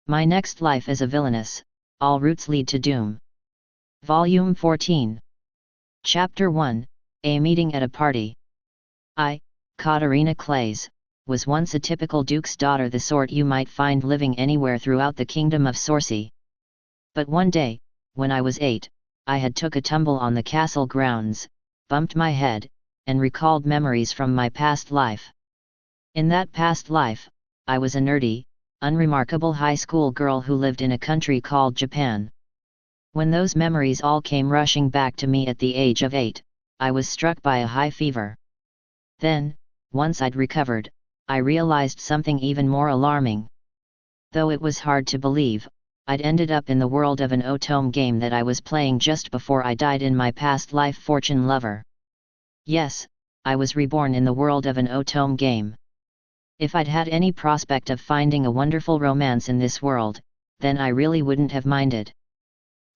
My Next Life as a Villainess, All Routes Lead to Doom. Volume 14. Chapter 1, A Meeting at a Party. I, Katarina Clays, was once a typical duke's daughter, the sort you might find living anywhere throughout the kingdom of Sorcy. But one day, when I was 8, I had took a tumble on the castle grounds, bumped my head, and recalled memories from my past life. In that past life, I was a nerdy, unremarkable high school girl who lived in a country called Japan. When those memories all came rushing back to me at the age of 8, I was struck by a high fever. Then, once I'd recovered, I realized something even more alarming. Though it was hard to believe, I'd ended up in the world of an Otome game that I was playing just before I died in my past life, Fortune Lover. Yes, I was reborn in the world of an Otome game. If I'd had any prospect of finding a wonderful romance in this world, then I really wouldn't have minded.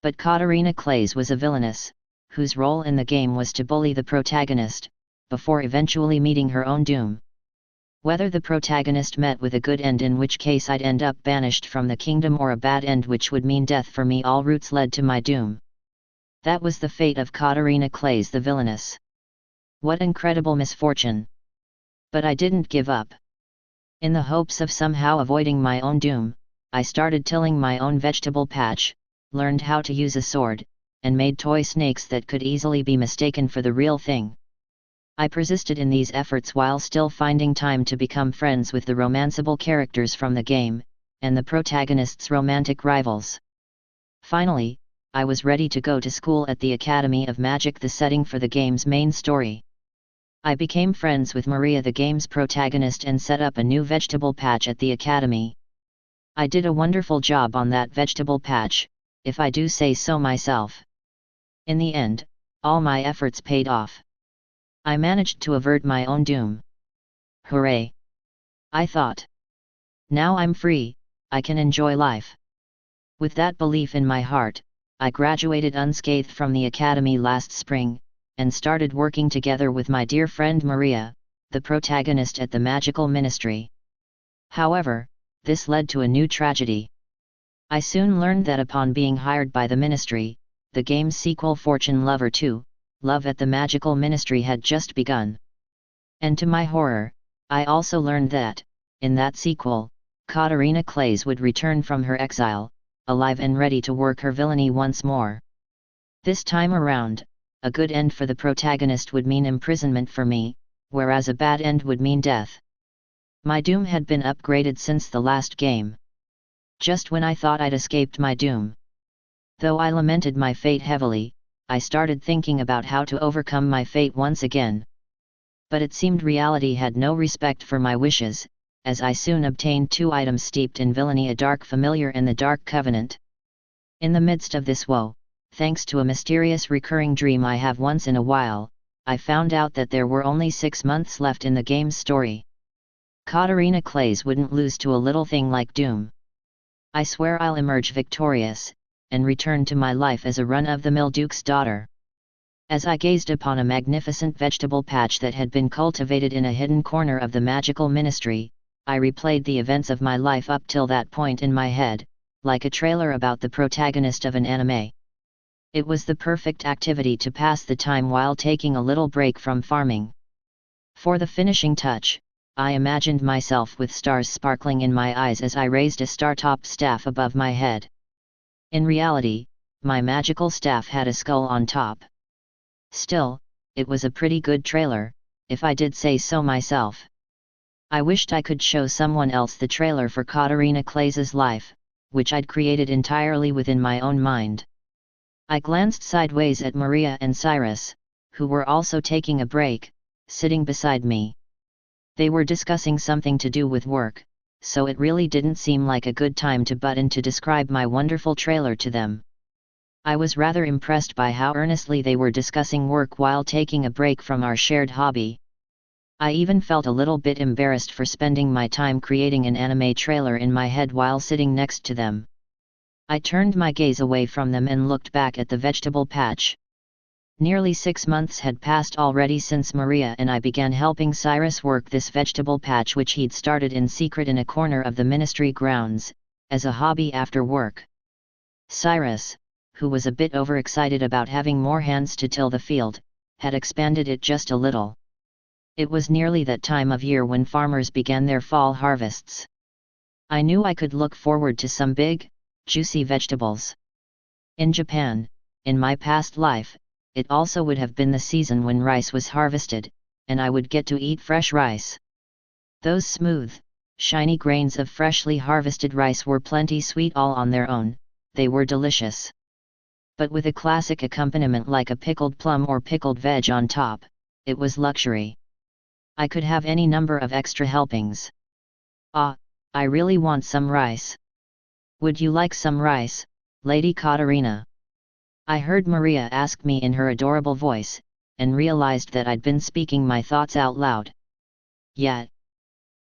But Katarina Clays was a villainess, whose role in the game was to bully the protagonist, before eventually meeting her own doom. Whether the protagonist met with a good end, in which case I'd end up banished from the kingdom, or a bad end, which would mean death for me, all routes led to my doom. That was the fate of Katarina Clays the villainess. What incredible misfortune! But I didn't give up. In the hopes of somehow avoiding my own doom, I started tilling my own vegetable patch, learned how to use a sword, and made toy snakes that could easily be mistaken for the real thing. I persisted in these efforts while still finding time to become friends with the romanceable characters from the game, and the protagonist's romantic rivals. Finally, I was ready to go to school at the Academy of Magic, the setting for the game's main story. I became friends with Maria, the game's protagonist, and set up a new vegetable patch at the Academy. I did a wonderful job on that vegetable patch, if I do say so myself. In the end, all my efforts paid off. I managed to avert my own doom. Hooray! I thought. Now I'm free, I can enjoy life. With that belief in my heart, I graduated unscathed from the academy last spring, and started working together with my dear friend Maria, the protagonist at the Magical Ministry. However, this led to a new tragedy. I soon learned that upon being hired by the Ministry, the game's sequel Fortune Lover 2, Love at the Magical Ministry, had just begun. And to my horror, I also learned that, in that sequel, Katarina Clays would return from her exile, alive and ready to work her villainy once more. This time around, a good end for the protagonist would mean imprisonment for me, whereas a bad end would mean death. My doom had been upgraded since the last game. Just when I thought I'd escaped my doom. Though I lamented my fate heavily, I started thinking about how to overcome my fate once again. But it seemed reality had no respect for my wishes, as I soon obtained 2 items steeped in villainy, a dark familiar and the Dark Covenant. In the midst of this woe, thanks to a mysterious recurring dream I have once in a while, I found out that there were only 6 months left in the game's story. Katarina Clays wouldn't lose to a little thing like doom. I swear I'll emerge victorious, and return to my life as a run-of-the-mill duke's daughter. As I gazed upon a magnificent vegetable patch that had been cultivated in a hidden corner of the Magical Ministry, I replayed the events of my life up till that point in my head, like a trailer about the protagonist of an anime. It was the perfect activity to pass the time while taking a little break from farming. For the finishing touch, I imagined myself with stars sparkling in my eyes as I raised a star-topped staff above my head. In reality, my magical staff had a skull on top. Still, it was a pretty good trailer, if I did say so myself. I wished I could show someone else the trailer for Katarina Clays's life, which I'd created entirely within my own mind. I glanced sideways at Maria and Cyrus, who were also taking a break, sitting beside me. They were discussing something to do with work, so it really didn't seem like a good time to butt in to describe my wonderful trailer to them. I was rather impressed by how earnestly they were discussing work while taking a break from our shared hobby. I even felt a little bit embarrassed for spending my time creating an anime trailer in my head while sitting next to them. I turned my gaze away from them and looked back at the vegetable patch. Nearly 6 months had passed already since Maria and I began helping Cyrus work this vegetable patch, which he'd started in secret in a corner of the ministry grounds, as a hobby after work. Cyrus, who was a bit overexcited about having more hands to till the field, had expanded it just a little. It was nearly that time of year when farmers began their fall harvests. I knew I could look forward to some big, juicy vegetables. In Japan, in my past life, it also would have been the season when rice was harvested, and I would get to eat fresh rice. Those smooth, shiny grains of freshly harvested rice were plenty sweet all on their own, they were delicious. But with a classic accompaniment like a pickled plum or pickled veg on top, it was luxury. I could have any number of extra helpings. Ah, I really want some rice. Would you like some rice, Lady Katarina? I heard Maria ask me in her adorable voice, and realized that I'd been speaking my thoughts out loud. Yet,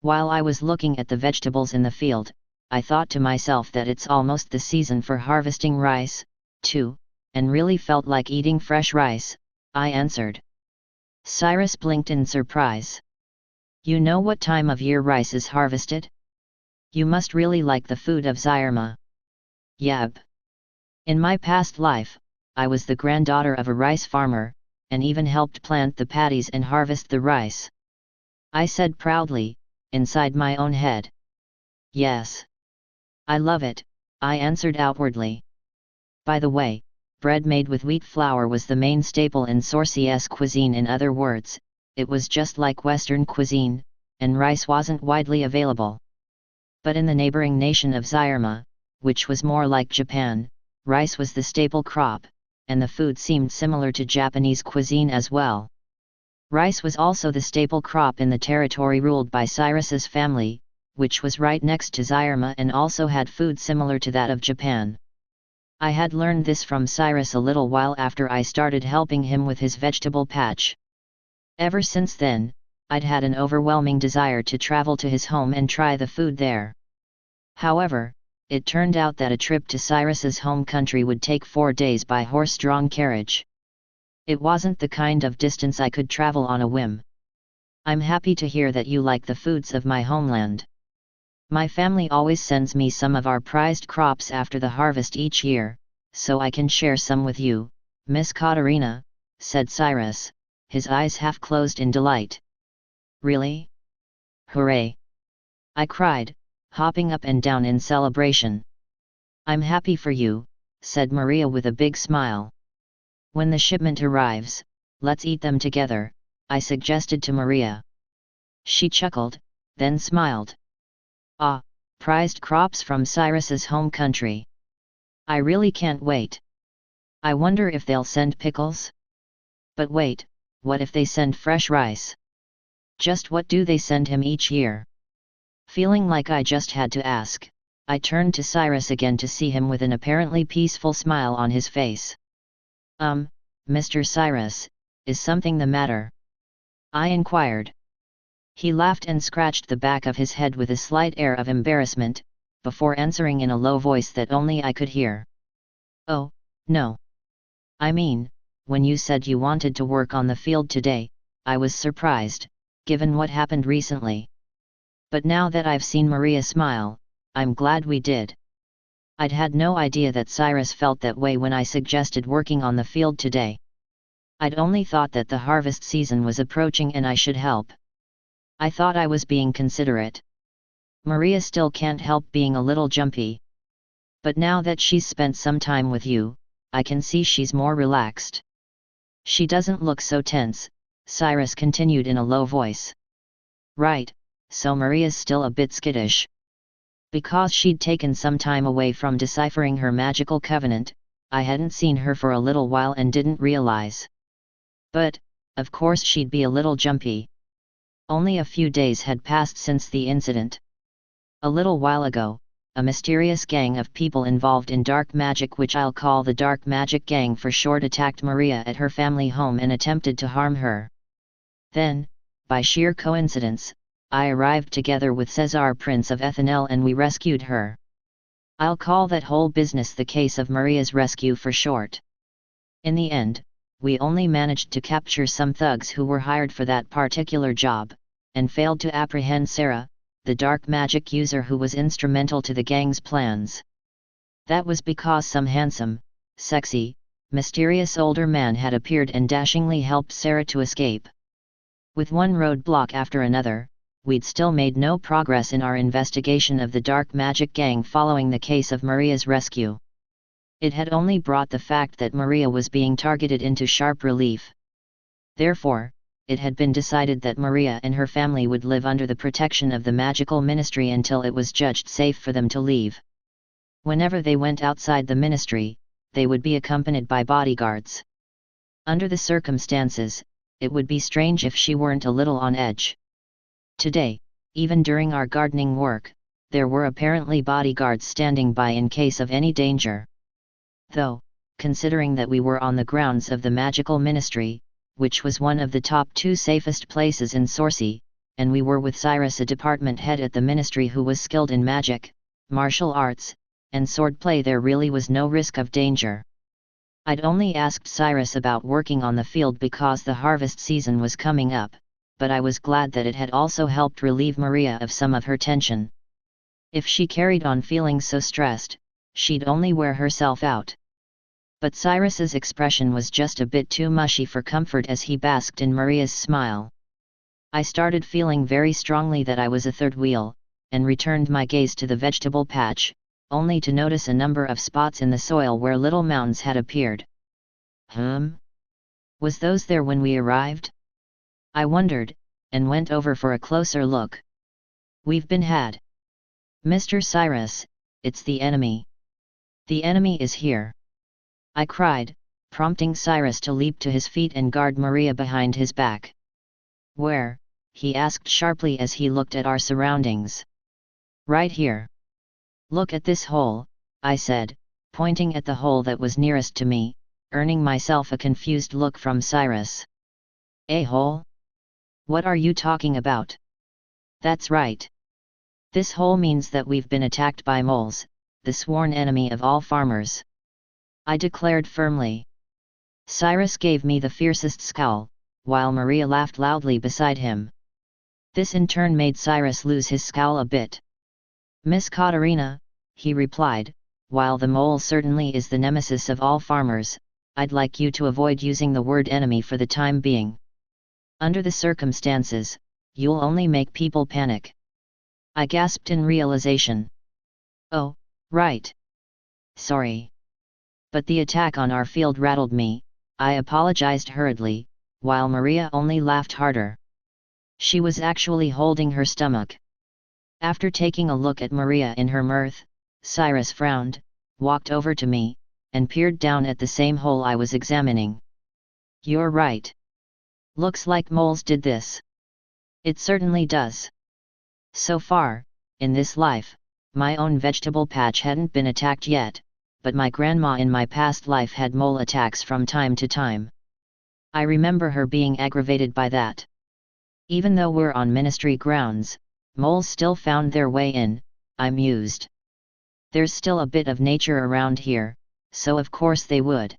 while I was looking at the vegetables in the field, I thought to myself that it's almost the season for harvesting rice, too, and really felt like eating fresh rice, I answered. Cyrus blinked in surprise. You know what time of year rice is harvested? You must really like the food of Zairma. Yep. In my past life, I was the granddaughter of a rice farmer, and even helped plant the paddies and harvest the rice. I said proudly, inside my own head. Yes. I love it, I answered outwardly. By the way, bread made with wheat flour was the main staple in Sorciè's cuisine. In other words, it was just like Western cuisine, and rice wasn't widely available. But in the neighboring nation of Zairma, which was more like Japan, rice was the staple crop, and the food seemed similar to Japanese cuisine as well. Rice was also the staple crop in the territory ruled by Cyrus's family, which was right next to Zairma and also had food similar to that of Japan. I had learned this from Cyrus a little while after I started helping him with his vegetable patch. Ever since then, I'd had an overwhelming desire to travel to his home and try the food there. However, it turned out that a trip to Cyrus's home country would take 4 days by horse-drawn carriage. It wasn't the kind of distance I could travel on a whim. I'm happy to hear that you like the foods of my homeland. My family always sends me some of our prized crops after the harvest each year, so I can share some with you, Miss Katarina, said Cyrus, his eyes half closed in delight. Really? Hooray! I cried, hopping up and down in celebration. I'm happy for you, said Maria with a big smile. When the shipment arrives, let's eat them together, I suggested to Maria. She chuckled, then smiled. Ah, prized crops from Cyrus's home country. I really can't wait. I wonder if they'll send pickles? But wait, what if they send fresh rice? Just what do they send him each year? Feeling like I just had to ask, I turned to Cyrus again to see him with an apparently peaceful smile on his face. Mr. Cyrus, is something the matter? I inquired. He laughed and scratched the back of his head with a slight air of embarrassment, before answering in a low voice that only I could hear. Oh, no. I mean, when you said you wanted to work on the field today, I was surprised, given what happened recently. But now that I've seen Maria smile, I'm glad we did. I'd had no idea that Cyrus felt that way when I suggested working on the field today. I'd only thought that the harvest season was approaching and I should help. I thought I was being considerate. Maria still can't help being a little jumpy. But now that she's spent some time with you, I can see she's more relaxed. She doesn't look so tense, Cyrus continued in a low voice. Right, so Maria's still a bit skittish. Because she'd taken some time away from deciphering her magical covenant, I hadn't seen her for a little while and didn't realize. But, of course she'd be a little jumpy. Only a few days had passed since the incident. A little while ago, a mysterious gang of people involved in dark magic, which I'll call the Dark Magic Gang for short, attacked Maria at her family home and attempted to harm her. Then, by sheer coincidence, I arrived together with Cesar, Prince of Ethanel, and we rescued her. I'll call that whole business the case of Maria's rescue for short. In the end, we only managed to capture some thugs who were hired for that particular job, and failed to apprehend Sarah, the dark magic user who was instrumental to the gang's plans. That was because some handsome, sexy, mysterious older man had appeared and dashingly helped Sarah to escape. With one roadblock after another, we'd still made no progress in our investigation of the dark magic gang following the case of Maria's rescue. It had only brought the fact that Maria was being targeted into sharp relief. Therefore, it had been decided that Maria and her family would live under the protection of the magical ministry until it was judged safe for them to leave. Whenever they went outside the ministry, they would be accompanied by bodyguards. Under the circumstances, it would be strange if she weren't a little on edge. Today, even during our gardening work, there were apparently bodyguards standing by in case of any danger. Though, considering that we were on the grounds of the magical ministry, which was one of the top 2 safest places in Sorcy, and we were with Cyrus, a department head at the ministry who was skilled in magic, martial arts, and swordplay, there really was no risk of danger. I'd only asked Cyrus about working on the field because the harvest season was coming up, but I was glad that it had also helped relieve Maria of some of her tension. If she carried on feeling so stressed, she'd only wear herself out. But Cyrus's expression was just a bit too mushy for comfort as he basked in Maria's smile. I started feeling very strongly that I was a third wheel, and returned my gaze to the vegetable patch, only to notice a number of spots in the soil where little mounds had appeared. Was those there when we arrived? I wondered, and went over for a closer look. We've been had. Mr. Cyrus, it's the enemy. The enemy is here, I cried, prompting Cyrus to leap to his feet and guard Maria behind his back. Where? He asked sharply as he looked at our surroundings. Right here. Look at this hole, I said, pointing at the hole that was nearest to me, earning myself a confused look from Cyrus. A hole? What are you talking about? That's right. This hole means that we've been attacked by moles, the sworn enemy of all farmers, I declared firmly. Cyrus gave me the fiercest scowl, while Maria laughed loudly beside him. This in turn made Cyrus lose his scowl a bit. Miss Katerina, he replied, while the mole certainly is the nemesis of all farmers, I'd like you to avoid using the word enemy for the time being. Under the circumstances, you'll only make people panic. I gasped in realization. Oh, right. Sorry. But the attack on our field rattled me, I apologized hurriedly, while Maria only laughed harder. She was actually holding her stomach. After taking a look at Maria in her mirth, Cyrus frowned, walked over to me, and peered down at the same hole I was examining. You're right. Looks like moles did this. It certainly does. So far, in this life, my own vegetable patch hadn't been attacked yet, but my grandma in my past life had mole attacks from time to time. I remember her being aggravated by that. Even though we're on ministry grounds, moles still found their way in, I mused. There's still a bit of nature around here, so of course they would.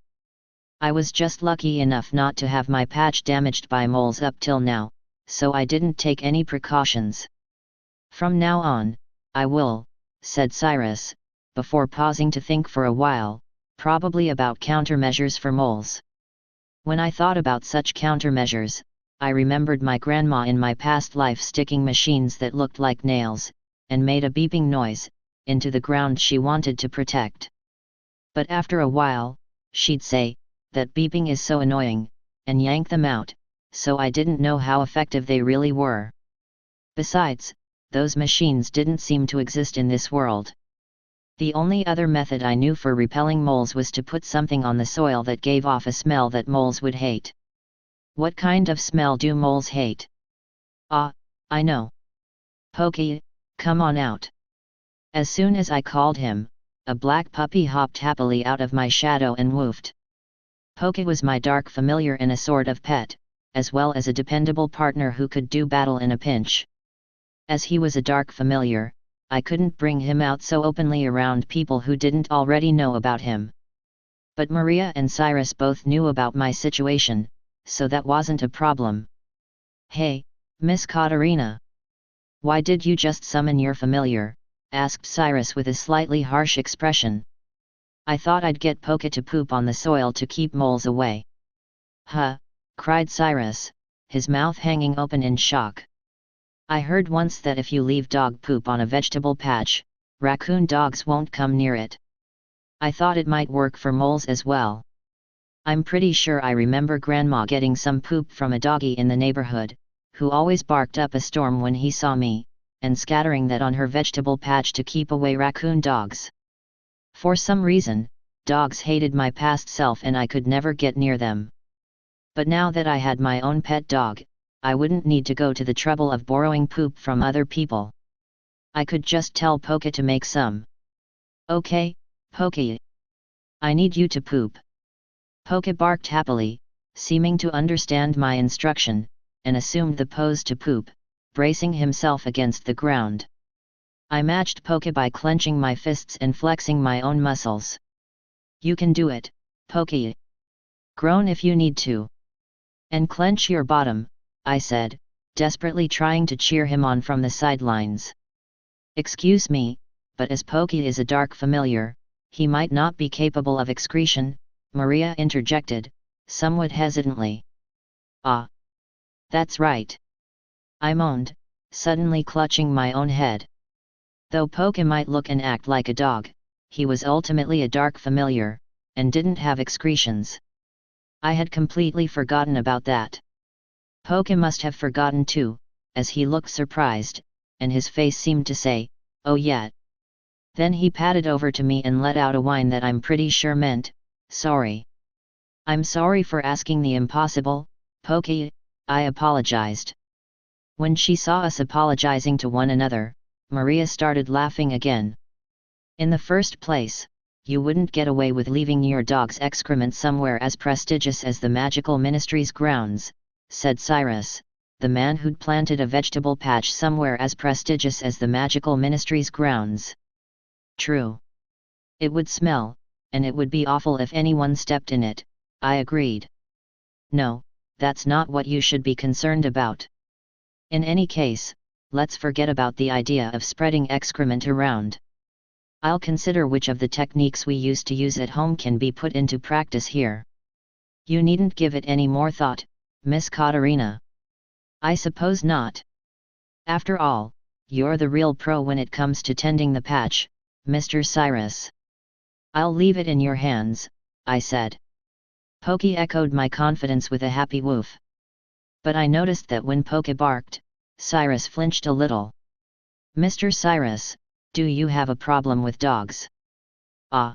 I was just lucky enough not to have my patch damaged by moles up till now, so I didn't take any precautions. From now on, I will, said Cyrus, before pausing to think for a while, probably about countermeasures for moles. When I thought about such countermeasures, I remembered my grandma in my past life sticking machines that looked like nails, and made a beeping noise, into the ground she wanted to protect. But after a while, she'd say, that beeping is so annoying, and yank them out, so I didn't know how effective they really were. Besides, those machines didn't seem to exist in this world. The only other method I knew for repelling moles was to put something on the soil that gave off a smell that moles would hate. What kind of smell do moles hate? Ah, I know. Pokey, come on out. As soon as I called him, a black puppy hopped happily out of my shadow and woofed. Pokey was my dark familiar and a sort of pet, as well as a dependable partner who could do battle in a pinch. As he was a dark familiar, I couldn't bring him out so openly around people who didn't already know about him. But Maria and Cyrus both knew about my situation, so that wasn't a problem. Hey, Miss Katerina. Why did you just summon your familiar? Asked Cyrus with a slightly harsh expression. I thought I'd get Poke to poop on the soil to keep moles away. Huh, cried Cyrus, his mouth hanging open in shock. I heard once that if you leave dog poop on a vegetable patch, raccoon dogs won't come near it. I thought it might work for moles as well. I'm pretty sure I remember Grandma getting some poop from a doggy in the neighborhood, who always barked up a storm when he saw me, and scattering that on her vegetable patch to keep away raccoon dogs. For some reason, dogs hated my past self and I could never get near them. But now that I had my own pet dog, I wouldn't need to go to the trouble of borrowing poop from other people. I could just tell Poke to make some. Okay, Poke. I need you to poop. Poke barked happily, seeming to understand my instruction, and assumed the pose to poop, bracing himself against the ground. I matched Poke by clenching my fists and flexing my own muscles. You can do it, Poke. Groan if you need to. And clench your bottom, I said, desperately trying to cheer him on from the sidelines. Excuse me, but as Poke is a dark familiar, he might not be capable of excretion, Maria interjected, somewhat hesitantly. Ah. That's right. I moaned, suddenly clutching my own head. Though Poke might look and act like a dog, he was ultimately a dark familiar, and didn't have excretions. I had completely forgotten about that. Poke must have forgotten too, as he looked surprised, and his face seemed to say, oh yeah. Then he padded over to me and let out a whine that I'm pretty sure meant, sorry. I'm sorry for asking the impossible, Poke, I apologized. When she saw us apologizing to one another, Maria started laughing again. In the first place, you wouldn't get away with leaving your dog's excrement somewhere as prestigious as the Magical Ministry's grounds, said Cyrus, the man who'd planted a vegetable patch somewhere as prestigious as the Magical Ministry's grounds. True. It would smell, and it would be awful if anyone stepped in it, I agreed. No, that's not what you should be concerned about. In any case, let's forget about the idea of spreading excrement around. I'll consider which of the techniques we used to use at home can be put into practice here. You needn't give it any more thought, Miss Katerina. I suppose not. After all, you're the real pro when it comes to tending the patch, Mr. Cyrus. I'll leave it in your hands, I said. Poke echoed my confidence with a happy woof. But I noticed that when Poke barked, Cyrus flinched a little. Mr. Cyrus, do you have a problem with dogs? Ah.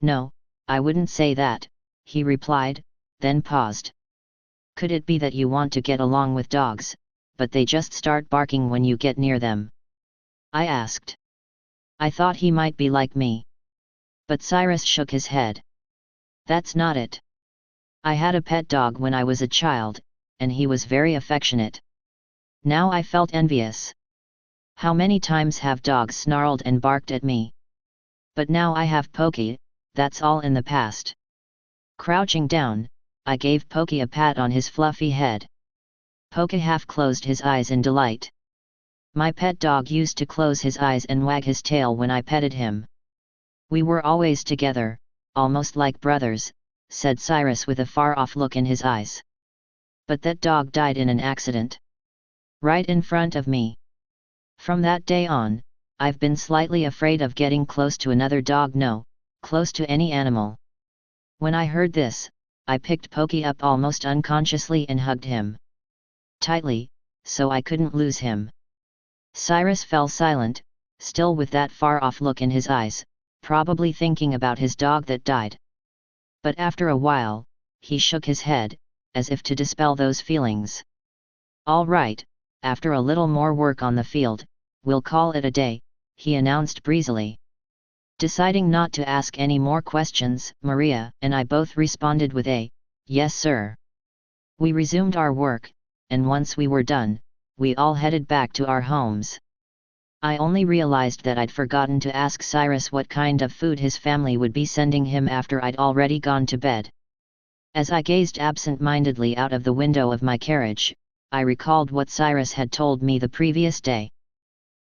No, I wouldn't say that, he replied, then paused. Could it be that you want to get along with dogs, but they just start barking when you get near them? I asked. I thought he might be like me. But Cyrus shook his head. That's not it. I had a pet dog when I was a child, and he was very affectionate. Now I felt envious. How many times have dogs snarled and barked at me? But now I have Poke, that's all in the past. Crouching down, I gave Poke a pat on his fluffy head. Poke half closed his eyes in delight. My pet dog used to close his eyes and wag his tail when I petted him. We were always together, almost like brothers, said Cyrus with a far-off look in his eyes. But that dog died in an accident. Right in front of me. From that day on, I've been slightly afraid of getting close to another dog, no, close to any animal. When I heard this, I picked Poke up almost unconsciously and hugged him tightly, so I couldn't lose him. Cyrus fell silent, still with that far-off look in his eyes, probably thinking about his dog that died. But after a while, he shook his head, as if to dispel those feelings. All right, after a little more work on the field, we'll call it a day, he announced breezily. Deciding not to ask any more questions, Maria and I both responded with a, yes sir. We resumed our work, and once we were done, we all headed back to our homes. I only realized that I'd forgotten to ask Cyrus what kind of food his family would be sending him after I'd already gone to bed. As I gazed absent-mindedly out of the window of my carriage, I recalled what Cyrus had told me the previous day.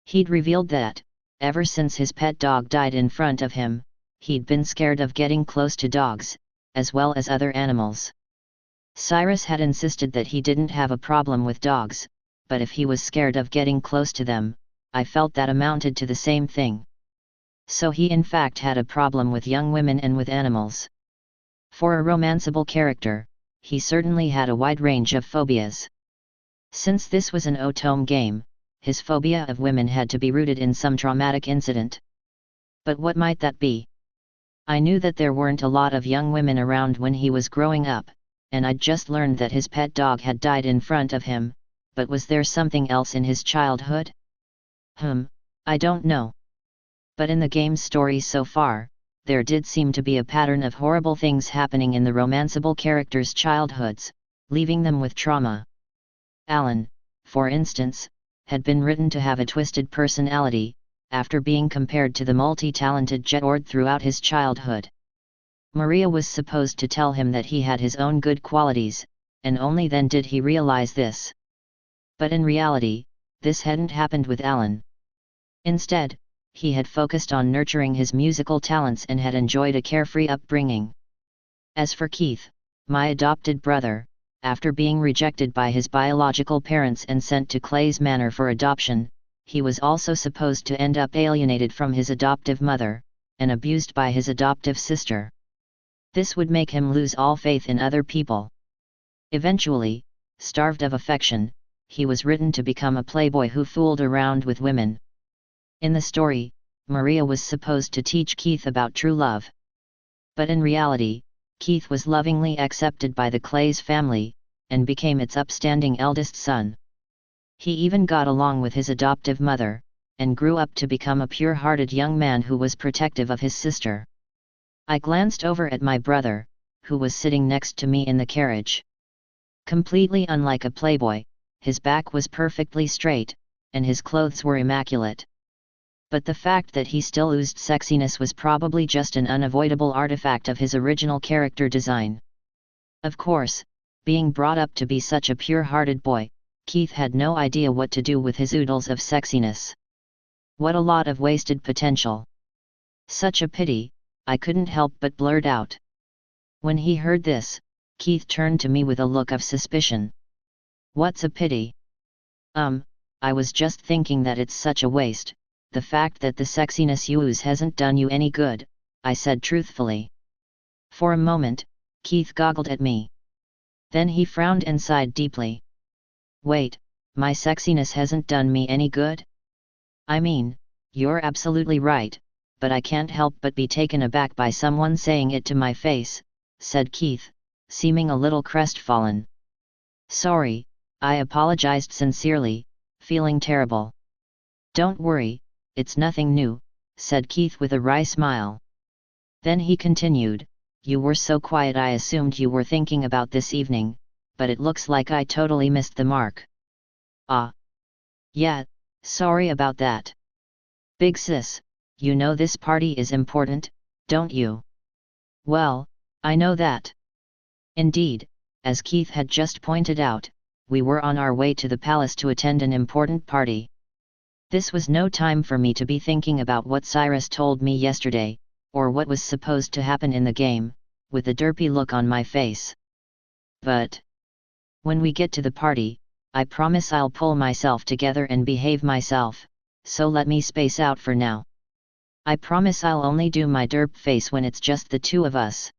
He'd revealed that, ever since his pet dog died in front of him, he'd been scared of getting close to dogs, as well as other animals. Cyrus had insisted that he didn't have a problem with dogs, but if he was scared of getting close to them, I felt that amounted to the same thing. So he in fact had a problem with young women and with animals. For a romanceable character, he certainly had a wide range of phobias. Since this was an Otome game, his phobia of women had to be rooted in some traumatic incident. But what might that be? I knew that there weren't a lot of young women around when he was growing up, and I'd just learned that his pet dog had died in front of him, but was there something else in his childhood? I don't know. But in the game's story so far, there did seem to be a pattern of horrible things happening in the romanceable characters' childhoods, leaving them with trauma. Alan, for instance, had been written to have a twisted personality, after being compared to the multi-talented Jedward throughout his childhood. Maria was supposed to tell him that he had his own good qualities, and only then did he realize this. But in reality, this hadn't happened with Alan. Instead, he had focused on nurturing his musical talents and had enjoyed a carefree upbringing. As for Keith, my adopted brother, after being rejected by his biological parents and sent to Clay's Manor for adoption, he was also supposed to end up alienated from his adoptive mother, and abused by his adoptive sister. This would make him lose all faith in other people. Eventually, starved of affection, he was written to become a playboy who fooled around with women. In the story, Maria was supposed to teach Keith about true love. But in reality, Keith was lovingly accepted by the Clay's family, and became its upstanding eldest son. He even got along with his adoptive mother, and grew up to become a pure-hearted young man who was protective of his sister. I glanced over at my brother, who was sitting next to me in the carriage. Completely unlike a playboy, his back was perfectly straight, and his clothes were immaculate. But the fact that he still oozed sexiness was probably just an unavoidable artifact of his original character design. Of course, being brought up to be such a pure-hearted boy, Keith had no idea what to do with his oodles of sexiness. What a lot of wasted potential. Such a pity, I couldn't help but blurt out. When he heard this, Keith turned to me with a look of suspicion. What's a pity? I was just thinking that it's such a waste. The fact that the sexiness you ooze hasn't done you any good, I said truthfully. For a moment, Keith goggled at me. Then he frowned and sighed deeply. Wait, my sexiness hasn't done me any good? I mean, you're absolutely right, but I can't help but be taken aback by someone saying it to my face, said Keith, seeming a little crestfallen. Sorry, I apologized sincerely, feeling terrible. Don't worry. It's nothing new, said Keith with a wry smile. Then he continued, you were so quiet I assumed you were thinking about this evening, but it looks like I totally missed the mark. Ah. Yeah, sorry about that. Big sis, you know this party is important, don't you? Well, I know that. Indeed, as Keith had just pointed out, we were on our way to the palace to attend an important party. This was no time for me to be thinking about what Cyrus told me yesterday, or what was supposed to happen in the game, with a derpy look on my face. But when we get to the party, I promise I'll pull myself together and behave myself, so let me space out for now. I promise I'll only do my derp face when it's just the two of us.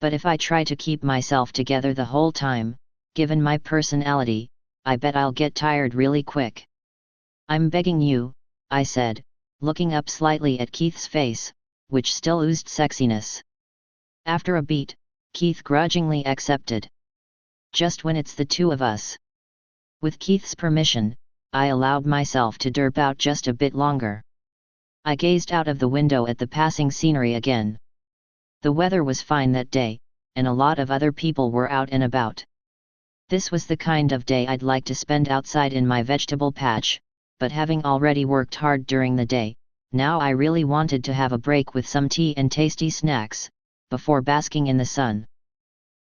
But if I try to keep myself together the whole time, given my personality, I bet I'll get tired really quick. I'm begging you, I said, looking up slightly at Keith's face, which still oozed sexiness. After a beat, Keith grudgingly accepted. Just when it's the two of us. With Keith's permission, I allowed myself to derp out just a bit longer. I gazed out of the window at the passing scenery again. The weather was fine that day, and a lot of other people were out and about. This was the kind of day I'd like to spend outside in my vegetable patch, but having already worked hard during the day, now I really wanted to have a break with some tea and tasty snacks, before basking in the sun.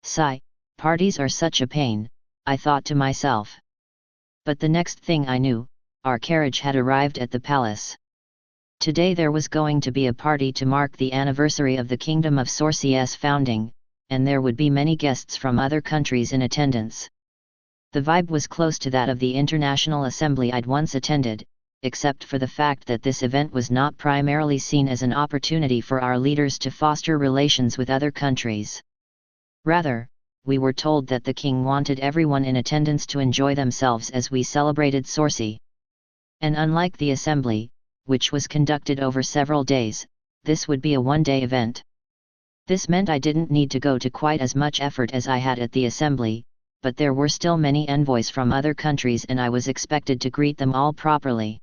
Sigh, parties are such a pain, I thought to myself. But the next thing I knew, our carriage had arrived at the palace. Today there was going to be a party to mark the anniversary of the Kingdom of Sorcie's founding, and there would be many guests from other countries in attendance. The vibe was close to that of the International Assembly I'd once attended, except for the fact that this event was not primarily seen as an opportunity for our leaders to foster relations with other countries. Rather, we were told that the king wanted everyone in attendance to enjoy themselves as we celebrated Sorcie. And unlike the assembly, which was conducted over several days, this would be a one-day event. This meant I didn't need to go to quite as much effort as I had at the assembly, but there were still many envoys from other countries and I was expected to greet them all properly.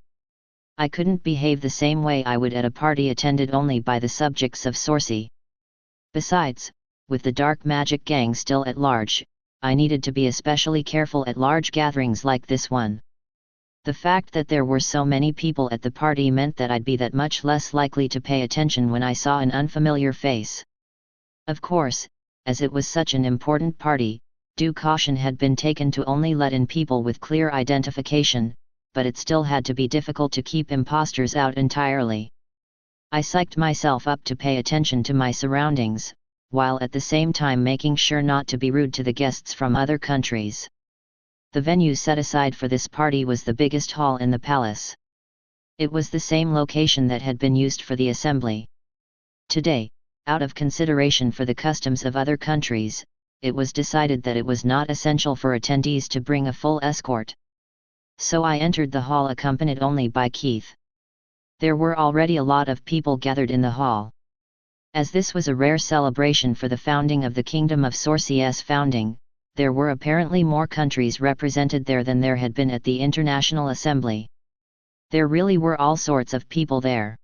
I couldn't behave the same way I would at a party attended only by the subjects of Sorcie. Besides, with the dark magic gang still at large, I needed to be especially careful at large gatherings like this one. The fact that there were so many people at the party meant that I'd be that much less likely to pay attention when I saw an unfamiliar face. Of course, as it was such an important party, due caution had been taken to only let in people with clear identification, but it still had to be difficult to keep imposters out entirely. I psyched myself up to pay attention to my surroundings, while at the same time making sure not to be rude to the guests from other countries. The venue set aside for this party was the biggest hall in the palace. It was the same location that had been used for the assembly. Today, out of consideration for the customs of other countries, it was decided that it was not essential for attendees to bring a full escort. So I entered the hall accompanied only by Keith. There were already a lot of people gathered in the hall. As this was a rare celebration for the founding of the Kingdom of Sorcie's founding, there were apparently more countries represented there than there had been at the International Assembly. There really were all sorts of people there.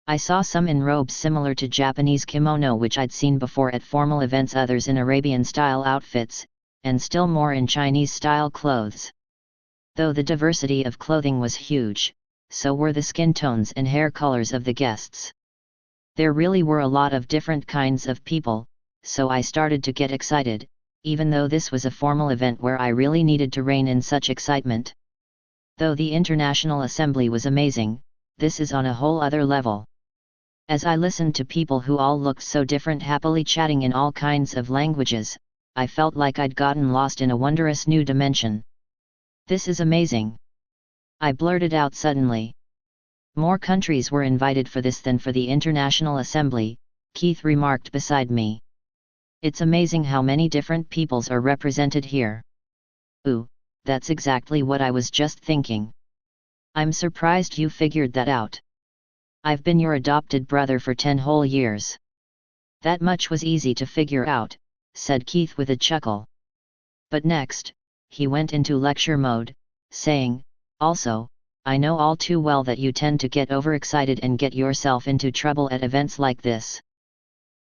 I saw some in robes similar to Japanese kimono which I'd seen before at formal events, others in Arabian-style outfits, and still more in Chinese-style clothes. Though the diversity of clothing was huge, so were the skin tones and hair colors of the guests. There really were a lot of different kinds of people, so I started to get excited, even though this was a formal event where I really needed to rein in such excitement. Though the International Assembly was amazing, this is on a whole other level. As I listened to people who all looked so different happily chatting in all kinds of languages, I felt like I'd gotten lost in a wondrous new dimension. This is amazing! I blurted out suddenly. More countries were invited for this than for the International Assembly, Keith remarked beside me. It's amazing how many different peoples are represented here. Ooh, that's exactly what I was just thinking. I'm surprised you figured that out. I've been your adopted brother for 10 whole years. That much was easy to figure out, said Keith with a chuckle. But next, he went into lecture mode, saying, also, I know all too well that you tend to get overexcited and get yourself into trouble at events like this.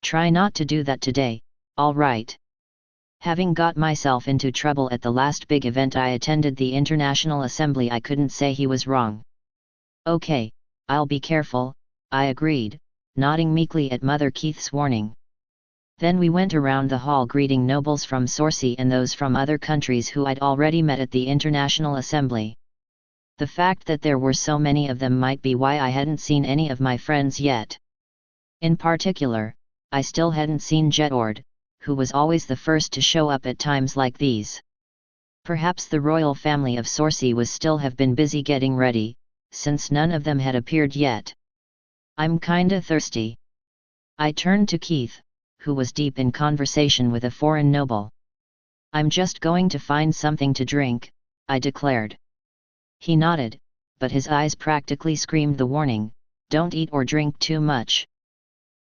Try not to do that today, all right? Having got myself into trouble at the last big event I attended, the International Assembly, I couldn't say he was wrong. Okay, I'll be careful, I agreed, nodding meekly at Mother Keith's warning. Then we went around the hall greeting nobles from Sorcie and those from other countries who I'd already met at the International Assembly. The fact that there were so many of them might be why I hadn't seen any of my friends yet. In particular, I still hadn't seen Jetord, who was always the first to show up at times like these. Perhaps the royal family of Sorcie was still have been busy getting ready, since none of them had appeared yet. I'm kinda thirsty. I turned to Keith, who was deep in conversation with a foreign noble. I'm just going to find something to drink, I declared. He nodded, but his eyes practically screamed the warning, don't eat or drink too much.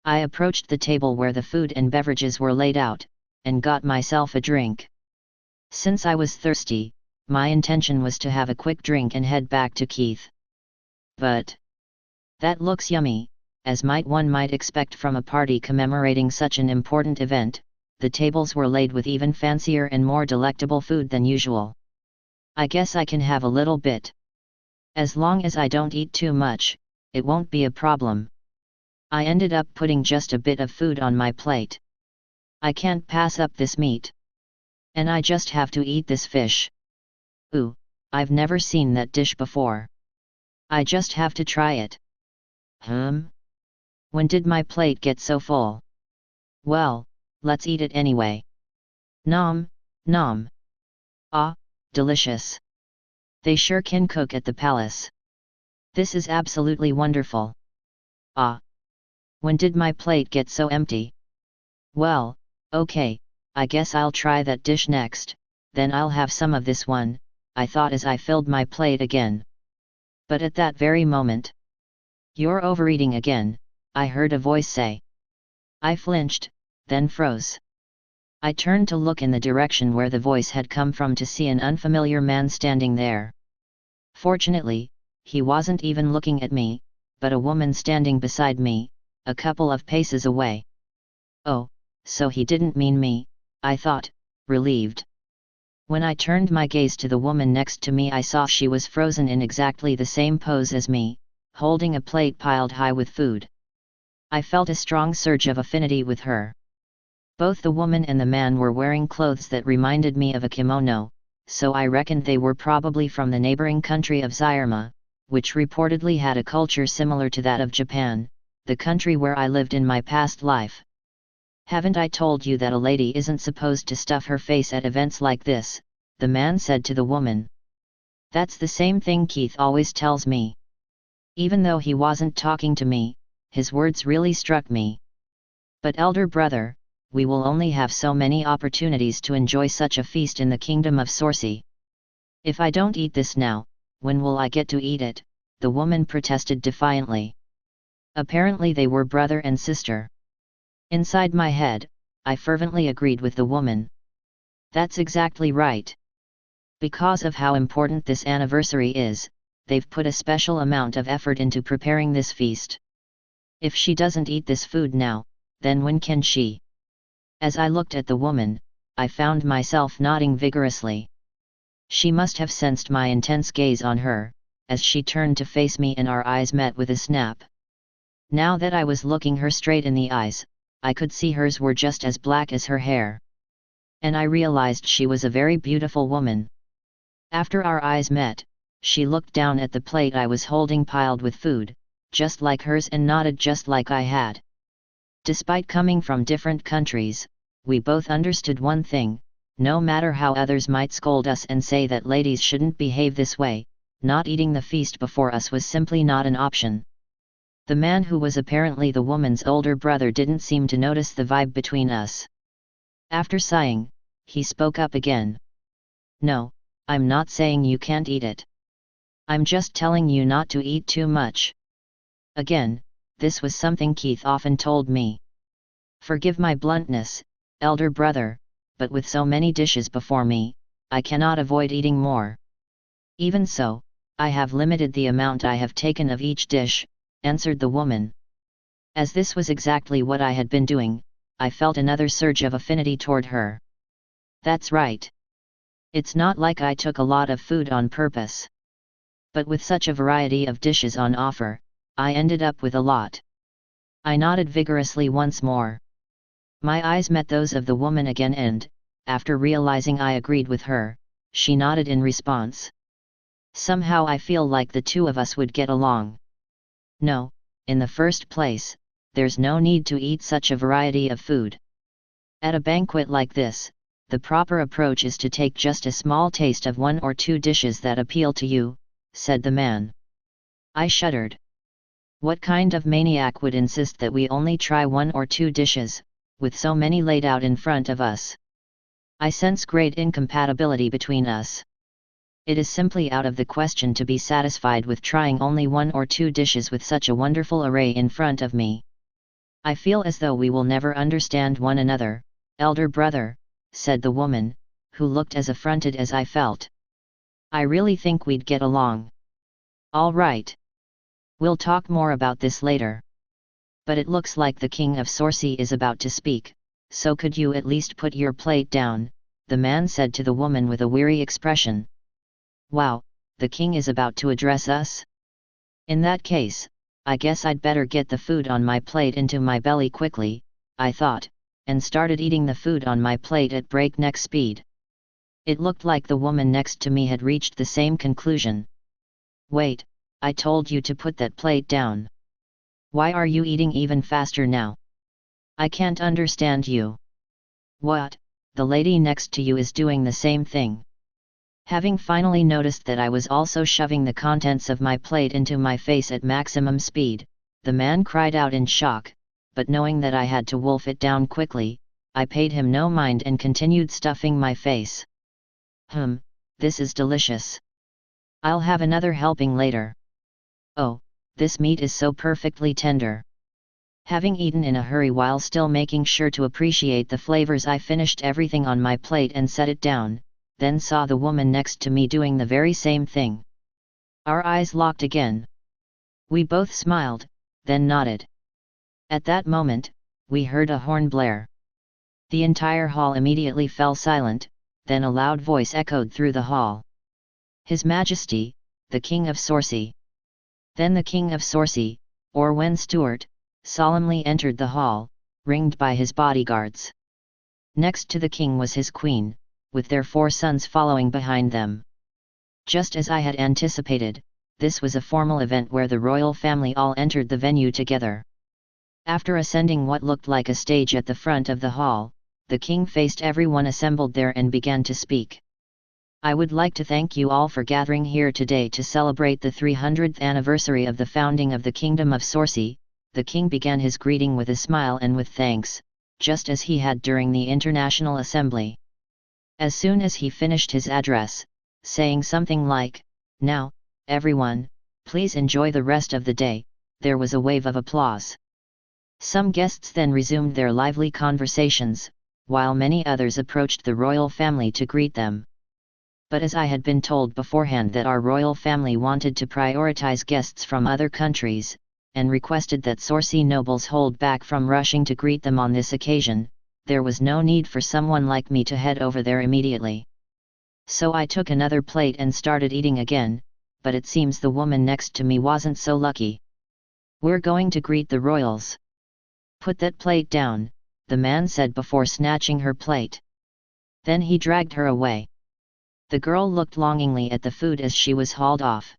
I approached the table where the food and beverages were laid out, and got myself a drink. Since I was thirsty, my intention was to have a quick drink and head back to Keith. But that looks yummy, as one might expect from a party commemorating such an important event. The tables were laid with even fancier and more delectable food than usual. I guess I can have a little bit. As long as I don't eat too much, it won't be a problem. I ended up putting just a bit of food on my plate. I can't pass up this meat. And I just have to eat this fish. Ooh, I've never seen that dish before. I just have to try it. When did my plate get so full? Well, let's eat it anyway. Nom, nom. Ah, delicious. They sure can cook at the palace. This is absolutely wonderful. Ah. When did my plate get so empty? Well, okay, I guess I'll try that dish next, then I'll have some of this one, I thought as I filled my plate again. But at that very moment, "You're overeating again," I heard a voice say. I flinched, then froze. I turned to look in the direction where the voice had come from to see an unfamiliar man standing there. Fortunately, he wasn't even looking at me, but a woman standing beside me, a couple of paces away. Oh, so he didn't mean me, I thought, relieved. When I turned my gaze to the woman next to me, I saw she was frozen in exactly the same pose as me, holding a plate piled high with food. I felt a strong surge of affinity with her. Both the woman and the man were wearing clothes that reminded me of a kimono, so I reckoned they were probably from the neighboring country of Zairma, which reportedly had a culture similar to that of Japan, the country where I lived in my past life. "Haven't I told you that a lady isn't supposed to stuff her face at events like this?" the man said to the woman. "That's the same thing Keith always tells me." Even though he wasn't talking to me, his words really struck me. "But elder brother, we will only have so many opportunities to enjoy such a feast in the kingdom of Sorcy. If I don't eat this now, when will I get to eat it?" the woman protested defiantly. Apparently they were brother and sister. Inside my head, I fervently agreed with the woman. That's exactly right. Because of how important this anniversary is, they've put a special amount of effort into preparing this feast. If she doesn't eat this food now, then when can she? As I looked at the woman, I found myself nodding vigorously. She must have sensed my intense gaze on her, as she turned to face me and our eyes met with a snap. Now that I was looking her straight in the eyes, I could see hers were just as black as her hair. And I realized she was a very beautiful woman. After our eyes met, she looked down at the plate I was holding piled with food, just like hers, and nodded just like I had. Despite coming from different countries, we both understood one thing: no matter how others might scold us and say that ladies shouldn't behave this way, not eating the feast before us was simply not an option. The man, who was apparently the woman's older brother, didn't seem to notice the vibe between us. After sighing, he spoke up again. "No, I'm not saying you can't eat it. I'm just telling you not to eat too much." Again, this was something Keith often told me. "Forgive my bluntness, elder brother, but with so many dishes before me, I cannot avoid eating more. Even so, I have limited the amount I have taken of each dish," answered the woman. As this was exactly what I had been doing, I felt another surge of affinity toward her. That's right. It's not like I took a lot of food on purpose. But with such a variety of dishes on offer, I ended up with a lot. I nodded vigorously once more. My eyes met those of the woman again, and, after realizing I agreed with her, she nodded in response. Somehow I feel like the two of us would get along. No, in the first place, there's no need to eat such a variety of food. At a banquet like this, the proper approach is to take just a small taste of one or two dishes that appeal to you," said the man. I shuddered. What kind of maniac would insist that we only try one or two dishes, with so many laid out in front of us? I sense great incompatibility between us. It is simply out of the question to be satisfied with trying only one or two dishes with such a wonderful array in front of me. "I feel as though we will never understand one another, elder brother," said the woman, who looked as affronted as I felt. "I really think we'd get along." "All right. We'll talk more about this later. But it looks like the King of Sorcy is about to speak, so could you at least put your plate down?" the man said to the woman with a weary expression. Wow, the king is about to address us? In that case, I guess I'd better get the food on my plate into my belly quickly, I thought, and started eating the food on my plate at breakneck speed. It looked like the woman next to me had reached the same conclusion. "Wait, I told you to put that plate down. Why are you eating even faster now? I can't understand you. What, the lady next to you is doing the same thing. Having finally noticed that I was also shoving the contents of my plate into my face at maximum speed, the man cried out in shock, but knowing that I had to wolf it down quickly, I paid him no mind and continued stuffing my face. This is delicious. I'll have another helping later. Oh, this meat is so perfectly tender. Having eaten in a hurry while still making sure to appreciate the flavors, I finished everything on my plate and set it down, then saw the woman next to me doing the very same thing. Our eyes locked again. We both smiled, then nodded. At that moment, we heard a horn blare. The entire hall immediately fell silent, then a loud voice echoed through the hall. His Majesty, the King of Sorcy. Then the King of Sorcy, or Wen Stuart, solemnly entered the hall, ringed by his bodyguards. Next to the king was his queen, with their 4 sons following behind them. Just as I had anticipated, this was a formal event where the royal family all entered the venue together. After ascending what looked like a stage at the front of the hall, the king faced everyone assembled there and began to speak. I would like to thank you all for gathering here today to celebrate the 300th anniversary of the founding of the Kingdom of Sorcy. The king began his greeting with a smile and with thanks, just as he had during the International Assembly. As soon as he finished his address, saying something like, "Now, everyone, please enjoy the rest of the day," there was a wave of applause. Some guests then resumed their lively conversations, while many others approached the royal family to greet them. But as I had been told beforehand that our royal family wanted to prioritize guests from other countries, and requested that Sorcy nobles hold back from rushing to greet them on this occasion, there was no need for someone like me to head over there immediately. So I took another plate and started eating again, but it seems the woman next to me wasn't so lucky. "We're going to greet the royals. Put that plate down," the man said before snatching her plate. Then he dragged her away. The girl looked longingly at the food as she was hauled off.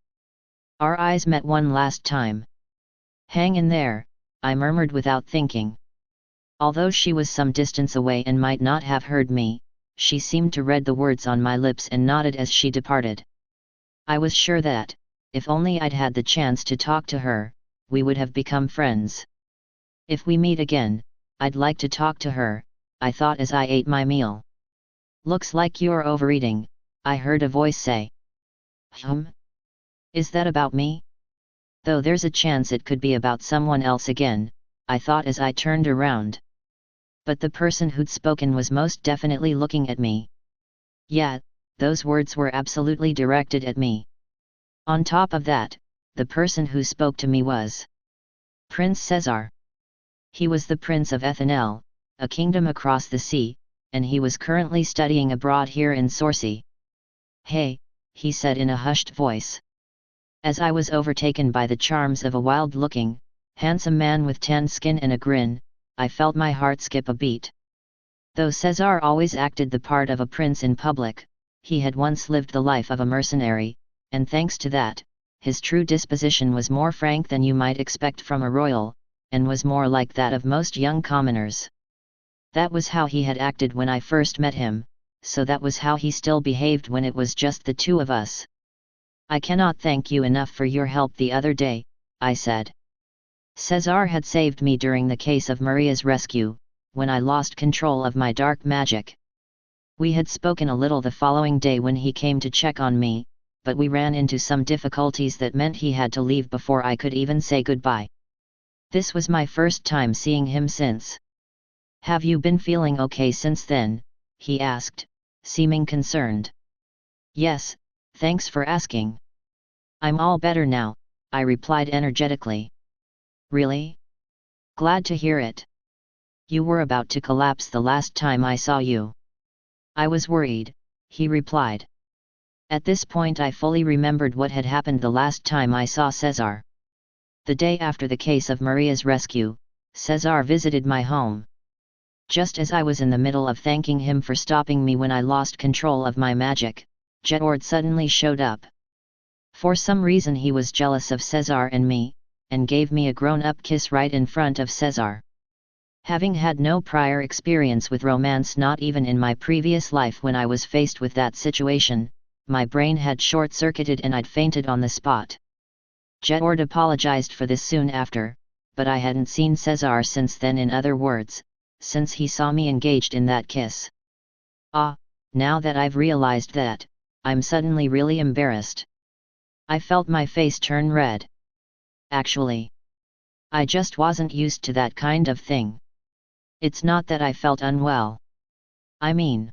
Our eyes met one last time. "Hang in there," I murmured without thinking. Although she was some distance away and might not have heard me, she seemed to read the words on my lips and nodded as she departed. I was sure that, if only I'd had the chance to talk to her, we would have become friends. If we meet again, I'd like to talk to her, I thought as I ate my meal. "Looks like you're overeating," I heard a voice say. Is that about me? Though there's a chance it could be about someone else again, I thought as I turned around. But the person who'd spoken was most definitely looking at me. Yeah, those words were absolutely directed at me. On top of that, the person who spoke to me was Prince Cesar. He was the Prince of Ethanel, a kingdom across the sea, and he was currently studying abroad here in Sorcy. "Hey," he said in a hushed voice. As I was overtaken by the charms of a wild-looking, handsome man with tan skin and a grin, I felt my heart skip a beat. Though Cesar always acted the part of a prince in public, he had once lived the life of a mercenary, and thanks to that, his true disposition was more frank than you might expect from a royal, and was more like that of most young commoners. That was how he had acted when I first met him, so that was how he still behaved when it was just the two of us. "I cannot thank you enough for your help the other day," I said. Cesar had saved me during the case of Maria's rescue, when I lost control of my dark magic. We had spoken a little the following day when he came to check on me, but we ran into some difficulties that meant he had to leave before I could even say goodbye. This was my first time seeing him since. "Have you been feeling okay since then?" he asked, seeming concerned. "Yes, thanks for asking. I'm all better now," I replied energetically. "Really? Glad to hear it. You were about to collapse the last time I saw you." "I was worried," he replied. At this point I fully remembered what had happened the last time I saw Cesar. The day after the case of Maria's rescue, Cesar visited my home. Just as I was in the middle of thanking him for stopping me when I lost control of my magic, Jedord suddenly showed up. For some reason he was jealous of Cesar and me, and gave me a grown-up kiss right in front of Cesar. Having had no prior experience with romance, not even in my previous life when I was faced with that situation, my brain had short-circuited and I'd fainted on the spot. Jedward apologized for this soon after, but I hadn't seen Cesar since then, in other words, since he saw me engaged in that kiss. Now that I've realized that, I'm suddenly really embarrassed. I felt my face turn red. Actually, I just wasn't used to that kind of thing. It's not that I felt unwell. I mean,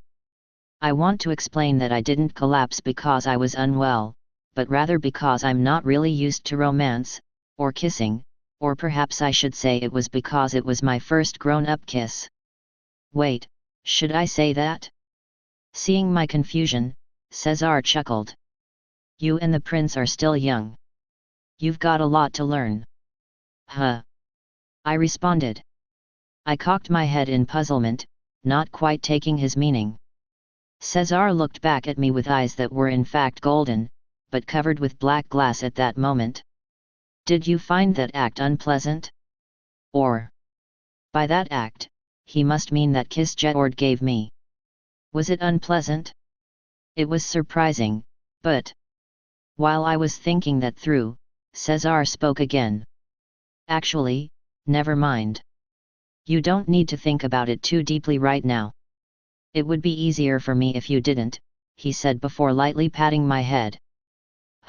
I want to explain that I didn't collapse because I was unwell, but rather because I'm not really used to romance, or kissing, or perhaps I should say it was because it was my first grown-up kiss. Wait, should I say that? Seeing my confusion, Cesar chuckled. You and the prince are still young. You've got a lot to learn. Huh? I responded. I cocked my head in puzzlement, not quite taking his meaning. Cesar looked back at me with eyes that were in fact golden, but covered with black glass at that moment. Did you find that act unpleasant? Or, by that act, he must mean that kiss Jedward gave me. Was it unpleasant? It was surprising, but... While I was thinking that through, Cesar spoke again. Actually, never mind. You don't need to think about it too deeply right now. It would be easier for me if you didn't, he said before lightly patting my head.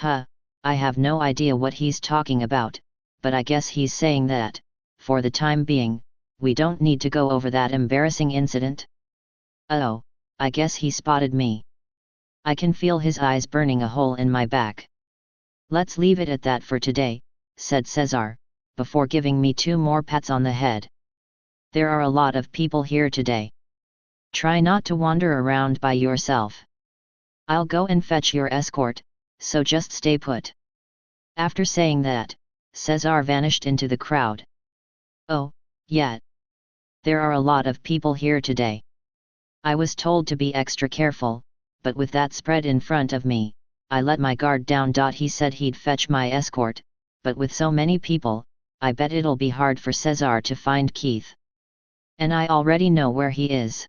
I have no idea what he's talking about, but I guess he's saying that, for the time being, we don't need to go over that embarrassing incident. Oh, I guess he spotted me. I can feel his eyes burning a hole in my back. Let's leave it at that for today, said Cesar, before giving me 2 more pats on the head. There are a lot of people here today. Try not to wander around by yourself. I'll go and fetch your escort, so just stay put. After saying that, Cesar vanished into the crowd. Oh, yeah. There are a lot of people here today. I was told to be extra careful, but with that spread in front of me, I let my guard down. He said he'd fetch my escort, but with so many people, I bet it'll be hard for Cesar to find Keith. And I already know where he is.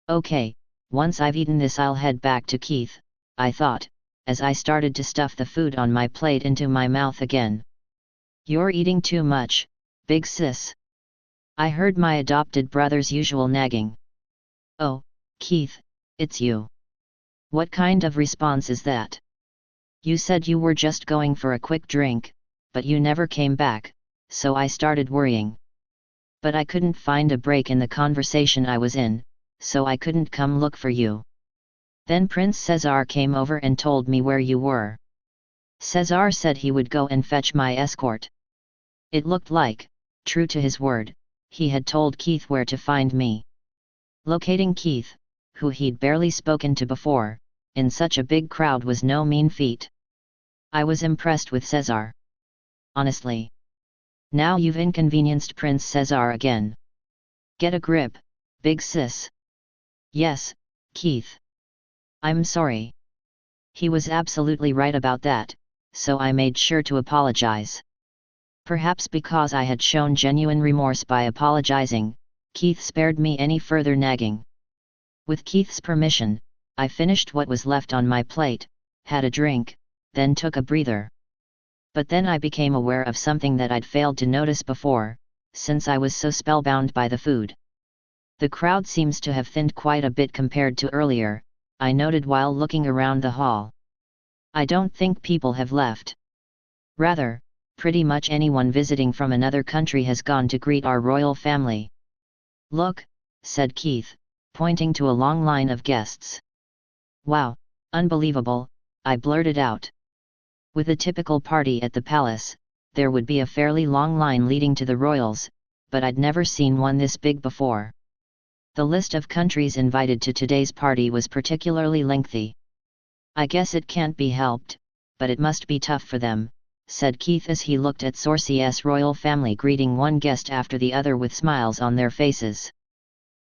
Okay, once I've eaten this I'll head back to Keith, I thought, as I started to stuff the food on my plate into my mouth again. You're eating too much, big sis. I heard my adopted brother's usual nagging. Oh, Keith, it's you. What kind of response is that? You said you were just going for a quick drink, but you never came back, so I started worrying. But I couldn't find a break in the conversation I was in, so I couldn't come look for you. Then Prince Cesar came over and told me where you were. Cesar said he would go and fetch my escort. It looked like, true to his word, he had told Keith where to find me. Locating Keith, who he'd barely spoken to before, in such a big crowd was no mean feat. I was impressed with Cesar. Honestly. Now you've inconvenienced Prince Cesar again. Get a grip, big sis. Yes, Keith. I'm sorry. He was absolutely right about that, so I made sure to apologize. Perhaps because I had shown genuine remorse by apologizing, Keith spared me any further nagging. With Keith's permission, I finished what was left on my plate, had a drink, then took a breather. But then I became aware of something that I'd failed to notice before, since I was so spellbound by the food. The crowd seems to have thinned quite a bit compared to earlier, I noted while looking around the hall. I don't think people have left. Rather, pretty much anyone visiting from another country has gone to greet our royal family. Look, said Keith, pointing to a long line of guests. Wow, unbelievable, I blurted out. With a typical party at the palace, there would be a fairly long line leading to the royals, but I'd never seen one this big before. The list of countries invited to today's party was particularly lengthy. I guess it can't be helped, but it must be tough for them, said Keith as he looked at Sorcia's royal family greeting one guest after the other with smiles on their faces.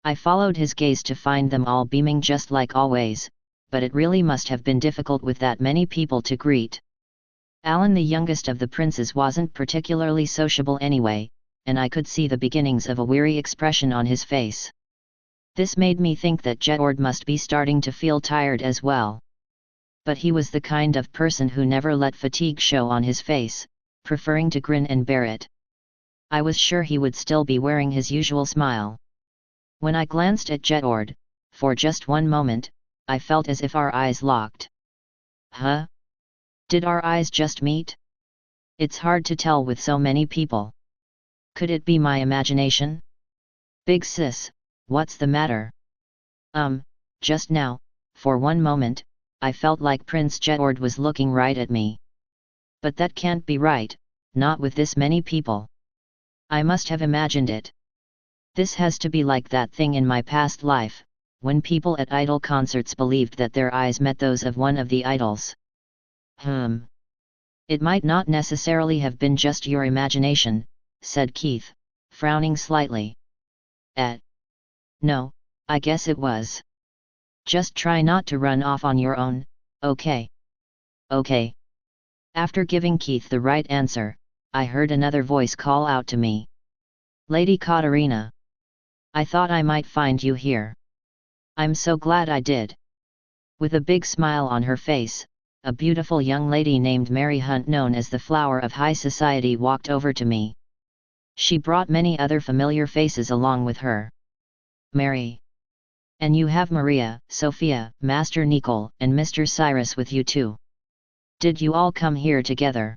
I followed his gaze to find them all beaming just like always, but it really must have been difficult with that many people to greet. Alan, the youngest of the princes, wasn't particularly sociable anyway, and I could see the beginnings of a weary expression on his face. This made me think that Jedord must be starting to feel tired as well. But he was the kind of person who never let fatigue show on his face, preferring to grin and bear it. I was sure he would still be wearing his usual smile. When I glanced at Jedord, for just one moment, I felt as if our eyes locked. Huh? Did our eyes just meet? It's hard to tell with so many people. Could it be my imagination? Big sis, what's the matter? Just now, for one moment, I felt like Prince Jedord was looking right at me. But that can't be right, not with this many people. I must have imagined it. This has to be like that thing in my past life, when people at idol concerts believed that their eyes met those of one of the idols. It might not necessarily have been just your imagination, said Keith, frowning slightly. No, I guess it was. Just try not to run off on your own, okay? Okay. After giving Keith the right answer, I heard another voice call out to me. Lady Katarina. I thought I might find you here. I'm so glad I did. With a big smile on her face, a beautiful young lady named Mary Hunt, known as the Flower of High Society, walked over to me. She brought many other familiar faces along with her. Mary. And you have Maria, Sophia, Master Nicole, and Mr. Cyrus with you too. Did you all come here together?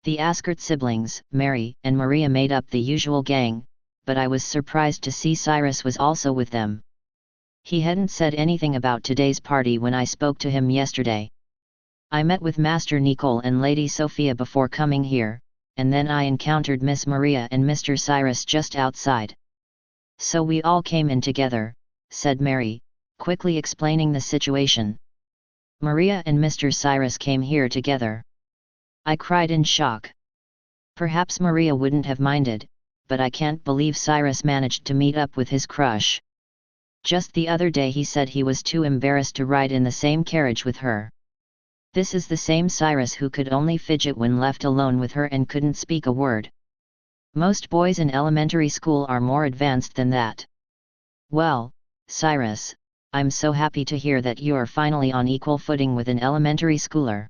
The Askert siblings, Mary and Maria, made up the usual gang, but I was surprised to see Cyrus was also with them. He hadn't said anything about today's party when I spoke to him yesterday. I met with Master Nicole and Lady Sophia before coming here, and then I encountered Miss Maria and Mr. Cyrus just outside. So we all came in together, said Mary, quickly explaining the situation. Maria and Mr. Cyrus came here together. I cried in shock. Perhaps Maria wouldn't have minded, but I can't believe Cyrus managed to meet up with his crush. Just the other day he said he was too embarrassed to ride in the same carriage with her. This is the same Cyrus who could only fidget when left alone with her and couldn't speak a word. Most boys in elementary school are more advanced than that. Well, Cyrus, I'm so happy to hear that you are finally on equal footing with an elementary schooler.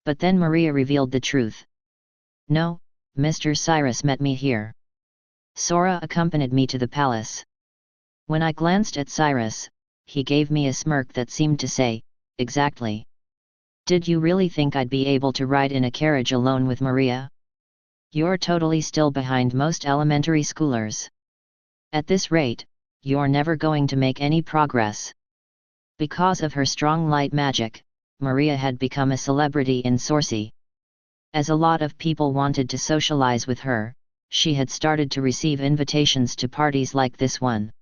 But then Maria revealed the truth. No, Mr. Cyrus met me here. Sora accompanied me to the palace. When I glanced at Cyrus, he gave me a smirk that seemed to say, exactly. Did you really think I'd be able to ride in a carriage alone with Maria? You're totally still behind most elementary schoolers. At this rate, you're never going to make any progress. Because of her strong light magic, Maria had become a celebrity in Sorcy. As a lot of people wanted to socialize with her, she had started to receive invitations to parties like this one.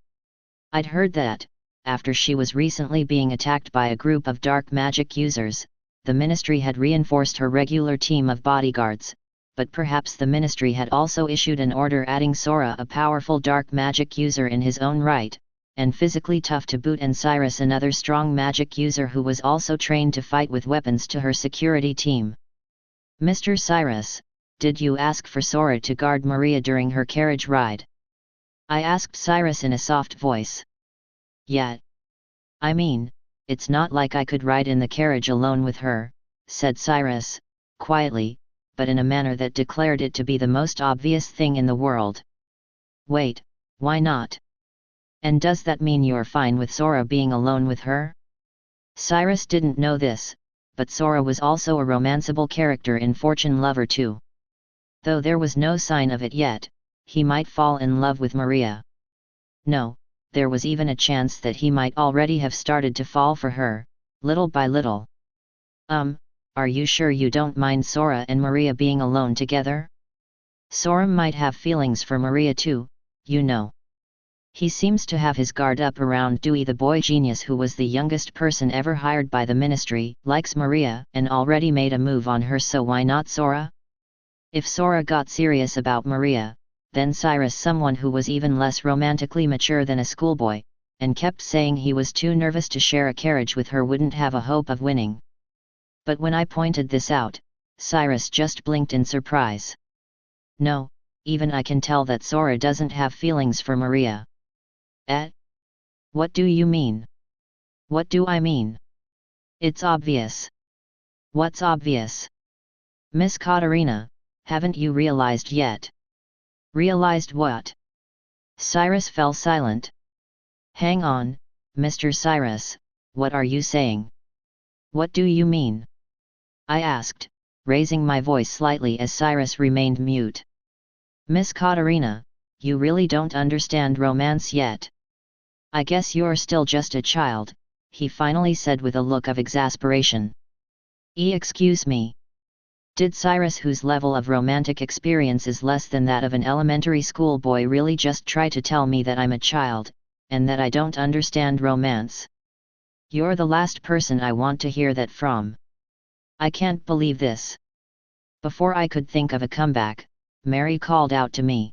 I'd heard that, after she was recently being attacked by a group of dark magic users, the ministry had reinforced her regular team of bodyguards, but perhaps the ministry had also issued an order adding Sora, a powerful dark magic user in his own right, and physically tough to boot, and Cyrus, another strong magic user who was also trained to fight with weapons, to her security team. Mr. Cyrus, did you ask for Sora to guard Maria during her carriage ride? I asked Cyrus in a soft voice. Yeah. I mean, it's not like I could ride in the carriage alone with her, said Cyrus, quietly, but in a manner that declared it to be the most obvious thing in the world. Wait, why not? And does that mean you're fine with Sora being alone with her? Cyrus didn't know this, but Sora was also a romanceable character in Fortune Lover 2. Though there was no sign of it yet, he might fall in love with Maria. No, there was even a chance that he might already have started to fall for her, little by little. Are you sure you don't mind Sora and Maria being alone together? Sora might have feelings for Maria too, you know. He seems to have his guard up around Dewey, the boy genius who was the youngest person ever hired by the ministry, likes Maria, and already made a move on her, so why not Sora? If Sora got serious about Maria, then Cyrus, someone who was even less romantically mature than a schoolboy, and kept saying he was too nervous to share a carriage with her, wouldn't have a hope of winning. But when I pointed this out, Cyrus just blinked in surprise. No, even I can tell that Sora doesn't have feelings for Maria. Eh? What do you mean? What do I mean? It's obvious. What's obvious? Miss Katarina, haven't you realized yet? Realized what? Cyrus fell silent. Hang on, Mr. Cyrus, what are you saying? What do you mean? I asked, raising my voice slightly as Cyrus remained mute. Miss Katarina, you really don't understand romance yet. I guess you're still just a child, he finally said with a look of exasperation. Excuse me. Did Cyrus, whose level of romantic experience is less than that of an elementary school boy, really just try to tell me that I'm a child, and that I don't understand romance? You're the last person I want to hear that from. I can't believe this. Before I could think of a comeback, Mary called out to me.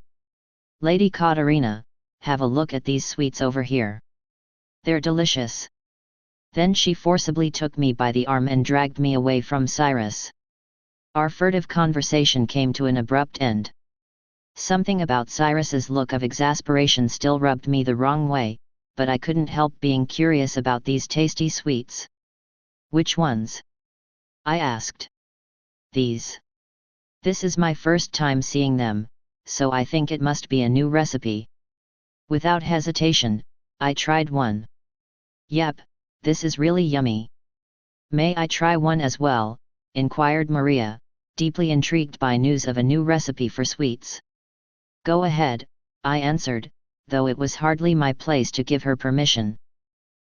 Lady Katarina, have a look at these sweets over here. They're delicious. Then she forcibly took me by the arm and dragged me away from Cyrus. Our furtive conversation came to an abrupt end. Something about Cyrus's look of exasperation still rubbed me the wrong way, but I couldn't help being curious about these tasty sweets. Which ones? I asked. These. This is my first time seeing them, so I think it must be a new recipe. Without hesitation, I tried one. Yep, this is really yummy. May I try one as well? Inquired Maria, deeply intrigued by news of a new recipe for sweets. Go ahead, I answered, though it was hardly my place to give her permission.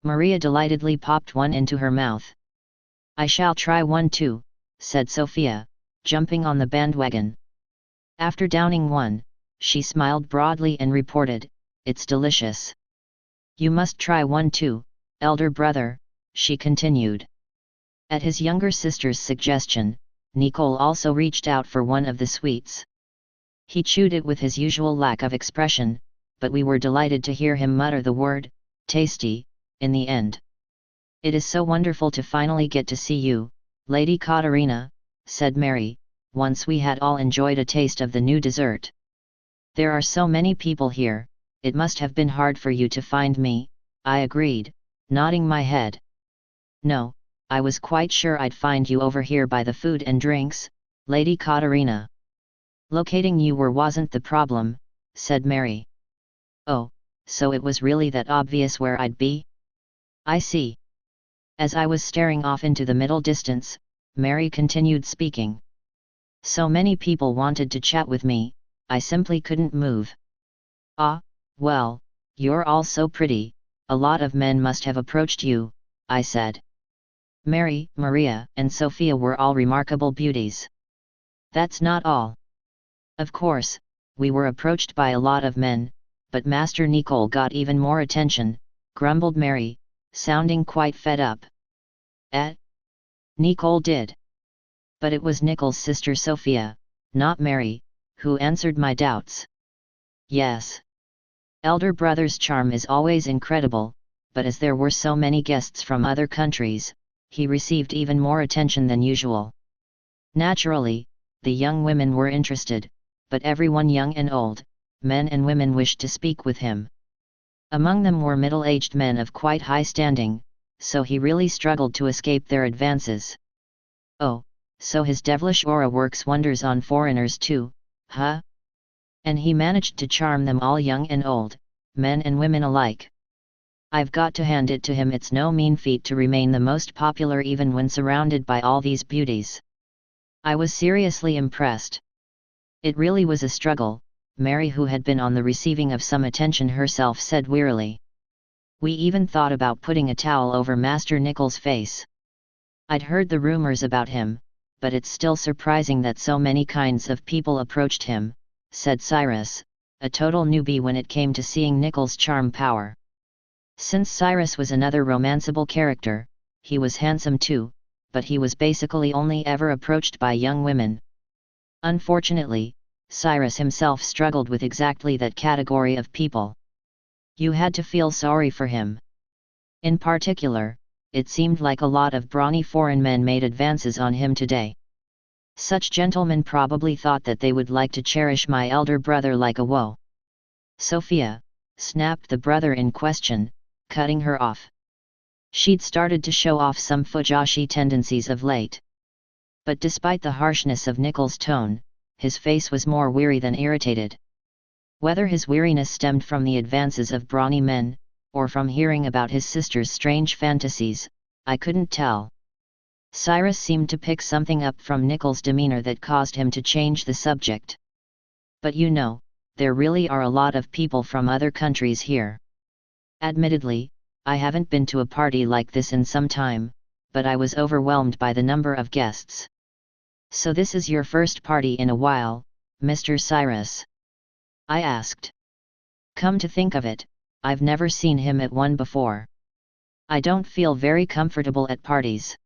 Maria delightedly popped one into her mouth. I shall try one too, said Sophia, jumping on the bandwagon. After downing one, she smiled broadly and reported, It's delicious. You must try one too, elder brother, she continued. At his younger sister's suggestion, Nicole also reached out for one of the sweets. He chewed it with his usual lack of expression, but we were delighted to hear him mutter the word, tasty, in the end. It is so wonderful to finally get to see you, Lady Katarina, said Mary, once we had all enjoyed a taste of the new dessert. There are so many people here, it must have been hard for you to find me, I agreed, nodding my head. No, I was quite sure I'd find you over here by the food and drinks, Lady Katarina. Locating you wasn't the problem, said Mary. Oh, so it was really that obvious where I'd be? I see. As I was staring off into the middle distance, Mary continued speaking. So many people wanted to chat with me, I simply couldn't move. Ah, well, you're all so pretty, a lot of men must have approached you, I said. Mary, Maria, and Sophia were all remarkable beauties. That's not all. Of course, we were approached by a lot of men, but Master Nicole got even more attention, grumbled Mary, sounding quite fed up. Nicole did. But it was Nicole's sister Sophia, not Mary, who answered my doubts. Yes. Elder brother's charm is always incredible, but as there were so many guests from other countries, he received even more attention than usual. Naturally, the young women were interested, but everyone young and old, men and women wished to speak with him. Among them were middle-aged men of quite high standing, so he really struggled to escape their advances. Oh, so his devilish aura works wonders on foreigners too, huh? And he managed to charm them all, young and old, men and women alike. I've got to hand it to him, it's no mean feat to remain the most popular even when surrounded by all these beauties. I was seriously impressed. It really was a struggle, Mary, who had been on the receiving of some attention herself, said wearily. We even thought about putting a towel over Master Nicole's face. I'd heard the rumors about him, but it's still surprising that so many kinds of people approached him, said Cyrus, a total newbie when it came to seeing Nicole's charm power. Since Cyrus was another romanceable character, he was handsome too, but he was basically only ever approached by young women. Unfortunately, Cyrus himself struggled with exactly that category of people. You had to feel sorry for him. In particular, it seemed like a lot of brawny foreign men made advances on him today. Such gentlemen probably thought that they would like to cherish my elder brother like a woe. Sophia, snapped the brother in question, cutting her off. She'd started to show off some fujoshi tendencies of late. But despite the harshness of Nichols' tone, his face was more weary than irritated. Whether his weariness stemmed from the advances of brawny men, or from hearing about his sister's strange fantasies, I couldn't tell. Cyrus seemed to pick something up from Nichols' demeanor that caused him to change the subject. But you know, there really are a lot of people from other countries here. Admittedly, I haven't been to a party like this in some time, but I was overwhelmed by the number of guests. So this is your first party in a while, Mr. Cyrus? I asked. Come to think of it, I've never seen him at one before. I don't feel very comfortable at parties.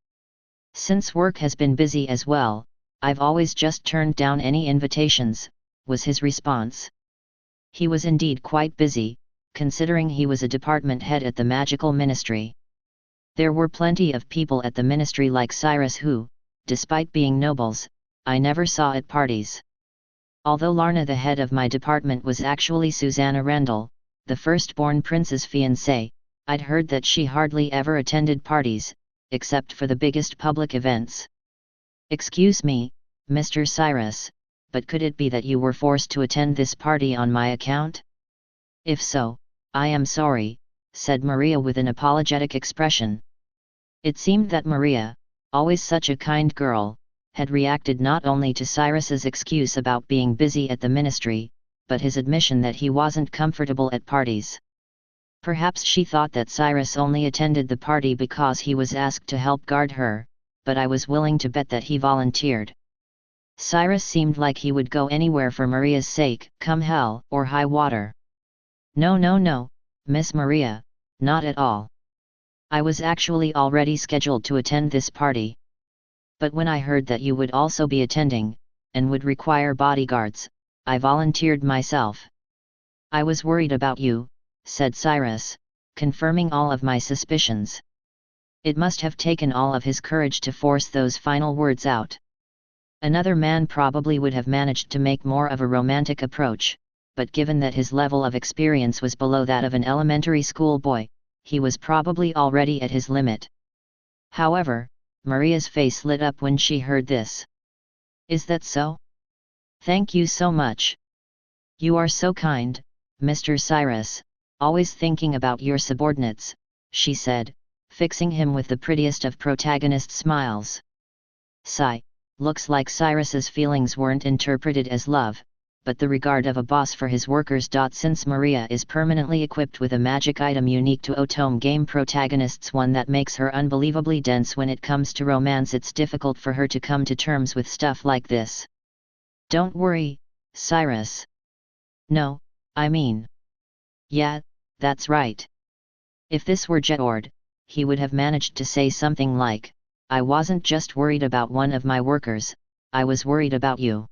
Since work has been busy as well, I've always just turned down any invitations, was his response. He was indeed quite busy, considering he was a department head at the magical ministry. There were plenty of people at the ministry like Cyrus who, despite being nobles, I never saw at parties. Although Larna, the head of my department, was actually Susanna Rendell, the firstborn prince's fiancée, I'd heard that she hardly ever attended parties, except for the biggest public events. Excuse me, Mr. Cyrus, but could it be that you were forced to attend this party on my account? If so, I am sorry, said Maria with an apologetic expression. It seemed that Maria, always such a kind girl, had reacted not only to Cyrus's excuse about being busy at the ministry, but his admission that he wasn't comfortable at parties. Perhaps she thought that Cyrus only attended the party because he was asked to help guard her, but I was willing to bet that he volunteered. Cyrus seemed like he would go anywhere for Maria's sake, come hell or high water. No, Miss Maria, not at all. I was actually already scheduled to attend this party. But when I heard that you would also be attending, and would require bodyguards, I volunteered myself. I was worried about you, said Cyrus, confirming all of my suspicions. It must have taken all of his courage to force those final words out. Another man probably would have managed to make more of a romantic approach, but given that his level of experience was below that of an elementary school boy, he was probably already at his limit. However, Maria's face lit up when she heard this. Is that so? Thank you so much. You are so kind, Mr. Cyrus, always thinking about your subordinates, she said, fixing him with the prettiest of protagonist smiles. Sigh, looks like Cyrus's feelings weren't interpreted as love, but the regard of a boss for his workers. Since Maria is permanently equipped with a magic item unique to Otome game protagonists, one that makes her unbelievably dense when it comes to romance, it's difficult for her to come to terms with stuff like this. Don't worry, Cyrus. No, I mean. Yeah, that's right. If this were Jeord, he would have managed to say something like, I wasn't just worried about one of my workers, I was worried about you.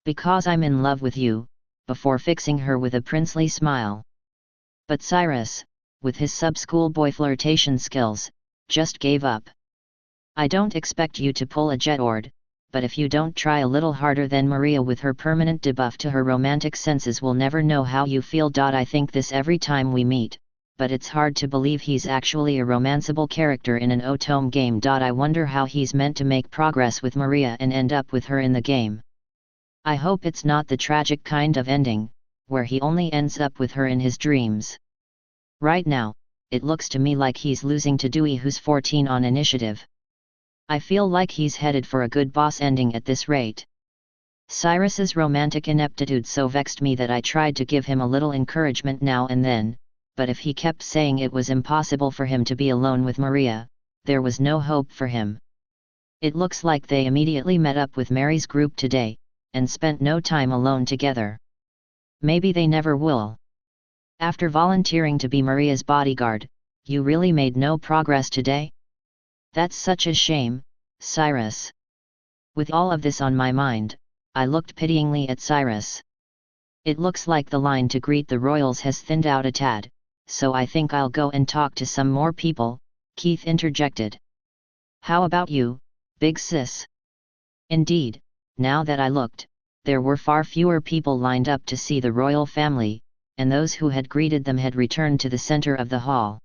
Because I'm in love with you, before fixing her with a princely smile. But Cyrus, with his sub-schoolboy flirtation skills, just gave up. I don't expect you to pull a Jeord, but if you don't try a little harder, then Maria with her permanent debuff to her romantic senses will never know how you feel. I think this every time we meet, but it's hard to believe he's actually a romanceable character in an Otome game. I wonder how he's meant to make progress with Maria and end up with her in the game. I hope it's not the tragic kind of ending, where he only ends up with her in his dreams. Right now, it looks to me like he's losing to Dewey, who's 14 on initiative. I feel like he's headed for a good boss ending at this rate. Cyrus's romantic ineptitude so vexed me that I tried to give him a little encouragement now and then, but if he kept saying it was impossible for him to be alone with Maria, there was no hope for him. It looks like they immediately met up with Mary's group today, and spent no time alone together. Maybe they never will. After volunteering to be Maria's bodyguard, you really made no progress today? That's such a shame, Cyrus. With all of this on my mind, I looked pityingly at Cyrus. It looks like the line to greet the royals has thinned out a tad, so I think I'll go and talk to some more people, Keith interjected. How about you, big sis? Indeed, now that I looked, there were far fewer people lined up to see the royal family, and those who had greeted them had returned to the center of the hall.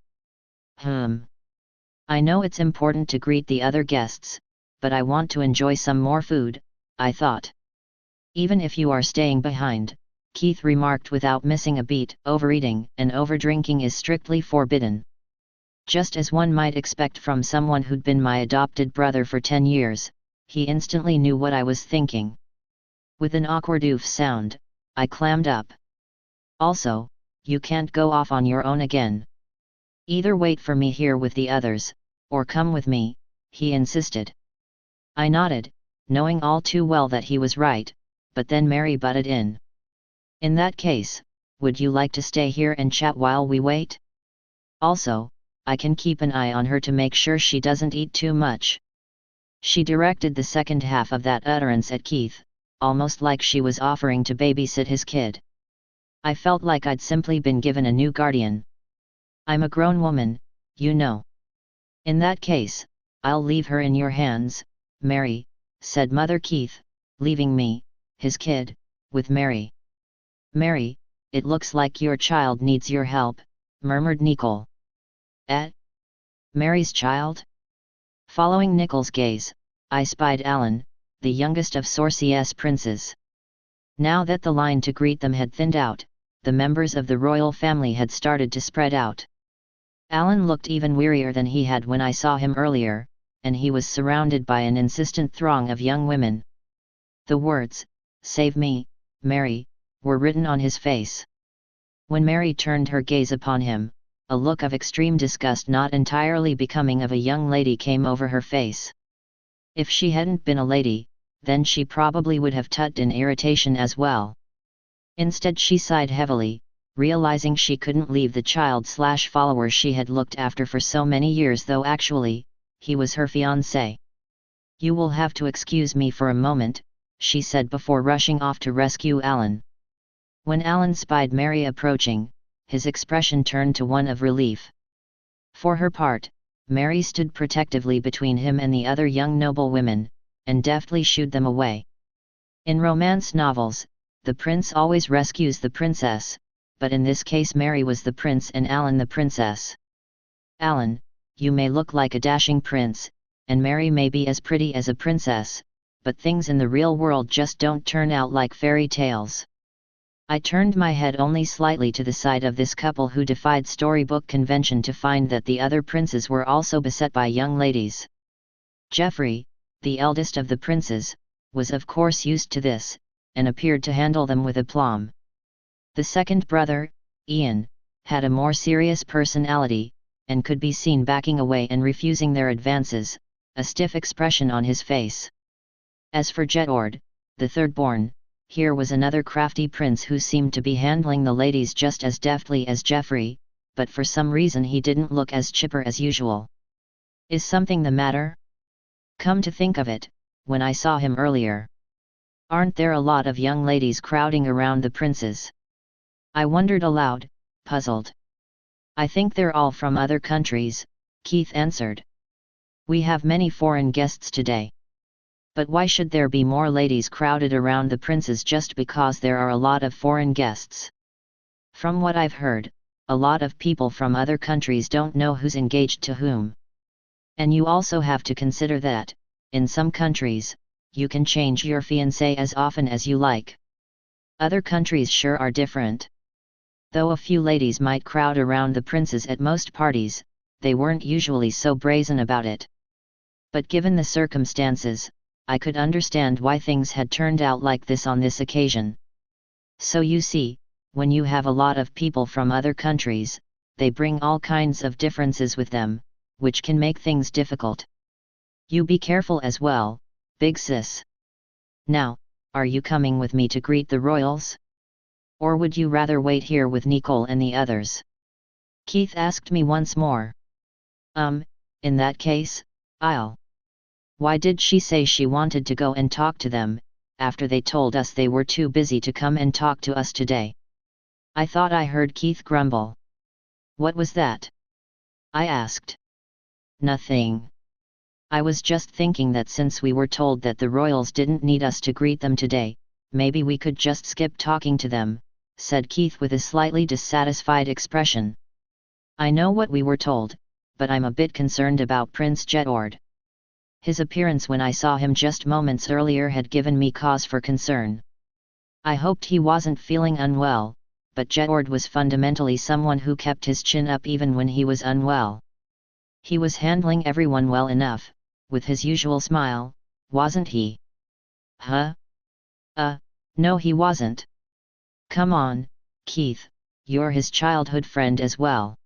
I know it's important to greet the other guests, but I want to enjoy some more food, I thought. Even if you are staying behind, Keith remarked without missing a beat, overeating and overdrinking is strictly forbidden. Just as one might expect from someone who'd been my adopted brother for 10 years, he instantly knew what I was thinking. With an awkward oof sound, I clammed up. Also, you can't go off on your own again. Either wait for me here with the others, or come with me, he insisted. I nodded, knowing all too well that he was right, but then Mary butted in. In that case, would you like to stay here and chat while we wait? Also, I can keep an eye on her to make sure she doesn't eat too much. She directed the second half of that utterance at Keith, almost like she was offering to babysit his kid. I felt like I'd simply been given a new guardian. I'm a grown woman, you know. In that case, I'll leave her in your hands, Mary, said Mother Keith, leaving me, his kid, with Mary. Mary, it looks like your child needs your help, murmured Nicole. Mary's child? Following Nicole's gaze, I spied Alan, the youngest of Sorciès princes. Now that the line to greet them had thinned out, the members of the royal family had started to spread out. Alan looked even wearier than he had when I saw him earlier, and he was surrounded by an insistent throng of young women. The words, "Save me, Mary," were written on his face. When Mary turned her gaze upon him, a look of extreme disgust not entirely becoming of a young lady came over her face. If she hadn't been a lady, then she probably would have tutted in irritation as well. Instead she sighed heavily, realizing she couldn't leave the child/follower she had looked after for so many years, though actually, he was her fiancé. "You will have to excuse me for a moment," she said before rushing off to rescue Alan. When Alan spied Mary approaching, his expression turned to one of relief. For her part, Mary stood protectively between him and the other young noblewomen, and deftly shooed them away. In romance novels, the prince always rescues the princess, but in this case Mary was the prince and Alan the princess. "Alan, you may look like a dashing prince, and Mary may be as pretty as a princess, but things in the real world just don't turn out like fairy tales." I turned my head only slightly to the side of this couple who defied storybook convention to find that the other princes were also beset by young ladies. Geoffrey, the eldest of the princes, was of course used to this, and appeared to handle them with aplomb. The second brother, Ian, had a more serious personality, and could be seen backing away and refusing their advances, a stiff expression on his face. As for Jedord, the third-born, here was another crafty prince who seemed to be handling the ladies just as deftly as Geoffrey, but for some reason he didn't look as chipper as usual. "Is something the matter? Come to think of it, when I saw him earlier, aren't there a lot of young ladies crowding around the princes?" I wondered aloud, puzzled. "I think they're all from other countries," Keith answered. "We have many foreign guests today. But why should there be more ladies crowded around the princes just because there are a lot of foreign guests? From what I've heard, a lot of people from other countries don't know who's engaged to whom. And you also have to consider that, in some countries, you can change your fiancé as often as you like. Other countries sure are different. Though a few ladies might crowd around the princes at most parties, they weren't usually so brazen about it. But given the circumstances, I could understand why things had turned out like this on this occasion. So you see, when you have a lot of people from other countries, they bring all kinds of differences with them, which can make things difficult. You be careful as well, big sis. Now, are you coming with me to greet the royals? Or would you rather wait here with Nicole and the others?" Keith asked me once more. In that case, I'll. Why did she say she wanted to go and talk to them, after they told us they were too busy to come and talk to us today? I thought I heard Keith grumble. "What was that?" I asked. "Nothing. I was just thinking that since we were told that the royals didn't need us to greet them today, maybe we could just skip talking to them, said Keith with a slightly dissatisfied expression. I know what we were told, but I'm a bit concerned about Prince Jedward. His appearance when I saw him just moments earlier had given me cause for concern. I hoped he wasn't feeling unwell, but Jedward was fundamentally someone who kept his chin up even when he was unwell. He was handling everyone well enough, with his usual smile, wasn't he? Huh? No he wasn't. Come on, Keith, you're his childhood friend as well.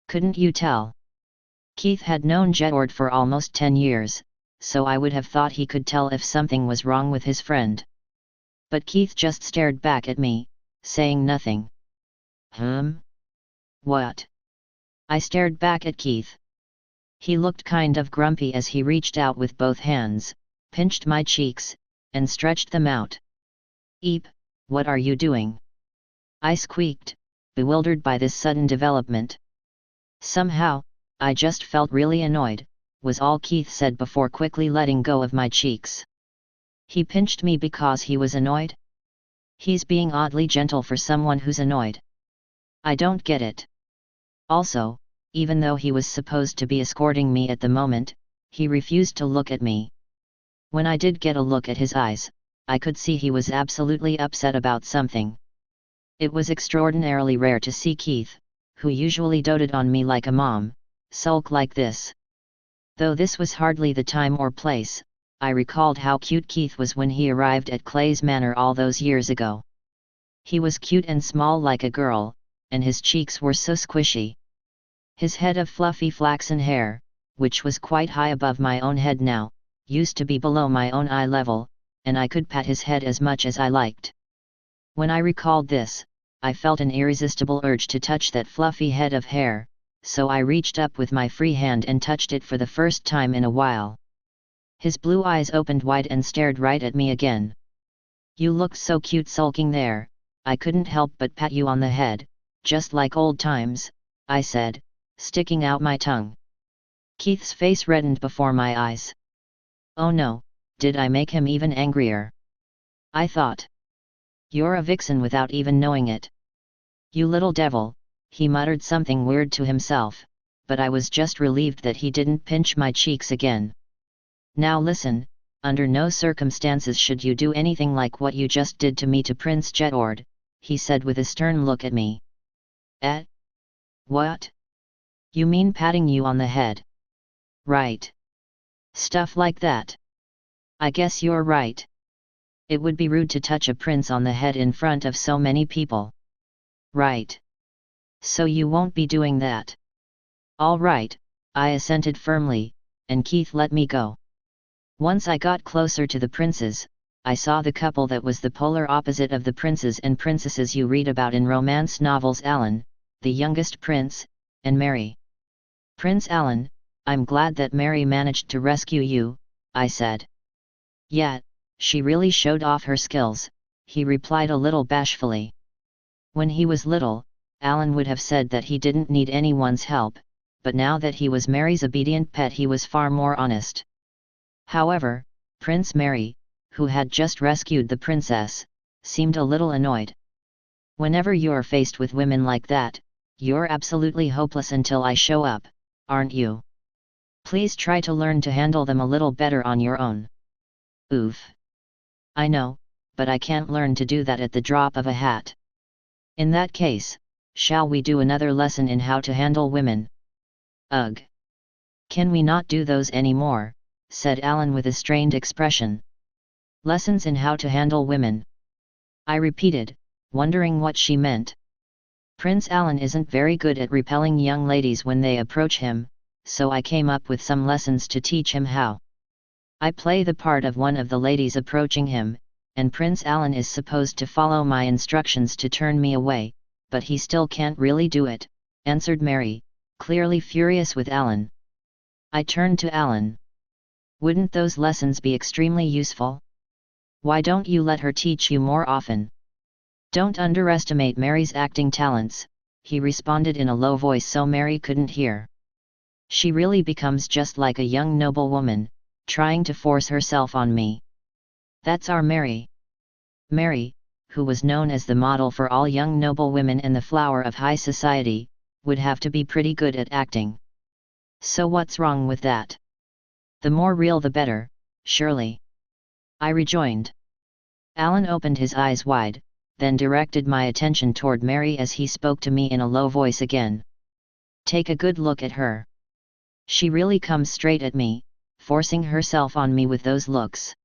Couldn't you tell? Keith had known Jedward for almost 10 years, so I would have thought he could tell if something was wrong with his friend. But Keith just stared back at me, saying nothing. What? I stared back at Keith. He looked kind of grumpy as he reached out with both hands, pinched my cheeks, and stretched them out. Eep, what are you doing? I squeaked, bewildered by this sudden development. Somehow, I just felt really annoyed, was all Keith said before quickly letting go of my cheeks. He pinched me because he was annoyed? He's being oddly gentle for someone who's annoyed. I don't get it. Also, even though he was supposed to be escorting me at the moment, he refused to look at me. When I did get a look at his eyes, I could see he was absolutely upset about something. It was extraordinarily rare to see Keith, who usually doted on me like a mom, sulk like this. Though this was hardly the time or place, I recalled how cute Keith was when he arrived at Clay's Manor all those years ago. He was cute and small like a girl, and his cheeks were so squishy. His head of fluffy flaxen hair, which was quite high above my own head now, used to be below my own eye level, and I could pat his head as much as I liked. When I recalled this, I felt an irresistible urge to touch that fluffy head of hair, so I reached up with my free hand and touched it for the first time in a while. His blue eyes opened wide and stared right at me again. You looked so cute sulking there, I couldn't help but pat you on the head, just like old times, I said, sticking out my tongue. Keith's face reddened before my eyes. Oh no, did I make him even angrier? I thought. You're a vixen without even knowing it. You little devil, he muttered something weird to himself, but I was just relieved that he didn't pinch my cheeks again. Now listen, under no circumstances should you do anything like what you just did to me to Prince Jedward, he said with a stern look at me. What? You mean patting you on the head? Right. Stuff like that. I guess you're right. It would be rude to touch a prince on the head in front of so many people. Right. So you won't be doing that. All right, I assented firmly, and Keith let me go. Once I got closer to the princes, I saw the couple that was the polar opposite of the princes and princesses you read about in romance novels: Alan, the youngest prince, and Mary. Prince Alan, I'm glad that Mary managed to rescue you, I said. Yeah, she really showed off her skills, he replied a little bashfully. When he was little, Alan would have said that he didn't need anyone's help, but now that he was Mary's obedient pet he was far more honest. However, Prince Mary, who had just rescued the princess, seemed a little annoyed. Whenever you're faced with women like that, you're absolutely hopeless until I show up, aren't you? Please try to learn to handle them a little better on your own. Oof. I know, but I can't learn to do that at the drop of a hat. In that case, shall we do another lesson in how to handle women? Ugh. Can we not do those anymore? Said Alan with a strained expression. Lessons in how to handle women. I repeated, wondering what she meant. Prince Alan isn't very good at repelling young ladies when they approach him, so I came up with some lessons to teach him how. I play the part of one of the ladies approaching him, and Prince Alan is supposed to follow my instructions to turn me away, but he still can't really do it, answered Mary, clearly furious with Alan. I turned to Alan. Wouldn't those lessons be extremely useful? Why don't you let her teach you more often? Don't underestimate Mary's acting talents, he responded in a low voice so Mary couldn't hear. She really becomes just like a young noblewoman, trying to force herself on me. That's our Mary. Mary, who was known as the model for all young noblewomen and the flower of high society, would have to be pretty good at acting. So what's wrong with that? The more real the better, surely. I rejoined. Alan opened his eyes wide, then directed my attention toward Mary as he spoke to me in a low voice again. Take a good look at her. She really comes straight at me, forcing herself on me with those looks.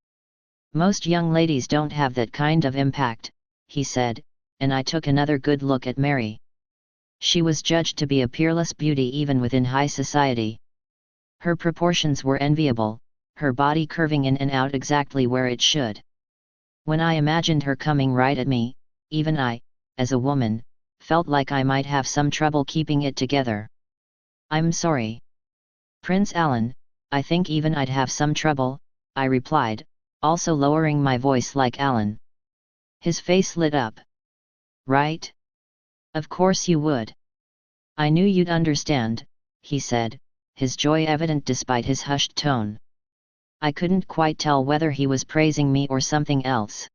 Most young ladies don't have that kind of impact, he said, and I took another good look at Mary. She was judged to be a peerless beauty even within high society. Her proportions were enviable, her body curving in and out exactly where it should. When I imagined her coming right at me, even I, as a woman, felt like I might have some trouble keeping it together. I'm sorry. Prince Alan, I think even I'd have some trouble, I replied, also lowering my voice like Alan. His face lit up. Right? Of course you would. I knew you'd understand, he said, his joy evident despite his hushed tone. I couldn't quite tell whether he was praising me or something else.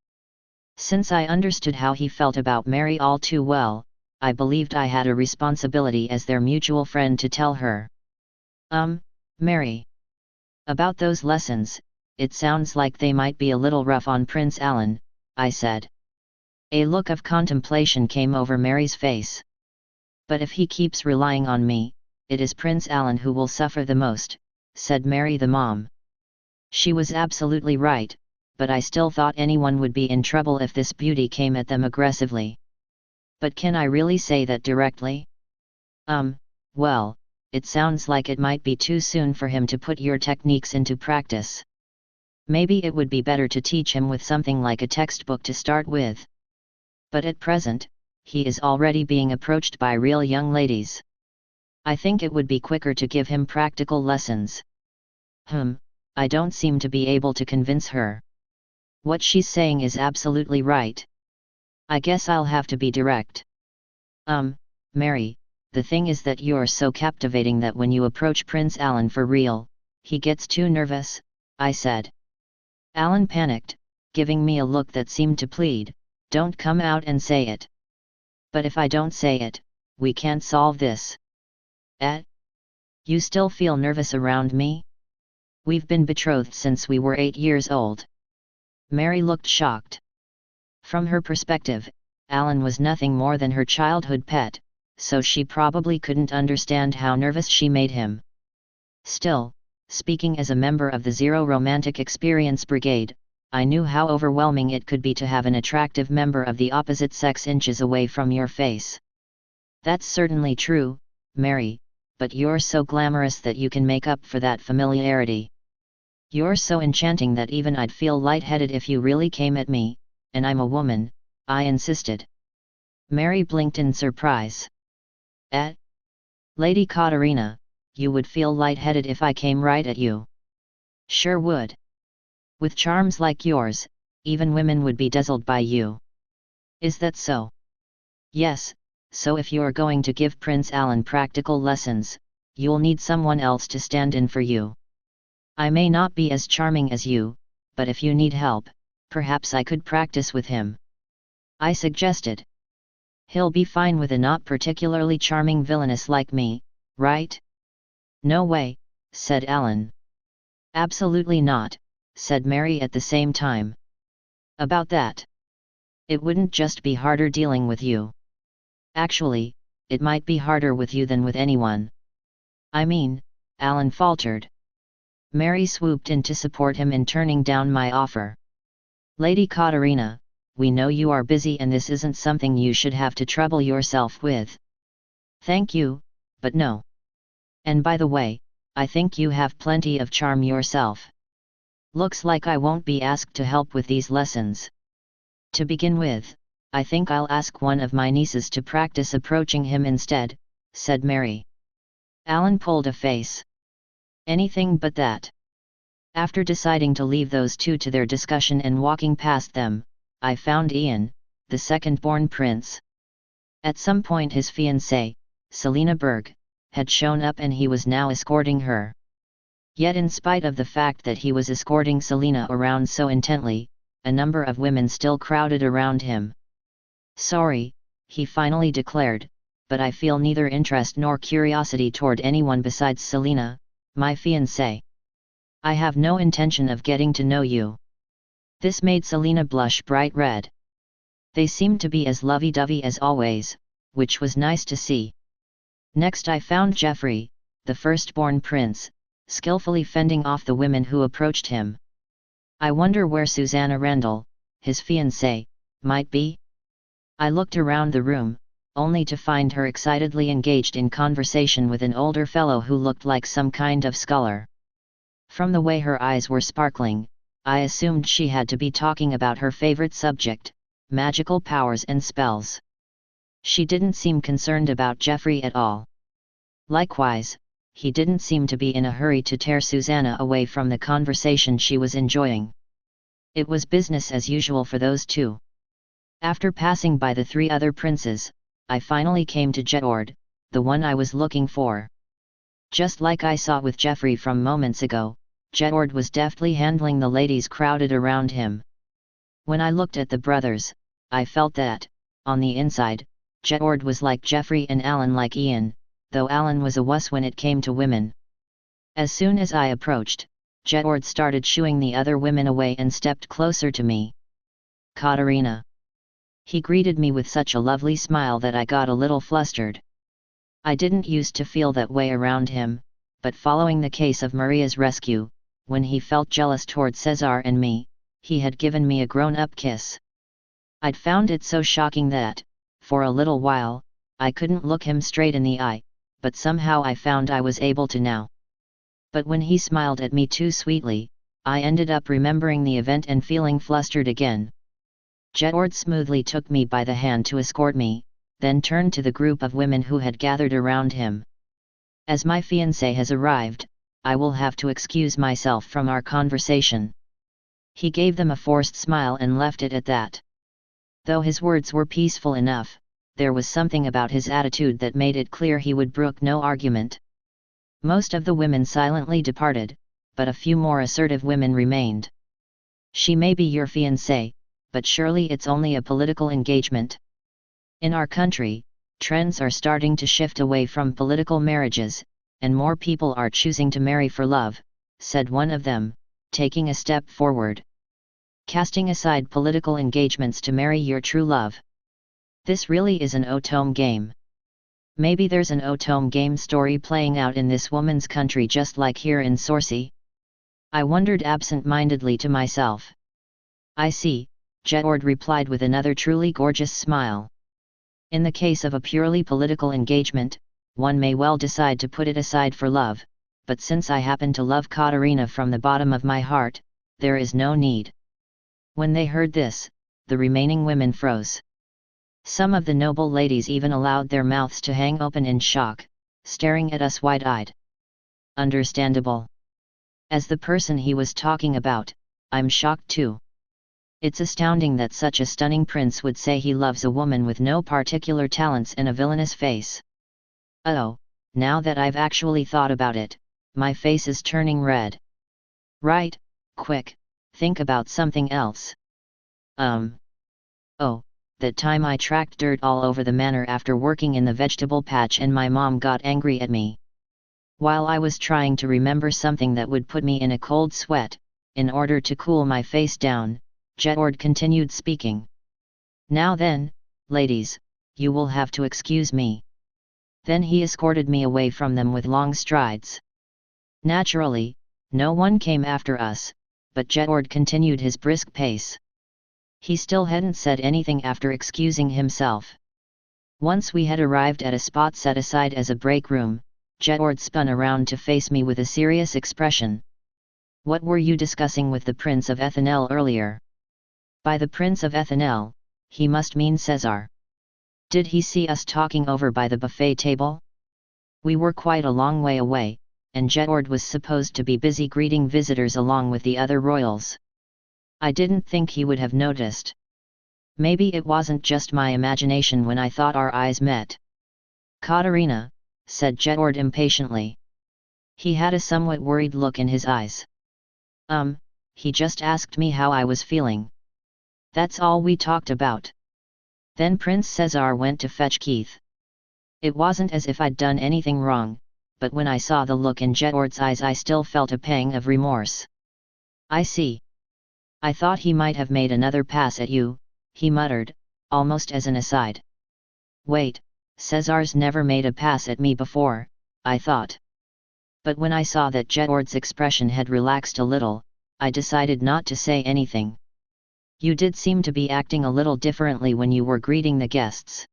Since I understood how he felt about Mary all too well, I believed I had a responsibility as their mutual friend to tell her. Mary. About those lessons, it sounds like they might be a little rough on Prince Alan, I said. A look of contemplation came over Mary's face. But if he keeps relying on me, it is Prince Alan who will suffer the most, said Mary the mom. She was absolutely right, but I still thought anyone would be in trouble if this beauty came at them aggressively. But can I really say that directly? Well, it sounds like it might be too soon for him to put your techniques into practice. Maybe it would be better to teach him with something like a textbook to start with. But at present, he is already being approached by real young ladies. I think it would be quicker to give him practical lessons. I don't seem to be able to convince her. What she's saying is absolutely right. I guess I'll have to be direct. Mary, the thing is that you're so captivating that when you approach Prince Alan for real, he gets too nervous, I said. Alan panicked, giving me a look that seemed to plead, don't come out and say it. But if I don't say it, we can't solve this. You still feel nervous around me? We've been betrothed since we were 8 years old. Mary looked shocked. From her perspective, Alan was nothing more than her childhood pet, so she probably couldn't understand how nervous she made him. Still, speaking as a member of the Zero Romantic Experience Brigade, I knew how overwhelming it could be to have an attractive member of the opposite sex inches away from your face. That's certainly true, Mary, but you're so glamorous that you can make up for that familiarity. You're so enchanting that even I'd feel lightheaded if you really came at me, and I'm a woman, I insisted. Mary blinked in surprise. Lady Katarina, you would feel lightheaded if I came right at you. Sure would. With charms like yours, even women would be dazzled by you. Is that so? Yes, so if you're going to give Prince Alan practical lessons, you'll need someone else to stand in for you. I may not be as charming as you, but if you need help, perhaps I could practice with him. I suggested. He'll be fine with a not particularly charming villainess like me, right? No way, said Alan. Absolutely not, said Mary at the same time. About that. It wouldn't just be harder dealing with you. Actually, it might be harder with you than with anyone. I mean, Alan faltered. Mary swooped in to support him in turning down my offer. Lady Katarina, we know you are busy and this isn't something you should have to trouble yourself with. Thank you, but no. And by the way, I think you have plenty of charm yourself. Looks like I won't be asked to help with these lessons. To begin with, I think I'll ask one of my nieces to practice approaching him instead, said Mary. Alan pulled a face. Anything but that. After deciding to leave those two to their discussion and walking past them, I found Ian, the second-born prince. At some point his fiancée, Selina Berg, had shown up and he was now escorting her. Yet in spite of the fact that he was escorting Selena around so intently, a number of women still crowded around him. "Sorry," he finally declared, "but I feel neither interest nor curiosity toward anyone besides Selena, my fiancée. I have no intention of getting to know you." This made Selena blush bright red. They seemed to be as lovey-dovey as always, which was nice to see. Next I found Jeffrey, the firstborn prince, skillfully fending off the women who approached him. I wonder where Susanna Randall, his fiancée, might be? I looked around the room, only to find her excitedly engaged in conversation with an older fellow who looked like some kind of scholar. From the way her eyes were sparkling, I assumed she had to be talking about her favorite subject, magical powers and spells. She didn't seem concerned about Jeffrey at all. Likewise, he didn't seem to be in a hurry to tear Susanna away from the conversation she was enjoying. It was business as usual for those two. After passing by the three other princes, I finally came to Jeord, the one I was looking for. Just like I saw with Jeffrey from moments ago, Jeord was deftly handling the ladies crowded around him. When I looked at the brothers, I felt that, on the inside, Jeord was like Jeffrey and Alan like Ian, though Alan was a wuss when it came to women. As soon as I approached, Jeord started shooing the other women away and stepped closer to me. "Katarina." He greeted me with such a lovely smile that I got a little flustered. I didn't used to feel that way around him, but following the case of Maria's rescue, when he felt jealous toward Cesar and me, he had given me a grown-up kiss. I'd found it so shocking that, for a little while, I couldn't look him straight in the eye, but somehow I found I was able to now. But when he smiled at me too sweetly, I ended up remembering the event and feeling flustered again. Jeord smoothly took me by the hand to escort me, then turned to the group of women who had gathered around him. "As my fiancé has arrived, I will have to excuse myself from our conversation." He gave them a forced smile and left it at that. Though his words were peaceful enough, there was something about his attitude that made it clear he would brook no argument. Most of the women silently departed, but a few more assertive women remained. "She may be your fiancée, but surely it's only a political engagement. In our country, trends are starting to shift away from political marriages, and more people are choosing to marry for love," said one of them, taking a step forward. "Casting aside political engagements to marry your true love. This really is an Otome game. Maybe there's an Otome game story playing out in this woman's country just like here in Sorcy?" I wondered absent-mindedly to myself. "I see," Jeord replied with another truly gorgeous smile. "In the case of a purely political engagement, one may well decide to put it aside for love, but since I happen to love Katarina from the bottom of my heart, there is no need." When they heard this, the remaining women froze. Some of the noble ladies even allowed their mouths to hang open in shock, staring at us wide-eyed. Understandable. As the person he was talking about, I'm shocked too. It's astounding that such a stunning prince would say he loves a woman with no particular talents and a villainous face. Oh, now that I've actually thought about it, my face is turning red. Right, quick, think about something else. Oh, that time I tracked dirt all over the manor after working in the vegetable patch and my mom got angry at me. While I was trying to remember something that would put me in a cold sweat, in order to cool my face down, Jeord continued speaking. "Now then, ladies, you will have to excuse me." Then he escorted me away from them with long strides. Naturally, no one came after us, but Jeord continued his brisk pace. He still hadn't said anything after excusing himself. Once we had arrived at a spot set aside as a break room, Jeord spun around to face me with a serious expression. "What were you discussing with the Prince of Ethanel earlier?" By the Prince of Ethanel, he must mean Cesar. Did he see us talking over by the buffet table? We were quite a long way away, and Jeord was supposed to be busy greeting visitors along with the other royals. I didn't think he would have noticed. Maybe it wasn't just my imagination when I thought our eyes met. "Katarina, said Jedward impatiently. He had a somewhat worried look in his eyes. He just asked me how I was feeling. That's all we talked about. Then Prince Cesar went to fetch Keith. It wasn't as if I'd done anything wrong, but when I saw the look in Jedward's eyes I still felt a pang of remorse. I see. I thought he might have made another pass at you, he muttered, almost as an aside. Wait, Cesar's never made a pass at me before, I thought. But when I saw that Jedward's expression had relaxed a little, I decided not to say anything. You did seem to be acting a little differently when you were greeting the guests.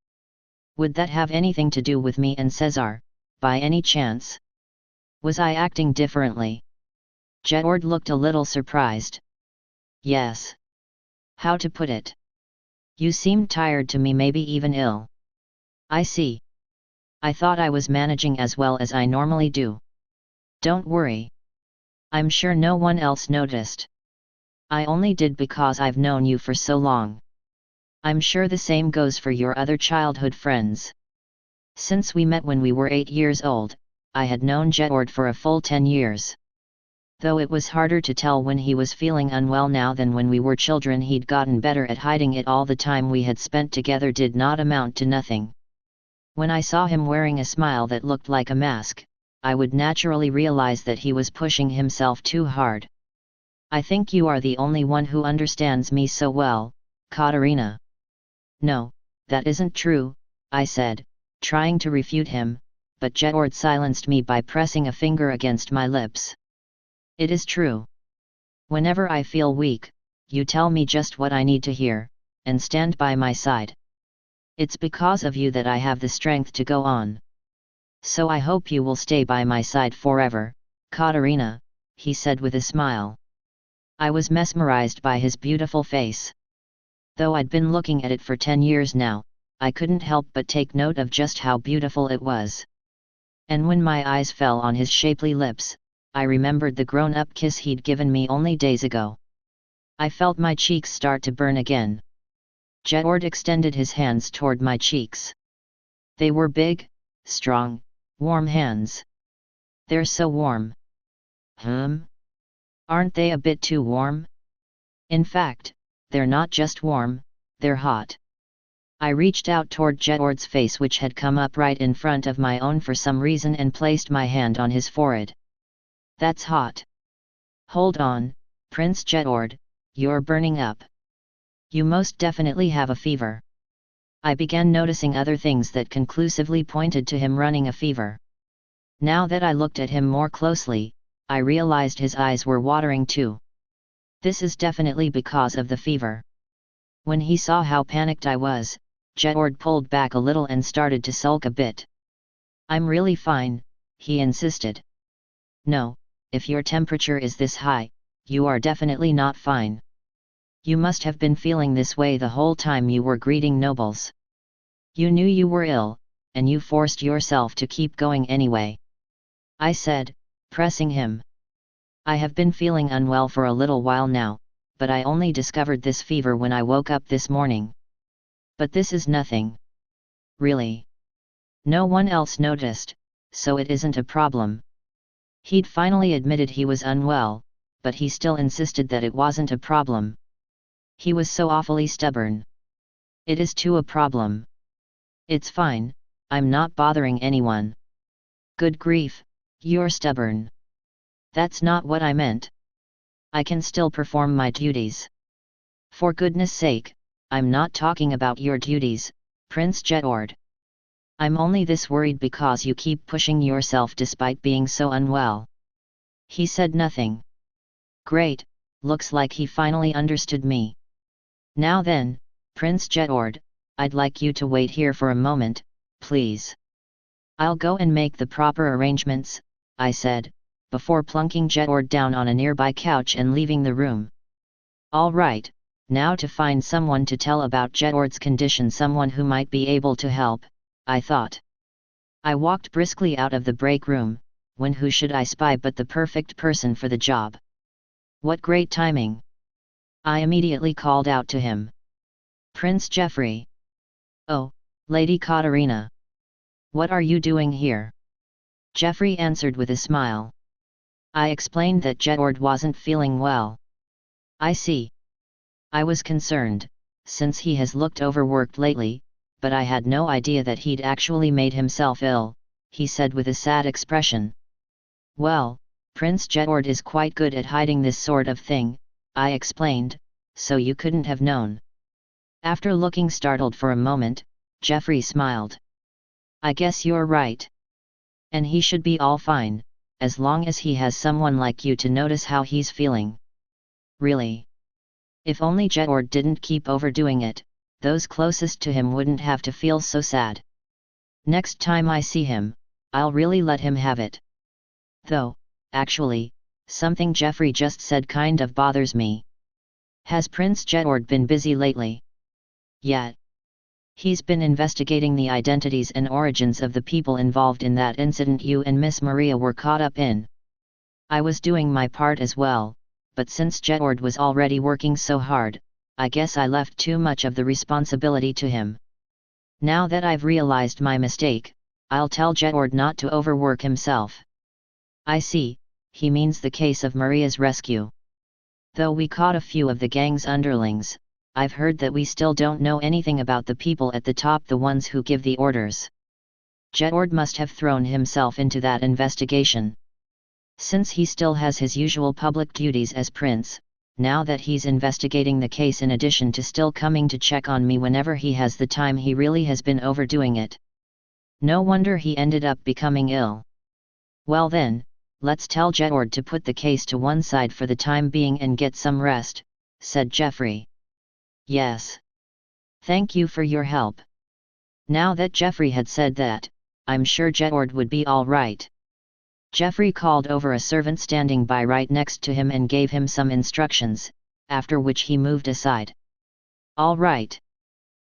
Would that have anything to do with me and Cesar, by any chance? Was I acting differently? Jedward looked a little surprised. Yes. How to put it? You seemed tired to me, maybe even ill. I see. I thought I was managing as well as I normally do. Don't worry. I'm sure no one else noticed. I only did because I've known you for so long. I'm sure the same goes for your other childhood friends. Since we met when we were 8 years old, I had known Jedward for a full 10 years. Though it was harder to tell when he was feeling unwell now than when we were children, he'd gotten better at hiding it. All the time we had spent together did not amount to nothing. When I saw him wearing a smile that looked like a mask, I would naturally realize that he was pushing himself too hard. I think you are the only one who understands me so well, Katarina. No, that isn't true, I said, trying to refute him, but Jedward silenced me by pressing a finger against my lips. It is true. Whenever I feel weak, you tell me just what I need to hear, and stand by my side. It's because of you that I have the strength to go on. So I hope you will stay by my side forever, Katarina, he said with a smile. I was mesmerized by his beautiful face. Though I'd been looking at it for 10 years now, I couldn't help but take note of just how beautiful it was. And when my eyes fell on his shapely lips, I remembered the grown-up kiss he'd given me only days ago. I felt my cheeks start to burn again. Jedward extended his hands toward my cheeks. They were big, strong, warm hands. They're so warm. Aren't they a bit too warm? In fact, they're not just warm, they're hot. I reached out toward Jedward's face, which had come up right in front of my own for some reason, and placed my hand on his forehead. That's hot. Hold on, Prince Jedward, you're burning up. You most definitely have a fever. I began noticing other things that conclusively pointed to him running a fever. Now that I looked at him more closely, I realized his eyes were watering too. This is definitely because of the fever. When he saw how panicked I was, Jedward pulled back a little and started to sulk a bit. I'm really fine, he insisted. No, if your temperature is this high, you are definitely not fine. You must have been feeling this way the whole time you were greeting nobles. You knew you were ill, and you forced yourself to keep going anyway. I said, pressing him. I have been feeling unwell for a little while now, but I only discovered this fever when I woke up this morning. But this is nothing. Really. No one else noticed, so it isn't a problem. He'd finally admitted he was unwell, but he still insisted that it wasn't a problem. He was so awfully stubborn. It is too a problem. It's fine, I'm not bothering anyone. Good grief, you're stubborn. That's not what I meant. I can still perform my duties. For goodness sake, I'm not talking about your duties, Prince Jedward. I'm only this worried because you keep pushing yourself despite being so unwell. He said nothing. Great, looks like he finally understood me. Now then, Prince Jedward, I'd like you to wait here for a moment, please. I'll go and make the proper arrangements, I said, before plunking Jedward down on a nearby couch and leaving the room. All right, now to find someone to tell about Jedward's condition, someone who might be able to help, I thought. I walked briskly out of the break room, when who should I spy but the perfect person for the job. What great timing! I immediately called out to him. Prince Jeffrey. Oh, Lady Katarina. What are you doing here? Jeffrey answered with a smile. I explained that Jedward wasn't feeling well. I see. I was concerned, since he has looked overworked lately, but I had no idea that he'd actually made himself ill, he said with a sad expression. Well, Prince Jedward is quite good at hiding this sort of thing, I explained, so you couldn't have known. After looking startled for a moment, Jeffrey smiled. I guess you're right. And he should be all fine, as long as he has someone like you to notice how he's feeling. Really? If only Jedward didn't keep overdoing it, those closest to him wouldn't have to feel so sad. Next time I see him, I'll really let him have it. Though, actually, something Jeffrey just said kind of bothers me. Has Prince Jedward been busy lately? Yeah. He's been investigating the identities and origins of the people involved in that incident you and Miss Maria were caught up in. I was doing my part as well, but since Jedward was already working so hard, I guess I left too much of the responsibility to him. Now that I've realized my mistake, I'll tell Jedward not to overwork himself. I see, he means the case of Maria's rescue. Though we caught a few of the gang's underlings, I've heard that we still don't know anything about the people at the top, the ones who give the orders. Jedward must have thrown himself into that investigation. Since he still has his usual public duties as prince, now that he's investigating the case in addition to still coming to check on me whenever he has the time, he really has been overdoing it. No wonder he ended up becoming ill. Well then, let's tell Jedward to put the case to one side for the time being and get some rest, said Jeffrey. Yes. Thank you for your help. Now that Jeffrey had said that, I'm sure Jedward would be all right. Jeffrey called over a servant standing by right next to him and gave him some instructions, after which he moved aside. All right.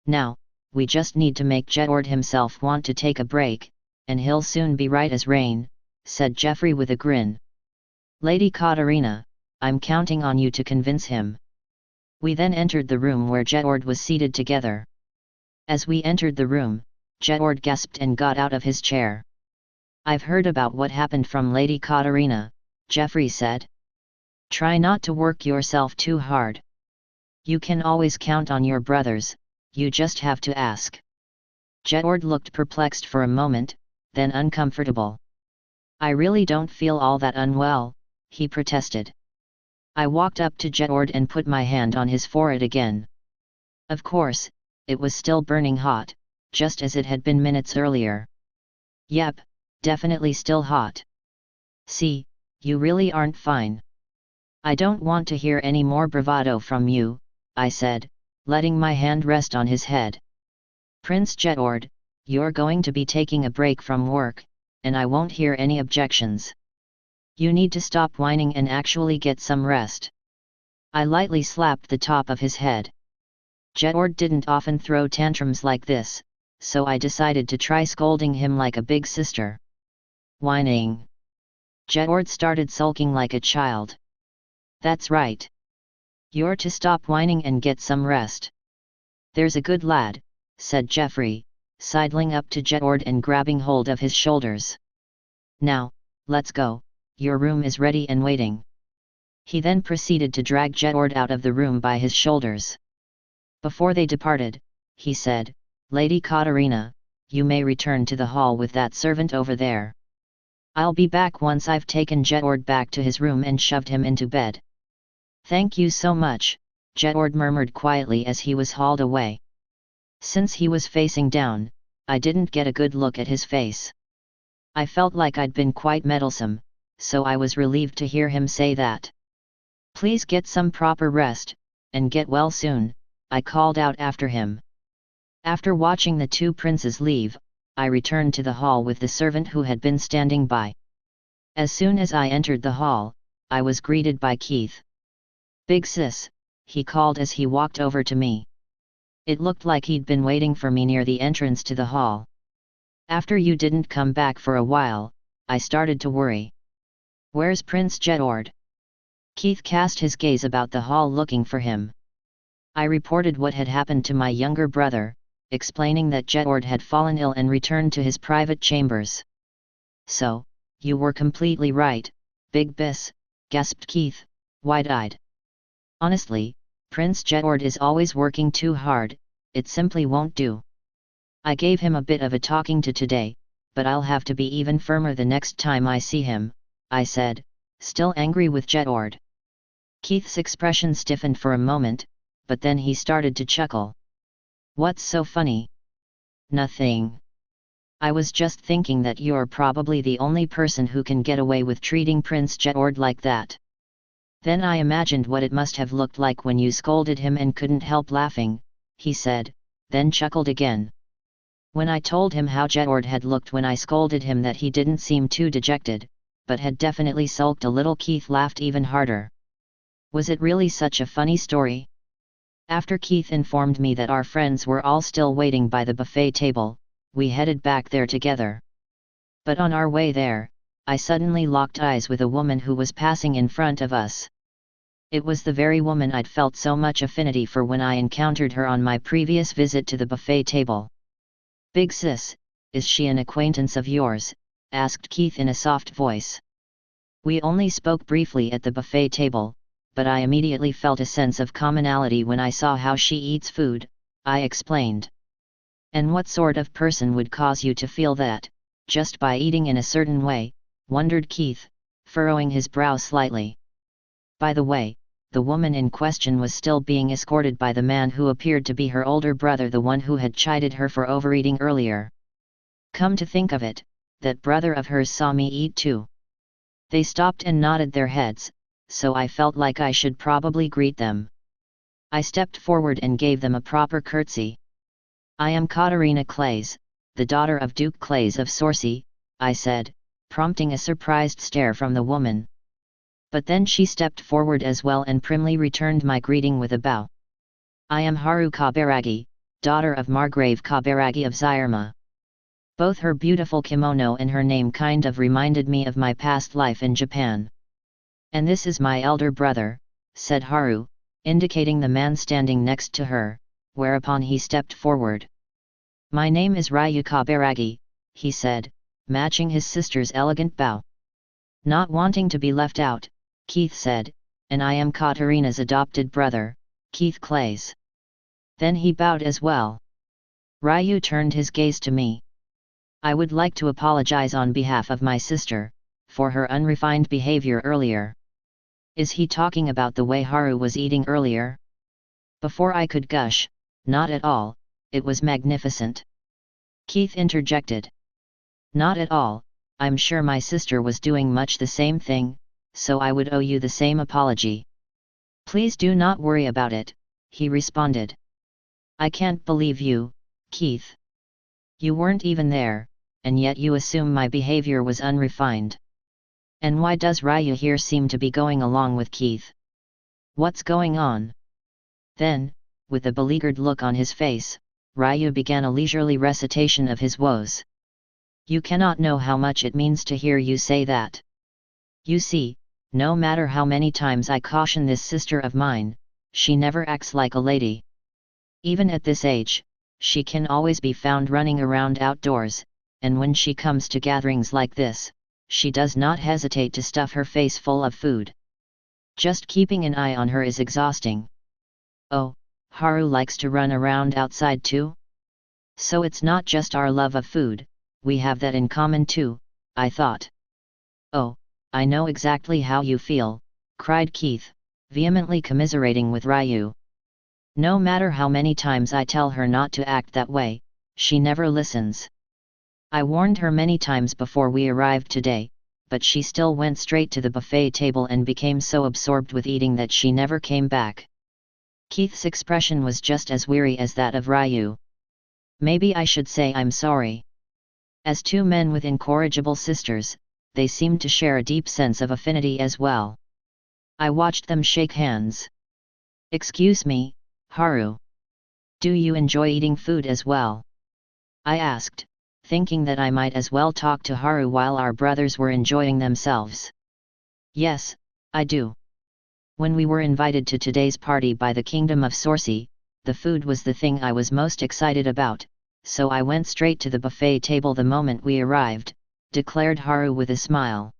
Now, we just need to make Jedward himself want to take a break, and he'll soon be right as rain, said Jeffrey with a grin. Lady Katarina, I'm counting on you to convince him. We then entered the room where Jedward was seated together. As we entered the room, Jedward gasped and got out of his chair. I've heard about what happened from Lady Katarina, Jeffrey said. Try not to work yourself too hard. You can always count on your brothers, you just have to ask. Jedward looked perplexed for a moment, then uncomfortable. I really don't feel all that unwell, he protested. I walked up to Jedward and put my hand on his forehead again. Of course, it was still burning hot, just as it had been minutes earlier. Yep, definitely still hot. See, you really aren't fine. I don't want to hear any more bravado from you, I said, letting my hand rest on his head. Prince Jedward, you're going to be taking a break from work, and I won't hear any objections. You need to stop whining and actually get some rest. I lightly slapped the top of his head. Jedward didn't often throw tantrums like this, so I decided to try scolding him like a big sister. Whining. Jedward started sulking like a child. That's right. You're to stop whining and get some rest. There's a good lad, said Jeffrey, sidling up to Jedward and grabbing hold of his shoulders. Now, let's go. Your room is ready and waiting. He then proceeded to drag Jedward out of the room by his shoulders. Before they departed, he said, Lady Katarina, you may return to the hall with that servant over there. I'll be back once I've taken Jedward back to his room and shoved him into bed. Thank you so much, Jedward murmured quietly as he was hauled away. Since he was facing down, I didn't get a good look at his face. I felt like I'd been quite meddlesome, so I was relieved to hear him say that. Please get some proper rest, and get well soon, I called out after him. After watching the two princes leave, I returned to the hall with the servant who had been standing by. As soon as I entered the hall, I was greeted by Keith. Big sis, he called as he walked over to me. It looked like he'd been waiting for me near the entrance to the hall. After you didn't come back for a while, I started to worry. Where's Prince Jedward? Keith cast his gaze about the hall looking for him. I reported what had happened to my younger brother, explaining that Jedward had fallen ill and returned to his private chambers. So, you were completely right, Big Biss, gasped Keith, wide-eyed. Honestly, Prince Jedward is always working too hard, it simply won't do. I gave him a bit of a talking to today, but I'll have to be even firmer the next time I see him, I said, still angry with Jedward. Keith's expression stiffened for a moment, but then he started to chuckle. What's so funny? Nothing. I was just thinking that you're probably the only person who can get away with treating Prince Jedward like that. Then I imagined what it must have looked like when you scolded him and couldn't help laughing, he said, then chuckled again. When I told him how Jedward had looked when I scolded him, that he didn't seem too dejected, but had definitely sulked a little, Keith laughed even harder. Was it really such a funny story? After Keith informed me that our friends were all still waiting by the buffet table, we headed back there together. But on our way there, I suddenly locked eyes with a woman who was passing in front of us. It was the very woman I'd felt so much affinity for when I encountered her on my previous visit to the buffet table. Big Sis, is she an acquaintance of yours? Asked Keith in a soft voice. We only spoke briefly at the buffet table, but I immediately felt a sense of commonality when I saw how she eats food, I explained. And what sort of person would cause you to feel that, just by eating in a certain way, wondered Keith, furrowing his brow slightly. By the way, the woman in question was still being escorted by the man who appeared to be her older brother, the one who had chided her for overeating earlier. Come to think of it, that brother of hers saw me eat too. They stopped and nodded their heads, so I felt like I should probably greet them. I stepped forward and gave them a proper curtsy. I am Katarina Clays, the daughter of Duke Clays of Sorsey, I said, prompting a surprised stare from the woman. But then she stepped forward as well and primly returned my greeting with a bow. I am Haru Kabaragi, daughter of Margrave Kabaragi of Zairma. Both her beautiful kimono and her name kind of reminded me of my past life in Japan. And this is my elder brother, said Haru, indicating the man standing next to her, whereupon he stepped forward. My name is Reijou Kabaragi, he said, matching his sister's elegant bow. Not wanting to be left out, Keith said, and I am Katarina's adopted brother, Keith Clays. Then he bowed as well. Reijou turned his gaze to me. I would like to apologize on behalf of my sister, for her unrefined behavior earlier. Is he talking about the way Haru was eating earlier? Before I could gush, not at all, it was magnificent. Keith interjected. Not at all, I'm sure my sister was doing much the same thing, so I would owe you the same apology. Please do not worry about it, he responded. I can't believe you, Keith. You weren't even there, and yet you assume my behavior was unrefined. And why does Reijou here seem to be going along with Keith? What's going on? Then, with a beleaguered look on his face, Reijou began a leisurely recitation of his woes. You cannot know how much it means to hear you say that. You see, no matter how many times I caution this sister of mine, she never acts like a lady. Even at this age, she can always be found running around outdoors, and when she comes to gatherings like this, she does not hesitate to stuff her face full of food. Just keeping an eye on her is exhausting. Oh, Haru likes to run around outside too? So it's not just our love of food, we have that in common too, I thought. Oh, I know exactly how you feel, cried Keith, vehemently commiserating with Reijou. No matter how many times I tell her not to act that way, she never listens. I warned her many times before we arrived today, but she still went straight to the buffet table and became so absorbed with eating that she never came back. Keith's expression was just as weary as that of Reijou. Maybe I should say I'm sorry. As two men with incorrigible sisters, they seemed to share a deep sense of affinity as well. I watched them shake hands. Excuse me, Haru. Do you enjoy eating food as well? I asked, thinking that I might as well talk to Haru while our brothers were enjoying themselves. Yes, I do. When we were invited to today's party by the Kingdom of Sorsey, the food was the thing I was most excited about, so I went straight to the buffet table the moment we arrived, declared Haru with a smile.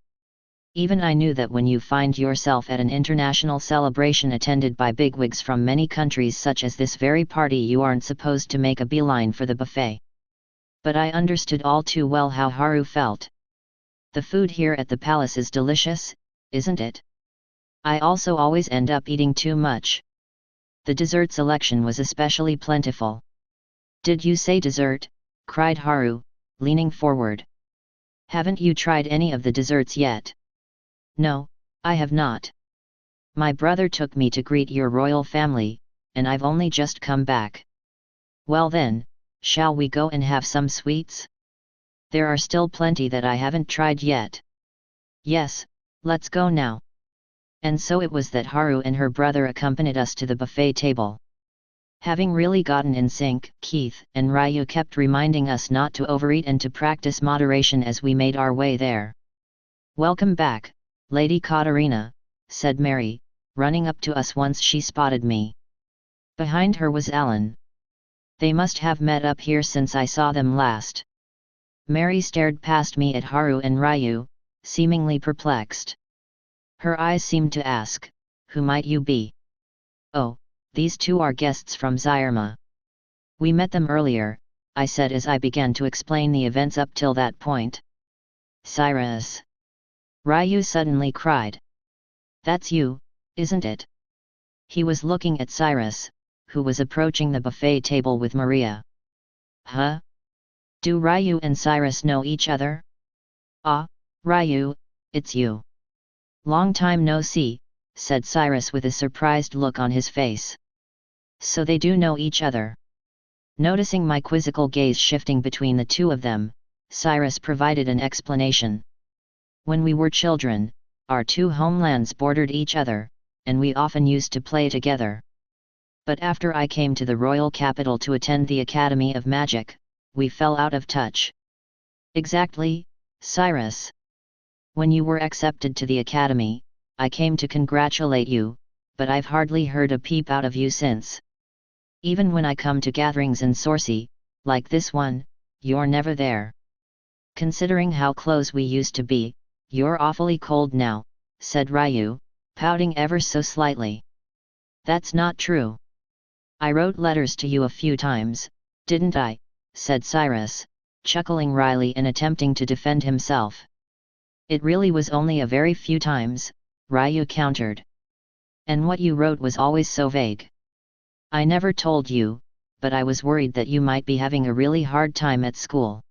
Even I knew that when you find yourself at an international celebration attended by bigwigs from many countries such as this very party, you aren't supposed to make a beeline for the buffet. But I understood all too well how Haru felt. The food here at the palace is delicious, isn't it? I also always end up eating too much. The dessert selection was especially plentiful. Did you say dessert? Cried Haru, leaning forward. Haven't you tried any of the desserts yet? No, I have not. My brother took me to greet your royal family, and I've only just come back. Well then, shall we go and have some sweets? There are still plenty that I haven't tried yet. Yes, let's go now. And so it was that Haru and her brother accompanied us to the buffet table. Having really gotten in sync, Keith and Reijou kept reminding us not to overeat and to practice moderation as we made our way there. Welcome back, Lady Katarina, said Mary, running up to us once she spotted me. Behind her was Alan. They must have met up here since I saw them last. Mary stared past me at Haru and Reijou, seemingly perplexed. Her eyes seemed to ask, who might you be? Oh, these two are guests from Zyrma. We met them earlier, I said as I began to explain the events up till that point. Cyrus! Reijou suddenly cried. That's you, isn't it? He was looking at Cyrus, who was approaching the buffet table with Maria. Huh? Do Reijou and Cyrus know each other? Ah, Reijou, it's you. Long time no see, said Cyrus with a surprised look on his face. So they do know each other. Noticing my quizzical gaze shifting between the two of them, Cyrus provided an explanation. When we were children, our two homelands bordered each other, and we often used to play together. But after I came to the royal capital to attend the Academy of Magic, we fell out of touch. Exactly, Cyrus. When you were accepted to the Academy, I came to congratulate you, but I've hardly heard a peep out of you since. Even when I come to gatherings in Sorcy, like this one, you're never there. Considering how close we used to be, you're awfully cold now, said Reijou, pouting ever so slightly. That's not true. I wrote letters to you a few times, didn't I? Said Cyrus, chuckling wryly and attempting to defend himself. It really was only a very few times, Reijou countered. And what you wrote was always so vague. I never told you, but I was worried that you might be having a really hard time at school.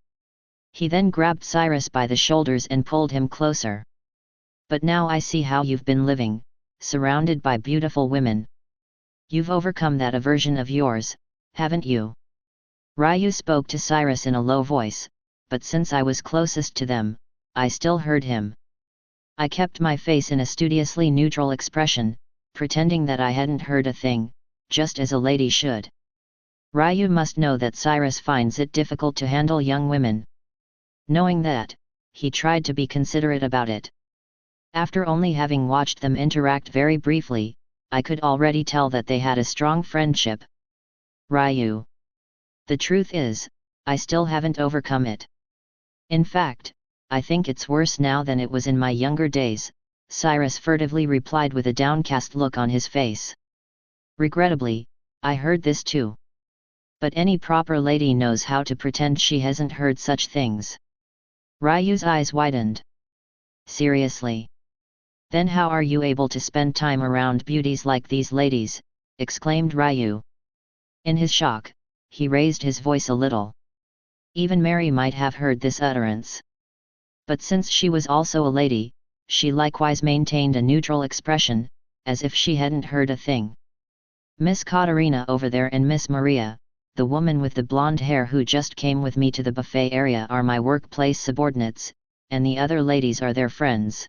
He then grabbed Cyrus by the shoulders and pulled him closer. But now I see how you've been living, surrounded by beautiful women. You've overcome that aversion of yours, haven't you? Reijou spoke to Cyrus in a low voice, but since I was closest to them, I still heard him. I kept my face in a studiously neutral expression, pretending that I hadn't heard a thing, just as a lady should. Reijou must know that Cyrus finds it difficult to handle young women. Knowing that, he tried to be considerate about it. After only having watched them interact very briefly, I could already tell that they had a strong friendship. Reijou. The truth is, I still haven't overcome it. In fact, I think it's worse now than it was in my younger days, Cyrus furtively replied with a downcast look on his face. Regrettably, I heard this too. But any proper lady knows how to pretend she hasn't heard such things. Reijou's eyes widened. Seriously? Then how are you able to spend time around beauties like these ladies? Exclaimed Reijou. In his shock, he raised his voice a little. Even Mary might have heard this utterance. But since she was also a lady, she likewise maintained a neutral expression, as if she hadn't heard a thing. Miss Katarina over there and Miss Maria, the woman with the blonde hair who just came with me to the buffet area, are my workplace subordinates, and the other ladies are their friends.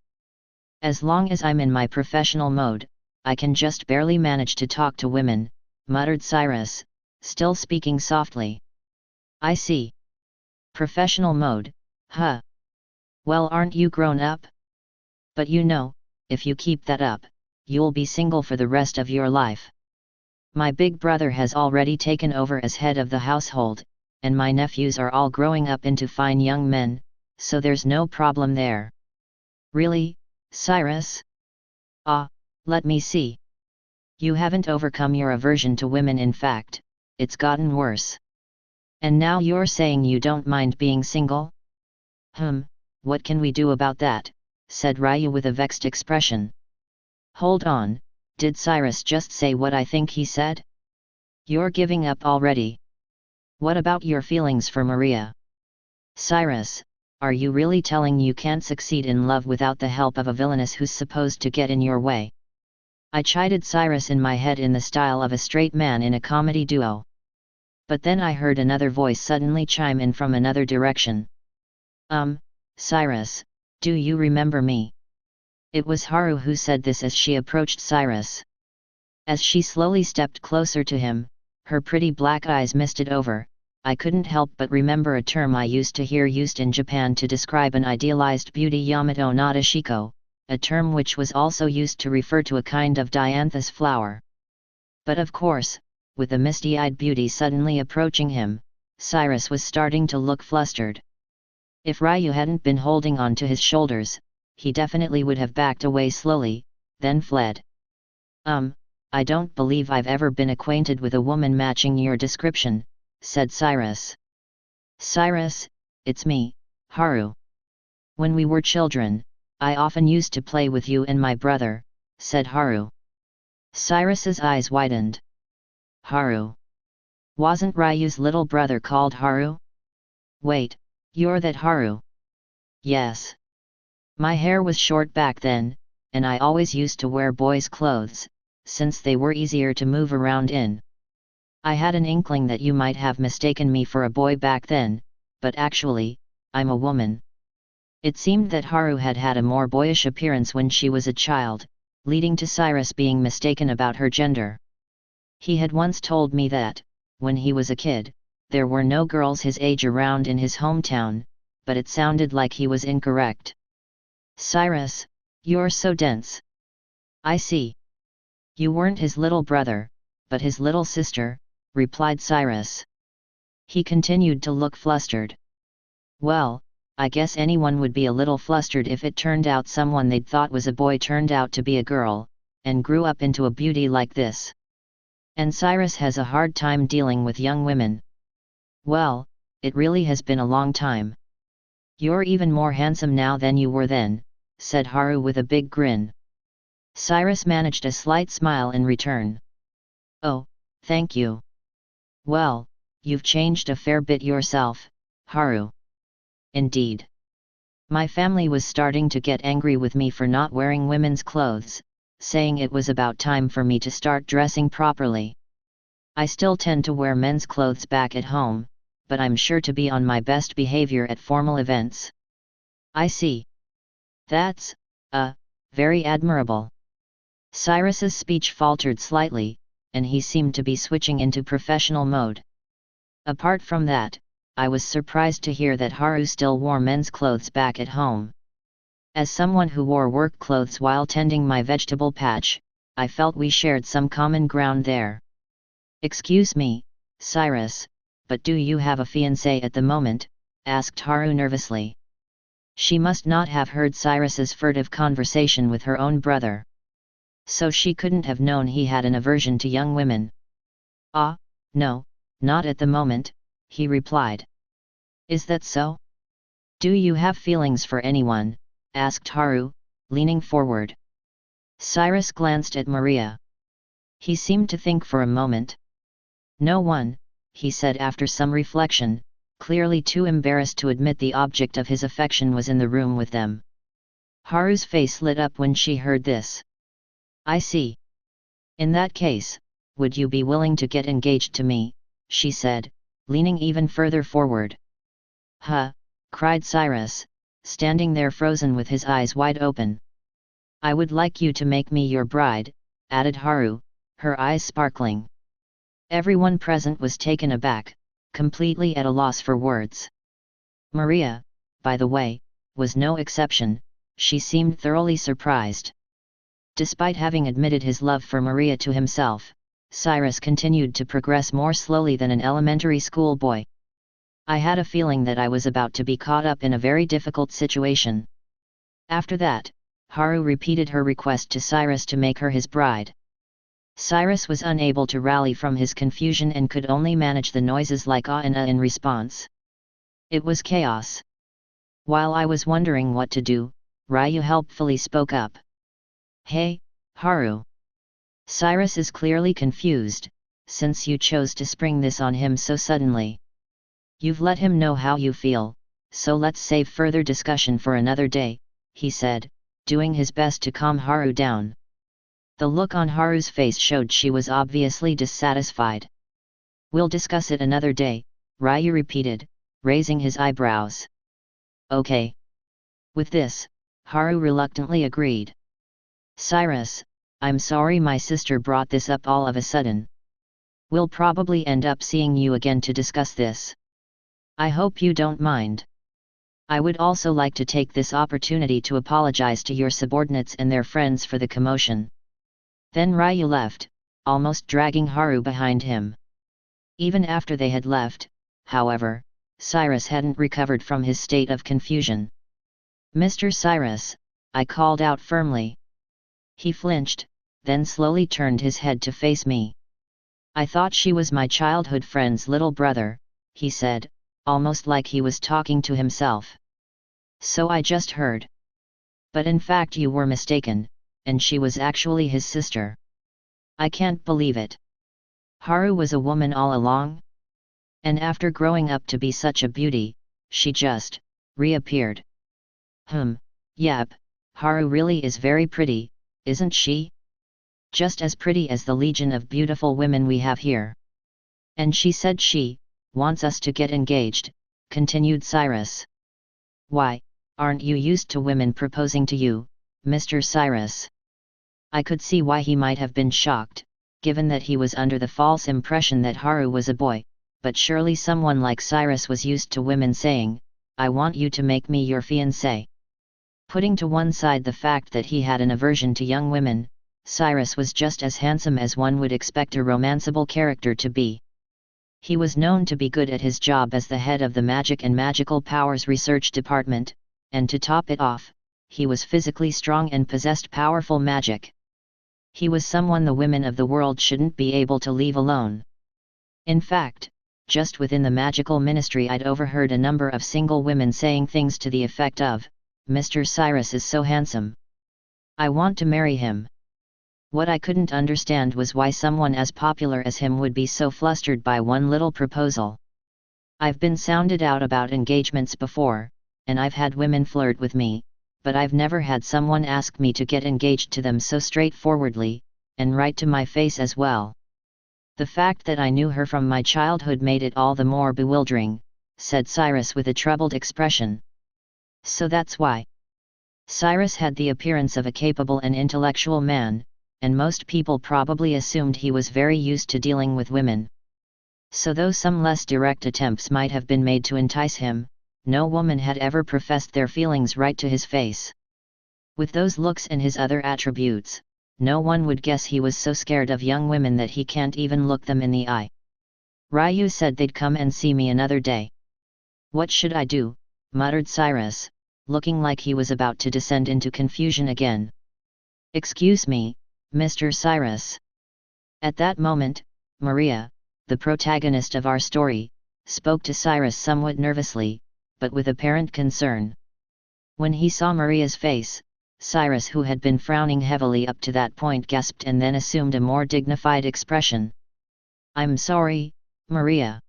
As long as I'm in my professional mode, I can just barely manage to talk to women, muttered Cyrus, still speaking softly. I see. Professional mode, huh? Well, aren't you grown up? But you know, if you keep that up, you'll be single for the rest of your life. My big brother has already taken over as head of the household, and my nephews are all growing up into fine young men, so there's no problem there. Really, Cyrus? Let me see. You haven't overcome your aversion to women, in fact, it's gotten worse. And now you're saying you don't mind being single? What can we do about that? Said Reijou with a vexed expression. Hold on, did Cyrus just say what I think he said? You're giving up already. What about your feelings for Maria? Cyrus, are you really telling you can't succeed in love without the help of a villainess who's supposed to get in your way? I chided Cyrus in my head in the style of a straight man in a comedy duo. But then I heard another voice suddenly chime in from another direction. Cyrus, do you remember me? It was Haru who said this as she approached Cyrus. As she slowly stepped closer to him, her pretty black eyes misted over. I couldn't help but remember a term I used to hear used in Japan to describe an idealized beauty, Yamato nada shiko, a term which was also used to refer to a kind of dianthus flower. But of course, with the misty-eyed beauty suddenly approaching him, Cyrus was starting to look flustered. If Reijou hadn't been holding on to his shoulders, he definitely would have backed away slowly, then fled. I don't believe I've ever been acquainted with a woman matching your description, said Cyrus. Cyrus, it's me, Haru. When we were children, I often used to play with you and my brother, said Haru. Cyrus's eyes widened. Haru? Wasn't Ryu's little brother called Haru? Wait, you're that Haru? Yes. My hair was short back then, and I always used to wear boys' clothes, since they were easier to move around in. I had an inkling that you might have mistaken me for a boy back then, but actually, I'm a woman. It seemed that Haru had had a more boyish appearance when she was a child, leading to Cyrus being mistaken about her gender. He had once told me that, when he was a kid, there were no girls his age around in his hometown, but it sounded like he was incorrect. Cyrus, you're so dense. I see. You weren't his little brother, but his little sister, replied Cyrus. He continued to look flustered. Well, I guess anyone would be a little flustered if it turned out someone they'd thought was a boy turned out to be a girl, and grew up into a beauty like this. And Cyrus has a hard time dealing with young women. Well, it really has been a long time. You're even more handsome now than you were then, said Haru with a big grin. Cyrus managed a slight smile in return. Oh, thank you. Well, you've changed a fair bit yourself, Haru. Indeed. My family was starting to get angry with me for not wearing women's clothes, saying it was about time for me to start dressing properly. I still tend to wear men's clothes back at home, but I'm sure to be on my best behavior at formal events. I see. That's, very admirable. Cyrus's speech faltered slightly, and he seemed to be switching into professional mode. Apart from that, I was surprised to hear that Haru still wore men's clothes back at home. As someone who wore work clothes while tending my vegetable patch, I felt we shared some common ground there. Excuse me, Cyrus, but do you have a fiancé at the moment? Asked Haru nervously. She must not have heard Cyrus's furtive conversation with her own brother. So she couldn't have known he had an aversion to young women. No, not at the moment, he replied. Is that so? Do you have feelings for anyone? Asked Haru, leaning forward. Cyrus glanced at Maria. He seemed to think for a moment. No one, he said after some reflection, clearly too embarrassed to admit the object of his affection was in the room with them. Haru's face lit up when she heard this. I see. In that case, would you be willing to get engaged to me? She said, leaning even further forward. Huh, cried Cyrus, standing there frozen with his eyes wide open. I would like you to make me your bride, added Haru, her eyes sparkling. Everyone present was taken aback, completely at a loss for words. Maria, by the way, was no exception. She seemed thoroughly surprised. Despite having admitted his love for Maria to himself, Cyrus continued to progress more slowly than an elementary school boy. I had a feeling that I was about to be caught up in a very difficult situation. After that, Haru repeated her request to Cyrus to make her his bride. Cyrus was unable to rally from his confusion and could only manage the noises like ah and in response. It was chaos. While I was wondering what to do, Reijou helpfully spoke up. "Hey, Haru. Cyrus is clearly confused, since you chose to spring this on him so suddenly. You've let him know how you feel, so let's save further discussion for another day," he said, doing his best to calm Haru down. The look on Haru's face showed she was obviously dissatisfied. "We'll discuss it another day," Reijou repeated, raising his eyebrows. "Okay." With this, Haru reluctantly agreed. "Cyrus, I'm sorry my sister brought this up all of a sudden. We'll probably end up seeing you again to discuss this. I hope you don't mind. I would also like to take this opportunity to apologize to your subordinates and their friends for the commotion." Then Reijou left, almost dragging Haru behind him. Even after they had left, however, Cyrus hadn't recovered from his state of confusion. "Mr. Cyrus," I called out firmly. He flinched, then slowly turned his head to face me. "I thought she was my childhood friend's little brother," he said, almost like he was talking to himself. "So I just heard. But in fact you were mistaken, and she was actually his sister. I can't believe it. Haru was a woman all along? And after growing up to be such a beauty, she just reappeared. Yep, Haru really is very pretty, isn't she? Just as pretty as the legion of beautiful women we have here. And she said she wants us to get engaged," continued Cyrus. "Why, aren't you used to women proposing to you, Mr. Cyrus?" I could see why he might have been shocked, given that he was under the false impression that Haru was a boy, but surely someone like Cyrus was used to women saying, "I want you to make me your fiancé." Putting to one side the fact that he had an aversion to young women, Cyrus was just as handsome as one would expect a romanceable character to be. He was known to be good at his job as the head of the Magic and Magical Powers Research Department, and to top it off, he was physically strong and possessed powerful magic. He was someone the women of the world shouldn't be able to leave alone. In fact, just within the magical ministry I'd overheard a number of single women saying things to the effect of, "Mr. Cyrus is so handsome. I want to marry him." What I couldn't understand was why someone as popular as him would be so flustered by one little proposal. I've been sounded out about engagements before, and I've had women flirt with me, but I've never had someone ask me to get engaged to them so straightforwardly, and right to my face as well. The fact that I knew her from my childhood made it all the more bewildering, said Cyrus with a troubled expression. So that's why. Cyrus had the appearance of a capable and intellectual man, and most people probably assumed he was very used to dealing with women. So though some less direct attempts might have been made to entice him, no woman had ever professed their feelings right to his face. With those looks and his other attributes, no one would guess he was so scared of young women that he can't even look them in the eye. Reijou said they'd come and see me another day. "What should I do?" muttered Cyrus, looking like he was about to descend into confusion again. "Excuse me, Mr. Cyrus." At that moment, Maria, the protagonist of our story, spoke to Cyrus somewhat nervously, but with apparent concern. When he saw Maria's face, Cyrus, who had been frowning heavily up to that point, gasped and then assumed a more dignified expression. "I'm sorry, Maria.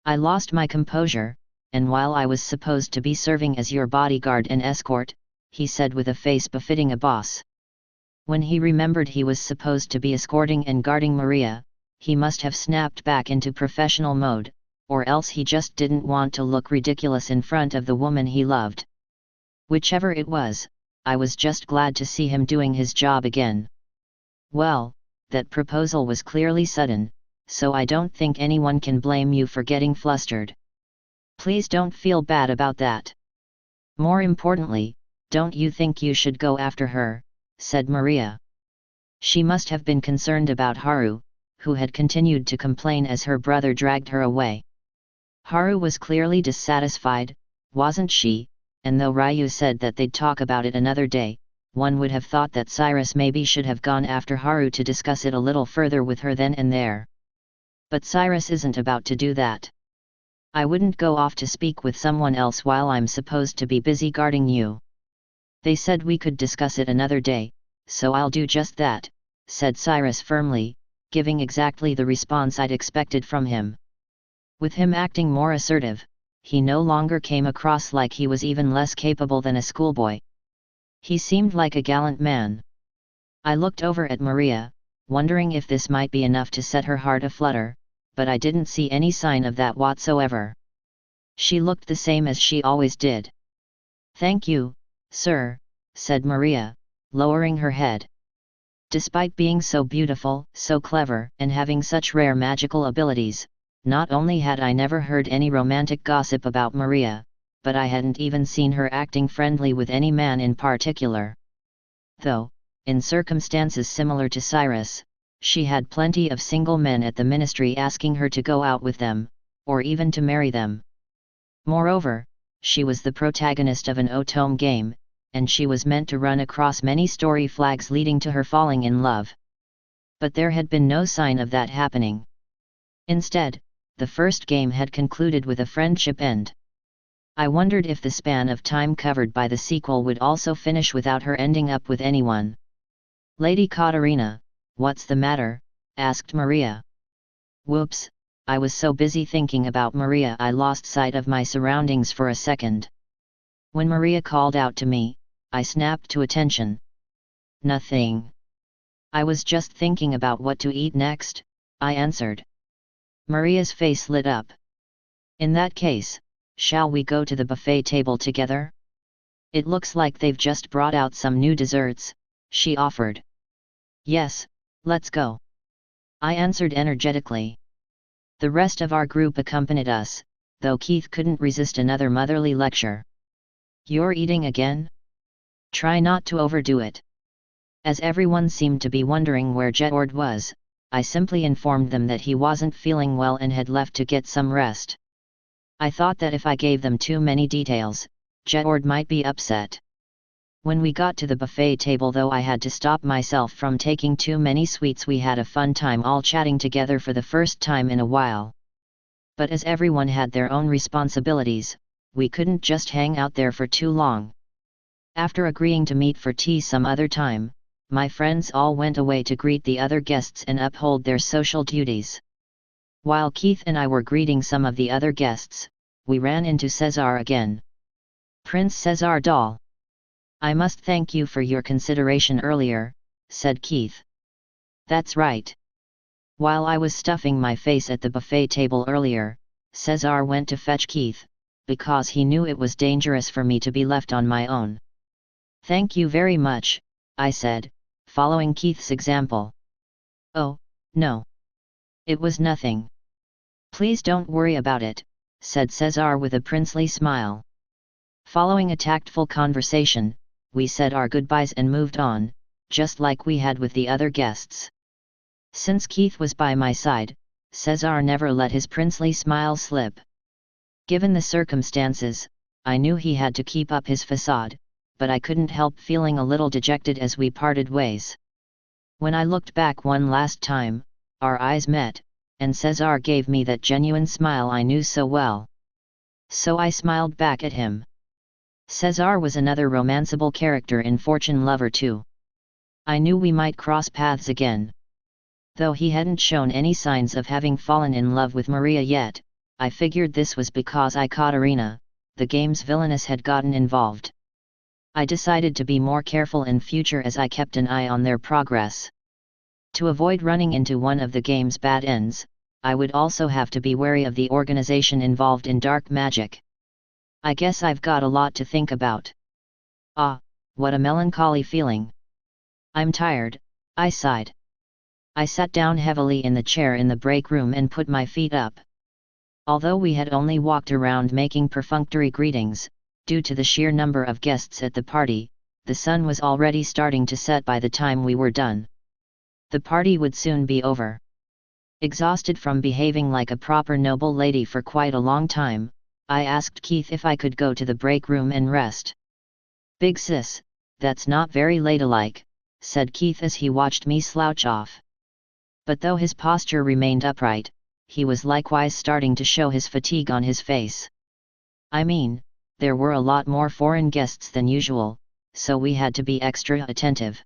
I lost my composure, and while I was supposed to be serving as your bodyguard and escort," he said with a face befitting a boss. When he remembered he was supposed to be escorting and guarding Maria, he must have snapped back into professional mode, or else he just didn't want to look ridiculous in front of the woman he loved. Whichever it was, I was just glad to see him doing his job again. "Well, that proposal was clearly sudden, so I don't think anyone can blame you for getting flustered. Please don't feel bad about that. More importantly, don't you think you should go after her?" said Maria. She must have been concerned about Haru, who had continued to complain as her brother dragged her away. Haru was clearly dissatisfied, wasn't she? And though Reijou said that they'd talk about it another day, one would have thought that Cyrus maybe should have gone after Haru to discuss it a little further with her then and there. But Cyrus isn't about to do that. I wouldn't go off to speak with someone else while I'm supposed to be busy guarding you. They said we could discuss it another day, so I'll do just that, said Cyrus firmly, giving exactly the response I'd expected from him. With him acting more assertive, he no longer came across like he was even less capable than a schoolboy. He seemed like a gallant man. I looked over at Maria, wondering if this might be enough to set her heart aflutter, but I didn't see any sign of that whatsoever. She looked the same as she always did. "Thank you, sir," said Maria, lowering her head. Despite being so beautiful, so clever, and having such rare magical abilities, not only had I never heard any romantic gossip about Maria, but I hadn't even seen her acting friendly with any man in particular. Though, in circumstances similar to Cyrus, she had plenty of single men at the ministry asking her to go out with them, or even to marry them. Moreover, she was the protagonist of an Otome game, and she was meant to run across many story flags leading to her falling in love. But there had been no sign of that happening. Instead, the first game had concluded with a friendship end. I wondered if the span of time covered by the sequel would also finish without her ending up with anyone. "Lady Katarina, what's the matter?" asked Maria. Whoops, I was so busy thinking about Maria I lost sight of my surroundings for a second. When Maria called out to me, I snapped to attention. "Nothing. I was just thinking about what to eat next," I answered. Maria's face lit up. "In that case, shall we go to the buffet table together? It looks like they've just brought out some new desserts," she offered. "Yes, let's go," I answered energetically. The rest of our group accompanied us, though Keith couldn't resist another motherly lecture. "You're eating again? Try not to overdo it." As everyone seemed to be wondering where Jetord was, I simply informed them that he wasn't feeling well and had left to get some rest. I thought that if I gave them too many details, Jetord might be upset. When we got to the buffet table, though, I had to stop myself from taking too many sweets. We had a fun time all chatting together for the first time in a while. But as everyone had their own responsibilities, we couldn't just hang out there for too long. After agreeing to meet for tea some other time, my friends all went away to greet the other guests and uphold their social duties. While Keith and I were greeting some of the other guests, we ran into Cesar again. "Prince Cesar doll. I must thank you for your consideration earlier," said Keith. "That's right. While I was stuffing my face at the buffet table earlier, Cesar went to fetch Keith, because he knew it was dangerous for me to be left on my own." "Thank you very much," I said, following Keith's example. "Oh, no. It was nothing. Please don't worry about it," said Cesar with a princely smile. Following a tactful conversation, we said our goodbyes and moved on, just like we had with the other guests. Since Keith was by my side, Cesar never let his princely smile slip. Given the circumstances, I knew he had to keep up his facade, but I couldn't help feeling a little dejected as we parted ways. When I looked back one last time, our eyes met, and Cesar gave me that genuine smile I knew so well. So I smiled back at him. Cesar was another romanceable character in Fortune Lover 2. I knew we might cross paths again. Though he hadn't shown any signs of having fallen in love with Maria yet, I figured this was because Katarina, the game's villainess, had gotten involved. I decided to be more careful in future as I kept an eye on their progress. To avoid running into one of the game's bad ends, I would also have to be wary of the organization involved in dark magic. I guess I've got a lot to think about. Ah, what a melancholy feeling. I'm tired, I sighed. I sat down heavily in the chair in the break room and put my feet up. Although we had only walked around making perfunctory greetings, due to the sheer number of guests at the party, the sun was already starting to set by the time we were done. The party would soon be over. Exhausted from behaving like a proper noble lady for quite a long time, I asked Keith if I could go to the break room and rest. "Big sis, that's not very ladylike," said Keith as he watched me slouch off. But though his posture remained upright, he was likewise starting to show his fatigue on his face. I mean, there were a lot more foreign guests than usual, so we had to be extra attentive.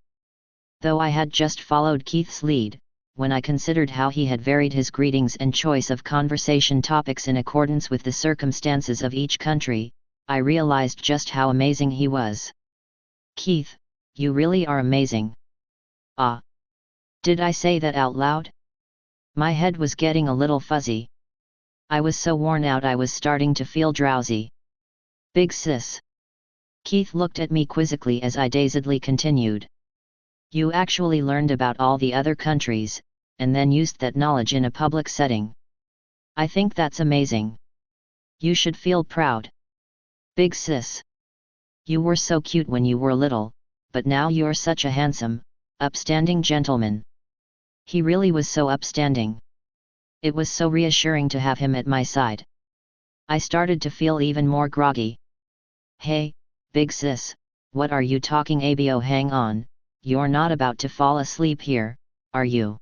Though I had just followed Keith's lead, when I considered how he had varied his greetings and choice of conversation topics in accordance with the circumstances of each country, I realized just how amazing he was. "Keith, you really are amazing." "Ah. Did I say that out loud?" My head was getting a little fuzzy. I was so worn out I was starting to feel drowsy. "Big sis." Keith looked at me quizzically as I dazedly continued. "You actually learned about all the other countries, and then used that knowledge in a public setting. I think that's amazing. You should feel proud. Big sis. You were so cute when you were little, but now you're such a handsome, upstanding gentleman." He really was so upstanding. It was so reassuring to have him at my side. I started to feel even more groggy. "Hey, big sis, what are you talking about? Hang on, you're not about to fall asleep here, are you?"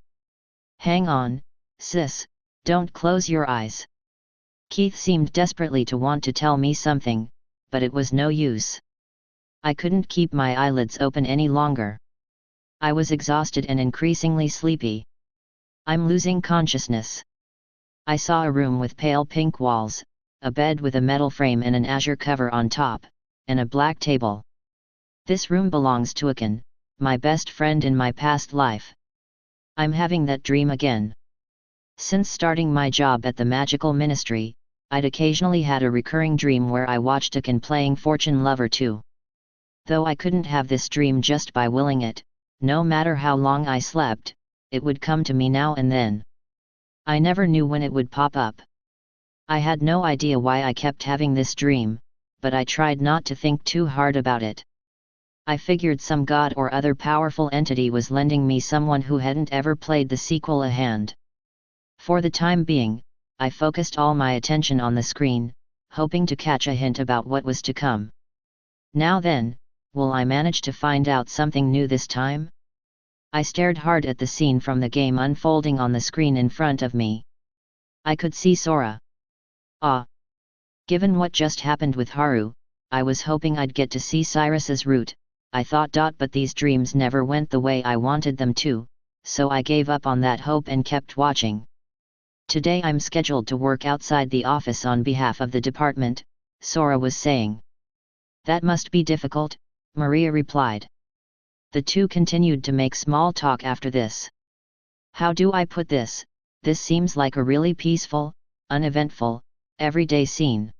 "Hang on, sis, don't close your eyes." Keith seemed desperately to want to tell me something, but it was no use. I couldn't keep my eyelids open any longer. I was exhausted and increasingly sleepy. "I'm losing consciousness." I saw a room with pale pink walls, a bed with a metal frame and an azure cover on top, and a black table. "This room belongs to Akan, my best friend in my past life. I'm having that dream again." Since starting my job at the Magical Ministry, I'd occasionally had a recurring dream where I watched Akan playing Fortune Lover 2. Though I couldn't have this dream just by willing it, no matter how long I slept, it would come to me now and then. I never knew when it would pop up. I had no idea why I kept having this dream, but I tried not to think too hard about it. I figured some god or other powerful entity was lending me someone who hadn't ever played the sequel a hand. For the time being, I focused all my attention on the screen, hoping to catch a hint about what was to come. Now then, will I manage to find out something new this time? I stared hard at the scene from the game unfolding on the screen in front of me. I could see Sora. Ah! Given what just happened with Haru, I was hoping I'd get to see Cyrus's route, I thought. But these dreams never went the way I wanted them to, so I gave up on that hope and kept watching. "Today I'm scheduled to work outside the office on behalf of the department," Sora was saying. "That must be difficult," Maria replied. The two continued to make small talk after this. "How do I put this? This seems like a really peaceful, uneventful, everyday scene.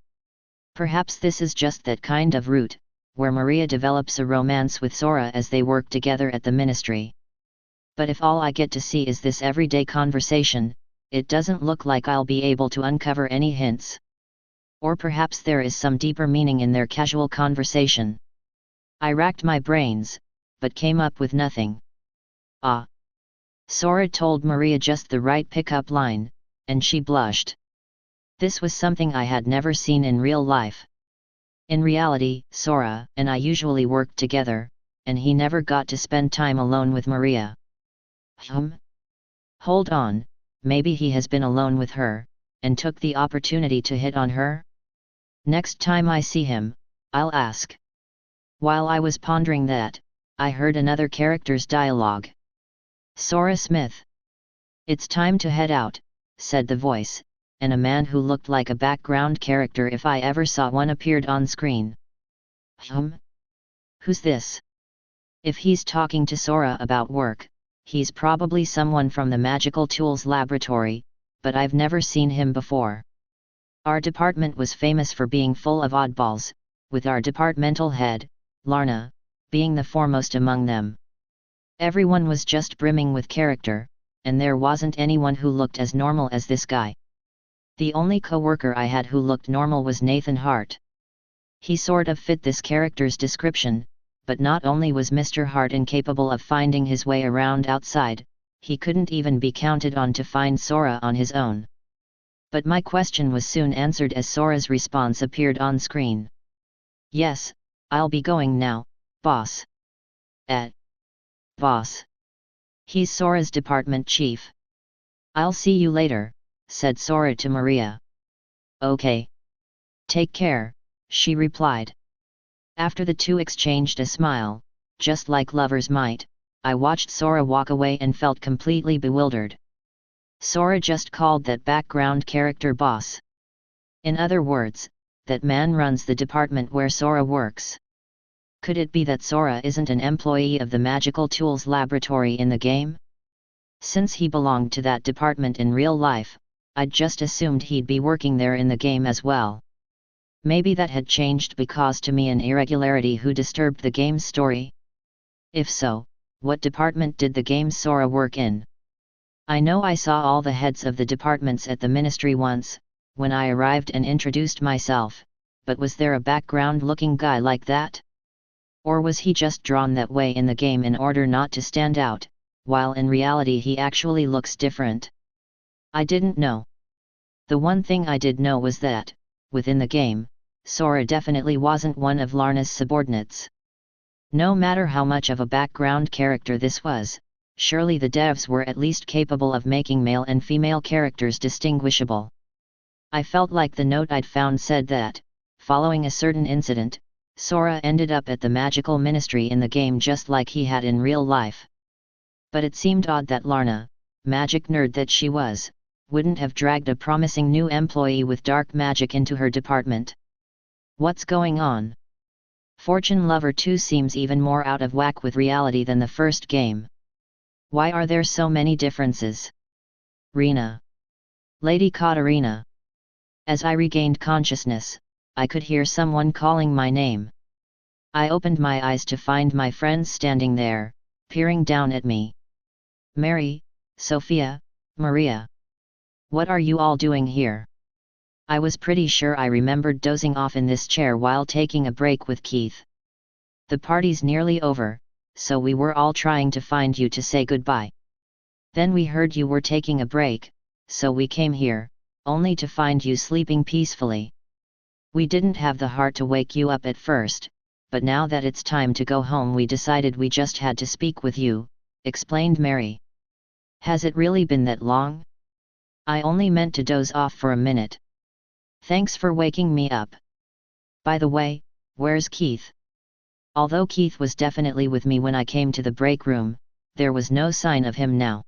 Perhaps this is just that kind of route, where Maria develops a romance with Sora as they work together at the ministry. But if all I get to see is this everyday conversation, it doesn't look like I'll be able to uncover any hints. Or perhaps there is some deeper meaning in their casual conversation." I racked my brains, but came up with nothing. "Ah!" Sora told Maria just the right pickup line, and she blushed. This was something I had never seen in real life. In reality, Sora and I usually worked together, and he never got to spend time alone with Maria. Hold on, maybe he has been alone with her, and took the opportunity to hit on her? Next time I see him, I'll ask. While I was pondering that, I heard another character's dialogue. "Sora Smith. It's time to head out," said the voice, and a man who looked like a background character if I ever saw one appeared on screen. Who's this? If he's talking to Sora about work, he's probably someone from the Magical Tools Laboratory, but I've never seen him before. Our department was famous for being full of oddballs, with our departmental head, Larna, being the foremost among them. Everyone was just brimming with character, and there wasn't anyone who looked as normal as this guy. The only co-worker I had who looked normal was Nathan Hart. He sort of fit this character's description, but not only was Mr. Hart incapable of finding his way around outside, he couldn't even be counted on to find Sora on his own. But my question was soon answered as Sora's response appeared on screen. Yes, I'll be going now, boss. Boss. He's Sora's department chief. I'll see you later, said Sora to Maria. Okay. Take care, she replied. After the two exchanged a smile, just like lovers might, I watched Sora walk away and felt completely bewildered. Sora just called that background character boss. In other words, that man runs the department where Sora works. Could it be that Sora isn't an employee of the Magical Tools Laboratory in the game? Since he belonged to that department in real life, I'd just assumed he'd be working there in the game as well. Maybe that had changed because to me an irregularity who disturbed the game's story? If so, what department did the game's Sora work in? I know I saw all the heads of the departments at the ministry once, when I arrived and introduced myself, but was there a background-looking guy like that? Or was he just drawn that way in the game in order not to stand out, while in reality he actually looks different? I didn't know. The one thing I did know was that, within the game, Sora definitely wasn't one of Larna's subordinates. No matter how much of a background character this was, surely the devs were at least capable of making male and female characters distinguishable. I felt like the note I'd found said that, following a certain incident, Sora ended up at the magical ministry in the game just like he had in real life. But it seemed odd that Larna, magic nerd that she was, wouldn't have dragged a promising new employee with dark magic into her department. What's going on? Fortune Lover 2 seems even more out of whack with reality than the first game. Why are there so many differences? Rena. Lady Katarina. As I regained consciousness, I could hear someone calling my name. I opened my eyes to find my friends standing there, peering down at me. Mary, Sophia, Maria. What are you all doing here? I was pretty sure I remembered dozing off in this chair while taking a break with Keith. The party's nearly over, so we were all trying to find you to say goodbye. Then we heard you were taking a break, so we came here, only to find you sleeping peacefully. We didn't have the heart to wake you up at first, but now that it's time to go home we decided we just had to speak with you, explained Mary. Has it really been that long? I only meant to doze off for a minute. Thanks for waking me up. By the way, where's Keith? Although Keith was definitely with me when I came to the break room, there was no sign of him now.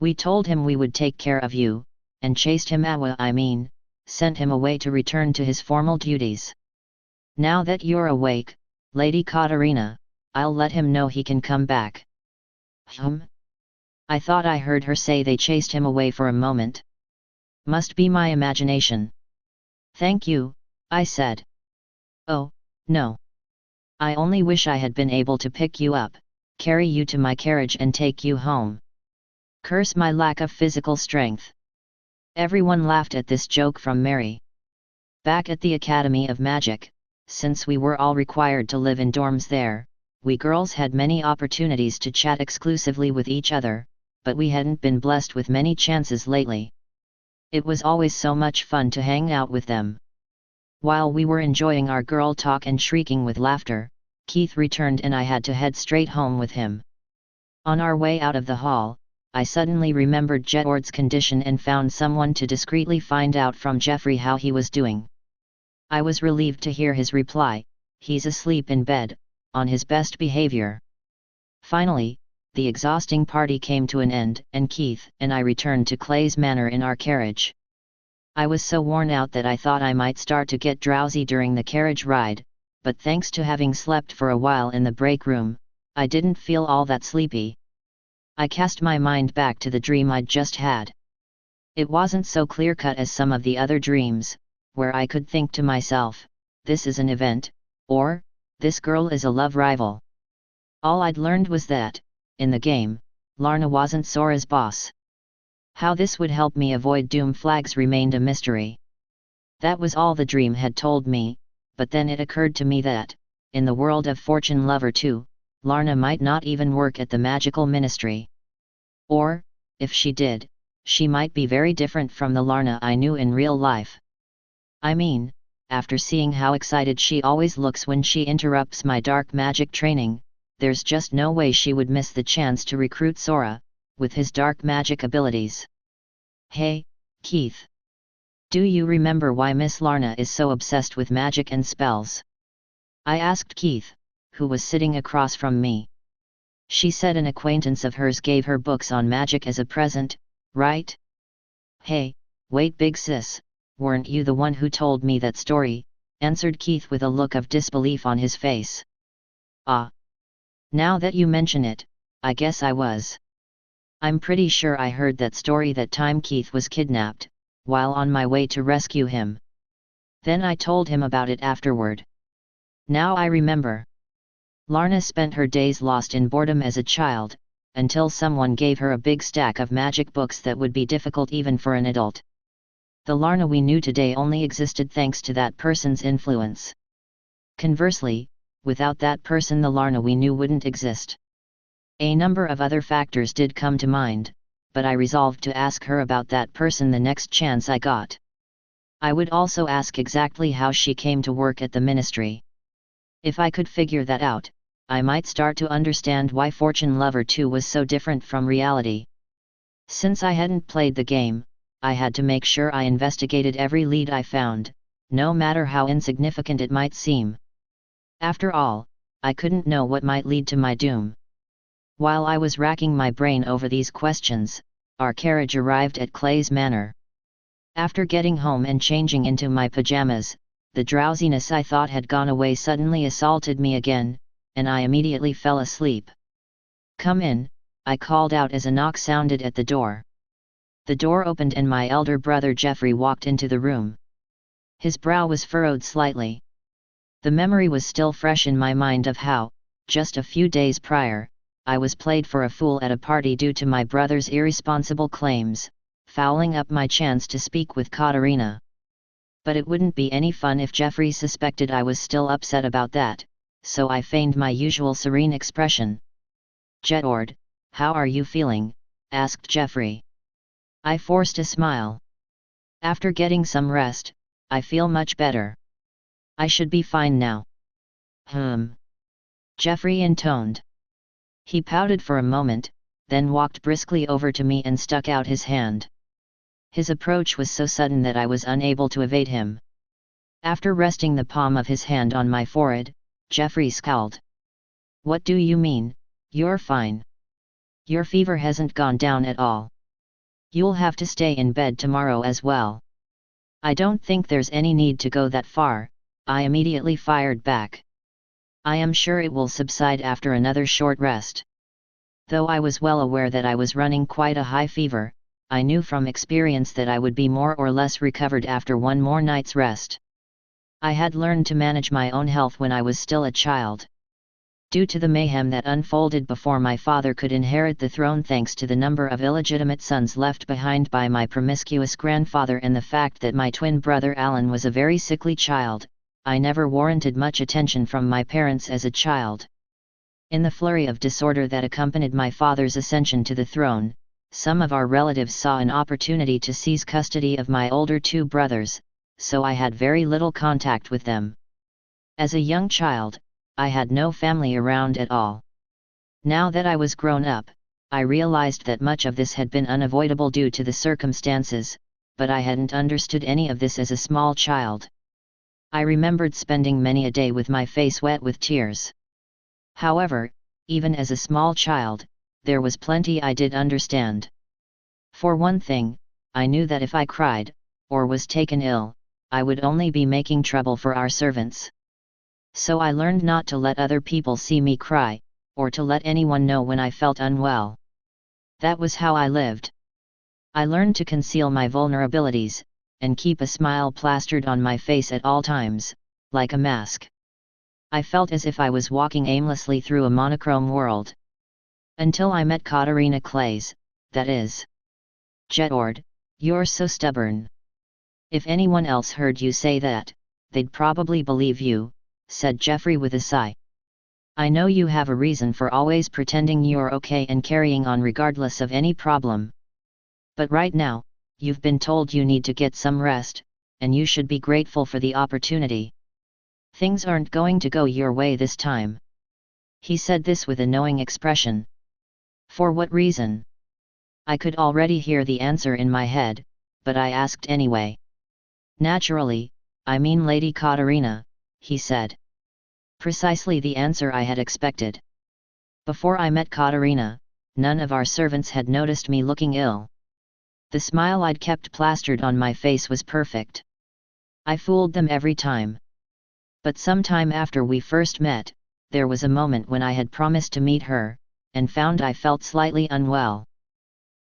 We told him we would take care of you, and chased him sent him away to return to his formal duties. Now that you're awake, Lady Katarina, I'll let him know he can come back. I thought I heard her say they chased him away for a moment. Must be my imagination. Thank you, I said. Oh, no. I only wish I had been able to pick you up, carry you to my carriage and take you home. Curse my lack of physical strength. Everyone laughed at this joke from Mary. Back at the Academy of Magic, since we were all required to live in dorms there, we girls had many opportunities to chat exclusively with each other, but we hadn't been blessed with many chances lately. It was always so much fun to hang out with them. While we were enjoying our girl talk and shrieking with laughter, Keith returned and I had to head straight home with him. On our way out of the hall, I suddenly remembered Jedward's condition and found someone to discreetly find out from Jeffrey how he was doing. I was relieved to hear his reply, he's asleep in bed, on his best behavior. Finally, the exhausting party came to an end and Keith and I returned to Clay's Manor in our carriage. I was so worn out that I thought I might start to get drowsy during the carriage ride, but thanks to having slept for a while in the break room, I didn't feel all that sleepy. I cast my mind back to the dream I'd just had. It wasn't so clear-cut as some of the other dreams, where I could think to myself, this is an event, or, this girl is a love rival. All I'd learned was that, in the game, Larna wasn't Sora's boss. How this would help me avoid doom flags remained a mystery. That was all the dream had told me, but then it occurred to me that, in the world of Fortune Lover 2, Larna might not even work at the magical ministry. Or, if she did, she might be very different from the Larna I knew in real life. I mean, after seeing how excited she always looks when she interrupts my dark magic training, there's just no way she would miss the chance to recruit Sora, with his dark magic abilities. Hey, Keith. Do you remember why Miss Larna is so obsessed with magic and spells? I asked Keith, who was sitting across from me. She said an acquaintance of hers gave her books on magic as a present, right? Hey, wait big sis, weren't you the one who told me that story? Answered Keith with a look of disbelief on his face. Ah. Now that you mention it, I guess I was. I'm pretty sure I heard that story that time Keith was kidnapped, while on my way to rescue him. Then I told him about it afterward. Now I remember. Larna spent her days lost in boredom as a child, until someone gave her a big stack of magic books that would be difficult even for an adult. The Larna we knew today only existed thanks to that person's influence. Conversely, without that person the Larna we knew wouldn't exist. A number of other factors did come to mind, but I resolved to ask her about that person the next chance I got. I would also ask exactly how she came to work at the ministry. If I could figure that out, I might start to understand why Fortune Lover 2 was so different from reality. Since I hadn't played the game, I had to make sure I investigated every lead I found, no matter how insignificant it might seem. After all, I couldn't know what might lead to my doom. While I was racking my brain over these questions, our carriage arrived at Clay's Manor. After getting home and changing into my pajamas, the drowsiness I thought had gone away suddenly assaulted me again, and I immediately fell asleep. "Come in," I called out as a knock sounded at the door. The door opened and my elder brother Jeffrey walked into the room. His brow was furrowed slightly. The memory was still fresh in my mind of how, just a few days prior, I was played for a fool at a party due to my brother's irresponsible claims, fouling up my chance to speak with Katarina. But it wouldn't be any fun if Jeffrey suspected I was still upset about that, so I feigned my usual serene expression. "Jedord, how are you feeling?" asked Jeffrey. I forced a smile. "After getting some rest, I feel much better. I should be fine now." Jeffrey intoned. He pouted for a moment, then walked briskly over to me and stuck out his hand. His approach was so sudden that I was unable to evade him. After resting the palm of his hand on my forehead, Jeffrey scowled. "What do you mean, you're fine? Your fever hasn't gone down at all. You'll have to stay in bed tomorrow as well." "I don't think there's any need to go that far," I immediately fired back. "I am sure it will subside after another short rest." Though I was well aware that I was running quite a high fever, I knew from experience that I would be more or less recovered after one more night's rest. I had learned to manage my own health when I was still a child. Due to the mayhem that unfolded before my father could inherit the throne thanks to the number of illegitimate sons left behind by my promiscuous grandfather and the fact that my twin brother Alan was a very sickly child, I never warranted much attention from my parents as a child. In the flurry of disorder that accompanied my father's ascension to the throne, some of our relatives saw an opportunity to seize custody of my older two brothers, so I had very little contact with them. As a young child, I had no family around at all. Now that I was grown up, I realized that much of this had been unavoidable due to the circumstances, but I hadn't understood any of this as a small child. I remembered spending many a day with my face wet with tears. However, even as a small child, there was plenty I did understand. For one thing, I knew that if I cried, or was taken ill, I would only be making trouble for our servants. So I learned not to let other people see me cry, or to let anyone know when I felt unwell. That was how I lived. I learned to conceal my vulnerabilities, and keep a smile plastered on my face at all times, like a mask. I felt as if I was walking aimlessly through a monochrome world. Until I met Katarina Clays, that is. "Jedord, you're so stubborn. If anyone else heard you say that, they'd probably believe you," said Jeffrey with a sigh. I know you have a reason for always pretending you're okay and carrying on regardless of any problem. But right now, you've been told you need to get some rest, and you should be grateful for the opportunity. Things aren't going to go your way this time. He said this with a knowing expression. For what reason? I could already hear the answer in my head, but I asked anyway. Naturally, I mean Lady Katarina, he said. Precisely the answer I had expected. Before I met Katarina, none of our servants had noticed me looking ill. The smile I'd kept plastered on my face was perfect. I fooled them every time. But sometime after we first met, there was a moment when I had promised to meet her, and found I felt slightly unwell.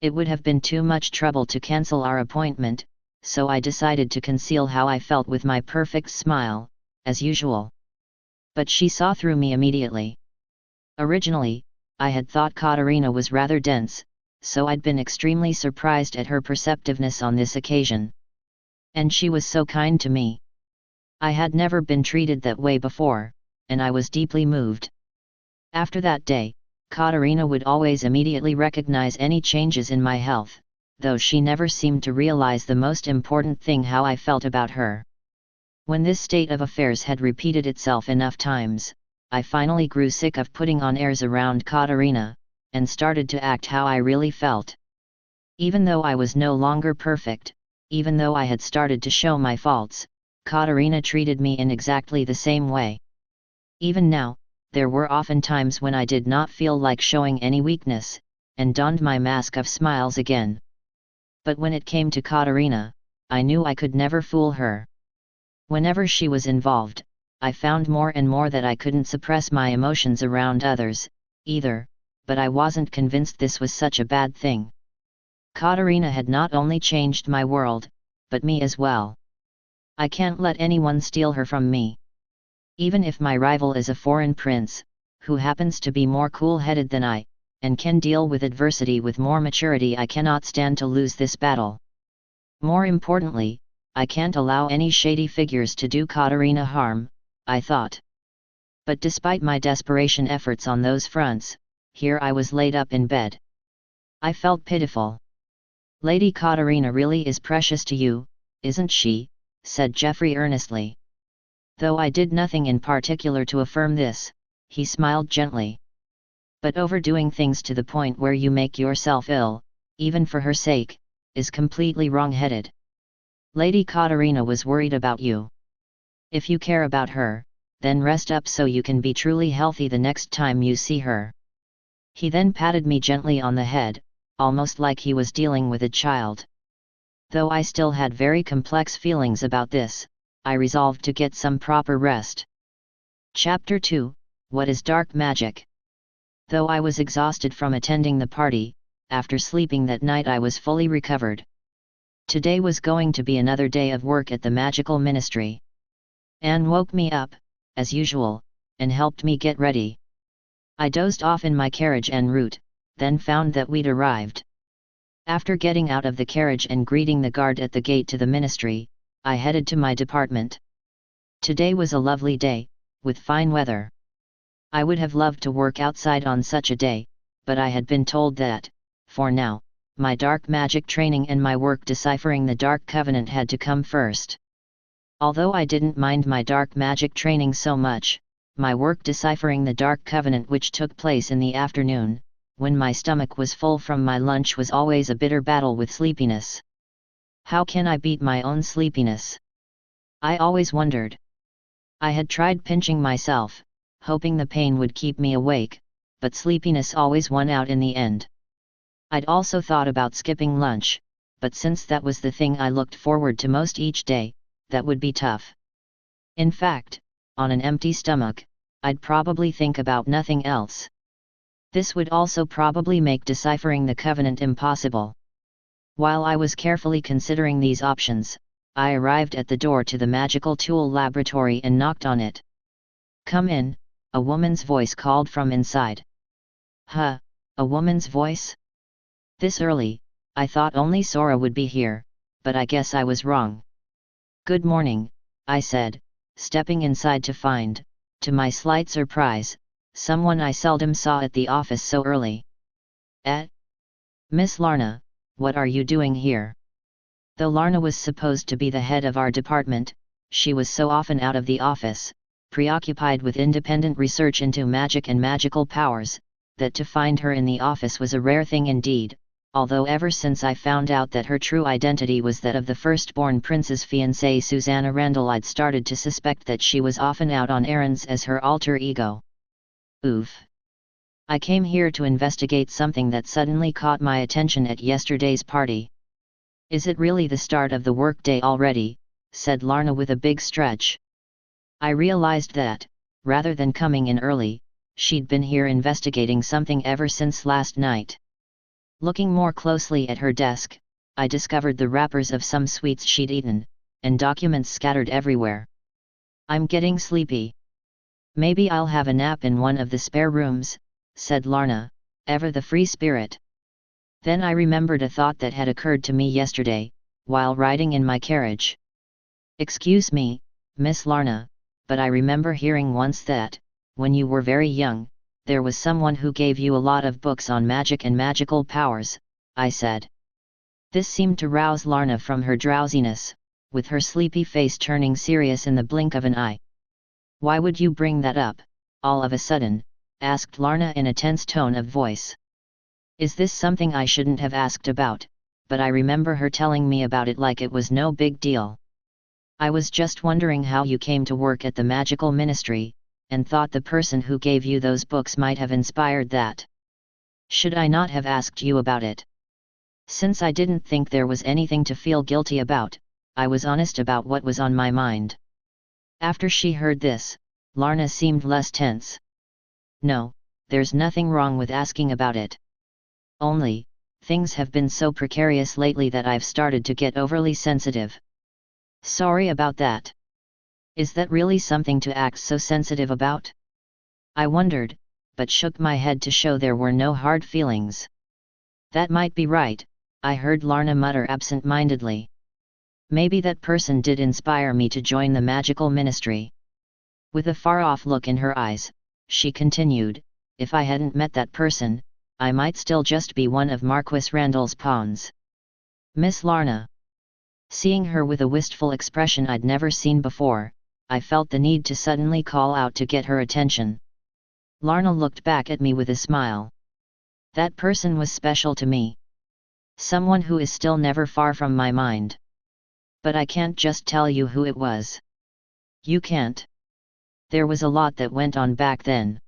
It would have been too much trouble to cancel our appointment, so I decided to conceal how I felt with my perfect smile, as usual. But she saw through me immediately. Originally, I had thought Katarina was rather dense, so I'd been extremely surprised at her perceptiveness on this occasion. And she was so kind to me. I had never been treated that way before, and I was deeply moved. After that day, Katarina would always immediately recognize any changes in my health, though she never seemed to realize the most important thing: how I felt about her. When this state of affairs had repeated itself enough times, I finally grew sick of putting on airs around Katarina, and started to act how I really felt. Even though I was no longer perfect, even though I had started to show my faults, Katarina treated me in exactly the same way. Even now, there were often times when I did not feel like showing any weakness, and donned my mask of smiles again. But when it came to Katarina, I knew I could never fool her. Whenever she was involved, I found more and more that I couldn't suppress my emotions around others, either, but I wasn't convinced this was such a bad thing. Katarina had not only changed my world, but me as well. I can't let anyone steal her from me. Even if my rival is a foreign prince, who happens to be more cool-headed than I, and can deal with adversity with more maturity, I cannot stand to lose this battle. More importantly, I can't allow any shady figures to do Katarina harm, I thought. But despite my desperation efforts on those fronts, here I was laid up in bed. I felt pitiful. Lady Katarina really is precious to you, isn't she? Said Geoffrey earnestly. Though I did nothing in particular to affirm this, he smiled gently. But overdoing things to the point where you make yourself ill, even for her sake, is completely wrong-headed. Lady Katarina was worried about you. If you care about her, then rest up so you can be truly healthy the next time you see her. He then patted me gently on the head, almost like he was dealing with a child. Though I still had very complex feelings about this, I resolved to get some proper rest. Chapter 2: What is Dark Magic? Though I was exhausted from attending the party, after sleeping that night I was fully recovered. Today was going to be another day of work at the magical ministry. Anne woke me up, as usual, and helped me get ready. I dozed off in my carriage en route, then found that we'd arrived. After getting out of the carriage and greeting the guard at the gate to the ministry, I headed to my department. Today was a lovely day, with fine weather. I would have loved to work outside on such a day, but I had been told that, for now, my dark magic training and my work deciphering the Dark Covenant had to come first. Although I didn't mind my dark magic training so much, my work deciphering the Dark Covenant, which took place in the afternoon, when my stomach was full from my lunch, was always a bitter battle with sleepiness. How can I beat my own sleepiness? I always wondered. I had tried pinching myself, hoping the pain would keep me awake, but sleepiness always won out in the end. I'd also thought about skipping lunch, but since that was the thing I looked forward to most each day, that would be tough. In fact, on an empty stomach, I'd probably think about nothing else. This would also probably make deciphering the Covenant impossible. While I was carefully considering these options, I arrived at the door to the magical tool laboratory and knocked on it. "Come in," a woman's voice called from inside. Huh, a woman's voice? This early, I thought only Sora would be here, but I guess I was wrong. "Good morning," I said, stepping inside to find, to my slight surprise, someone I seldom saw at the office so early. Miss Larna, what are you doing here? Though Larna was supposed to be the head of our department, she was so often out of the office, preoccupied with independent research into magic and magical powers, that to find her in the office was a rare thing indeed, although ever since I found out that her true identity was that of the firstborn prince's fiancée Susanna Randall, I'd started to suspect that she was often out on errands as her alter ego. Oof. I came here to investigate something that suddenly caught my attention at yesterday's party. Is it really the start of the workday already? Said Larna with a big stretch. I realized that, rather than coming in early, she'd been here investigating something ever since last night. Looking more closely at her desk, I discovered the wrappers of some sweets she'd eaten, and documents scattered everywhere. I'm getting sleepy. Maybe I'll have a nap in one of the spare rooms, said Larna, ever the free spirit. Then I remembered a thought that had occurred to me yesterday, while riding in my carriage. Excuse me, Miss Larna, but I remember hearing once that, when you were very young, there was someone who gave you a lot of books on magic and magical powers, I said. This seemed to rouse Larna from her drowsiness, with her sleepy face turning serious in the blink of an eye. Why would you bring that up, all of a sudden? Asked Larna in a tense tone of voice. Is this something I shouldn't have asked about, but I remember her telling me about it like it was no big deal. I was just wondering how you came to work at the magical ministry, and thought the person who gave you those books might have inspired that. Should I not have asked you about it? Since I didn't think there was anything to feel guilty about, I was honest about what was on my mind. After she heard this, Larna seemed less tense. No, there's nothing wrong with asking about it. Only, things have been so precarious lately that I've started to get overly sensitive. Sorry about that. Is that really something to act so sensitive about? I wondered, but shook my head to show there were no hard feelings. That might be right, I heard Larna mutter absent-mindedly. Maybe that person did inspire me to join the magical ministry. With a far-off look in her eyes, she continued, if I hadn't met that person, I might still just be one of Marquis Randall's pawns. Miss Larna. Seeing her with a wistful expression I'd never seen before, I felt the need to suddenly call out to get her attention. Larna looked back at me with a smile. That person was special to me. Someone who is still never far from my mind. But I can't just tell you who it was. You can't. There was a lot that went on back then.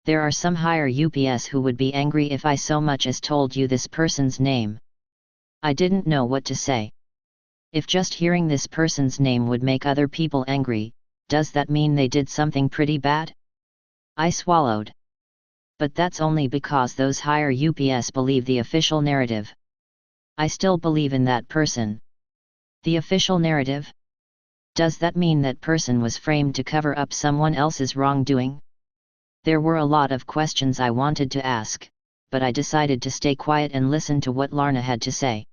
There are some higher UPS who would be angry if I so much as told you this person's name. I didn't know what to say. If just hearing this person's name would make other people angry, does that mean they did something pretty bad? I swallowed. But that's only because those higher UPS believe the official narrative. I still believe in that person. The official narrative? Does that mean that person was framed to cover up someone else's wrongdoing? There were a lot of questions I wanted to ask, but I decided to stay quiet and listen to what Larna had to say.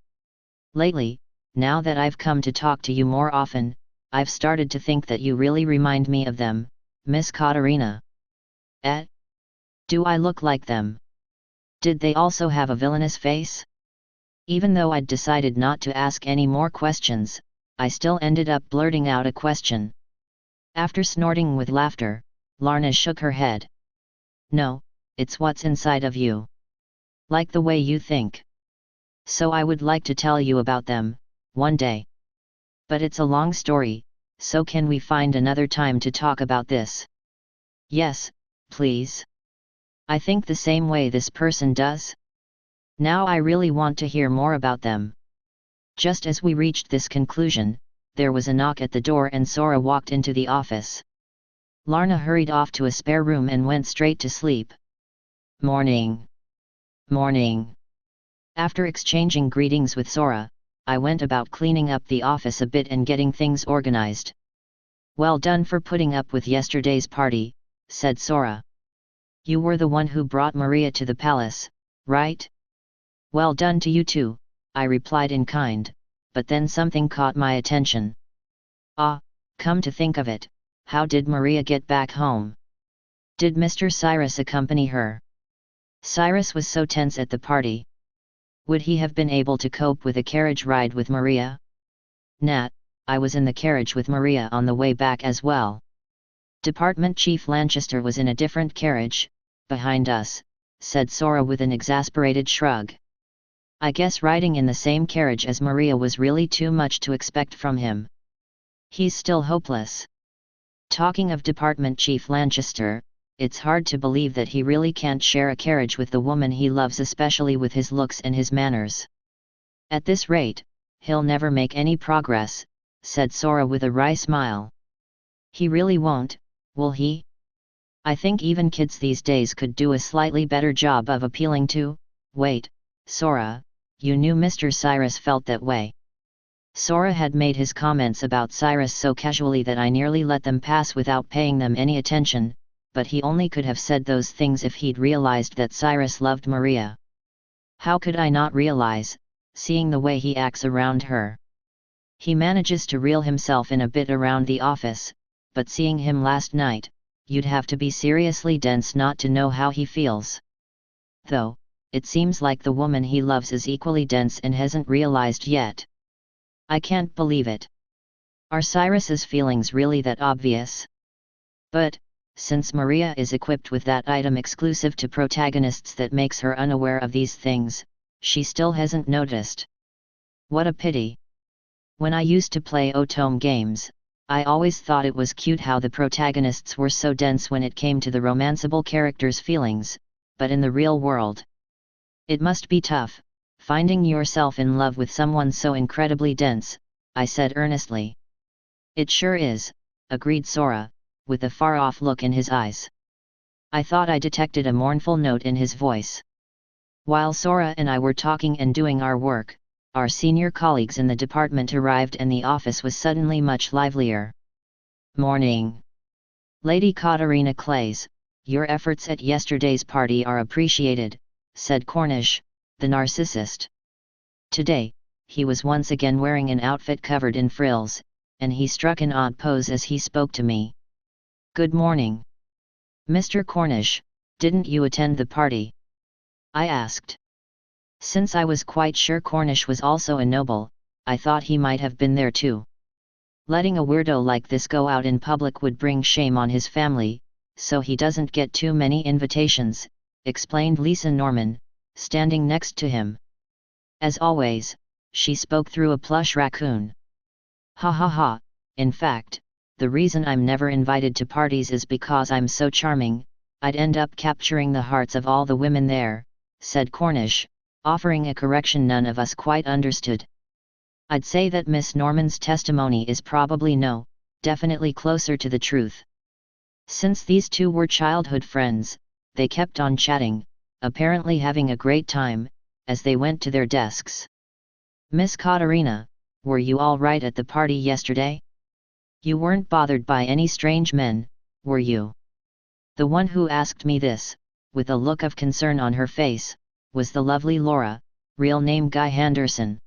Lately, now that I've come to talk to you more often, I've started to think that you really remind me of them, Miss Katarina. Do I look like them? Did they also have a villainous face? Even though I'd decided not to ask any more questions, I still ended up blurting out a question. After snorting with laughter, Larna shook her head. No, it's what's inside of you. Like the way you think. So I would like to tell you about them, one day. But it's a long story, so can we find another time to talk about this? Yes, please. I think the same way this person does. Now I really want to hear more about them. Just as we reached this conclusion, there was a knock at the door and Sora walked into the office. Larna hurried off to a spare room and went straight to sleep. Morning. Morning. After exchanging greetings with Sora, I went about cleaning up the office a bit and getting things organized. Well done for putting up with yesterday's party, said Sora. You were the one who brought Maria to the palace, right? Well done to you too, I replied in kind, but then something caught my attention. Ah, come to think of it, how did Maria get back home? Did Mr. Cyrus accompany her? Cyrus was so tense at the party. Would he have been able to cope with a carriage ride with Maria? Nat, I was in the carriage with Maria on the way back as well. Department Chief Lanchester was in a different carriage, behind us, said Sora with an exasperated shrug. I guess riding in the same carriage as Maria was really too much to expect from him. He's still hopeless. Talking of Department Chief Lanchester, it's hard to believe that he really can't share a carriage with the woman he loves, especially with his looks and his manners. At this rate, he'll never make any progress, said Sora with a wry smile. He really won't, will he? I think even kids these days could do a slightly better job of appealing to. Wait, Sora, you knew Mr. Cyrus felt that way. Sora had made his comments about Cyrus so casually that I nearly let them pass without paying them any attention, but he only could have said those things if he'd realized that Cyrus loved Maria. How could I not realize, seeing the way he acts around her? He manages to reel himself in a bit around the office, but seeing him last night, you'd have to be seriously dense not to know how he feels. Though, it seems like the woman he loves is equally dense and hasn't realized yet. I can't believe it. Are Cyrus's feelings really that obvious? But, since Maria is equipped with that item exclusive to protagonists that makes her unaware of these things, she still hasn't noticed. What a pity. When I used to play Otome games, I always thought it was cute how the protagonists were so dense when it came to the romanceable characters' feelings, but in the real world, it must be tough, finding yourself in love with someone so incredibly dense, I said earnestly. It sure is, agreed Sora, with a far-off look in his eyes. I thought I detected a mournful note in his voice. While Sora and I were talking and doing our work, our senior colleagues in the department arrived and the office was suddenly much livelier. Morning. Lady Katarina Clays, your efforts at yesterday's party are appreciated, said Cornish, the narcissist. Today, he was once again wearing an outfit covered in frills, and he struck an odd pose as he spoke to me. Good morning. Mr. Cornish, didn't you attend the party? I asked. Since I was quite sure Cornish was also a noble, I thought he might have been there too. Letting a weirdo like this go out in public would bring shame on his family, so he doesn't get too many invitations, explained Lisa Norman, standing next to him. As always, she spoke through a plush raccoon. Ha ha ha, in fact, the reason I'm never invited to parties is because I'm so charming, I'd end up capturing the hearts of all the women there, said Cornish, offering a correction none of us quite understood. I'd say that Miss Norman's testimony is probably no, definitely closer to the truth. Since these two were childhood friends, they kept on chatting, apparently having a great time, as they went to their desks. Miss Katarina, were you all right at the party yesterday? You weren't bothered by any strange men, were you? The one who asked me this, with a look of concern on her face, was the lovely Laura, real name Guy Henderson.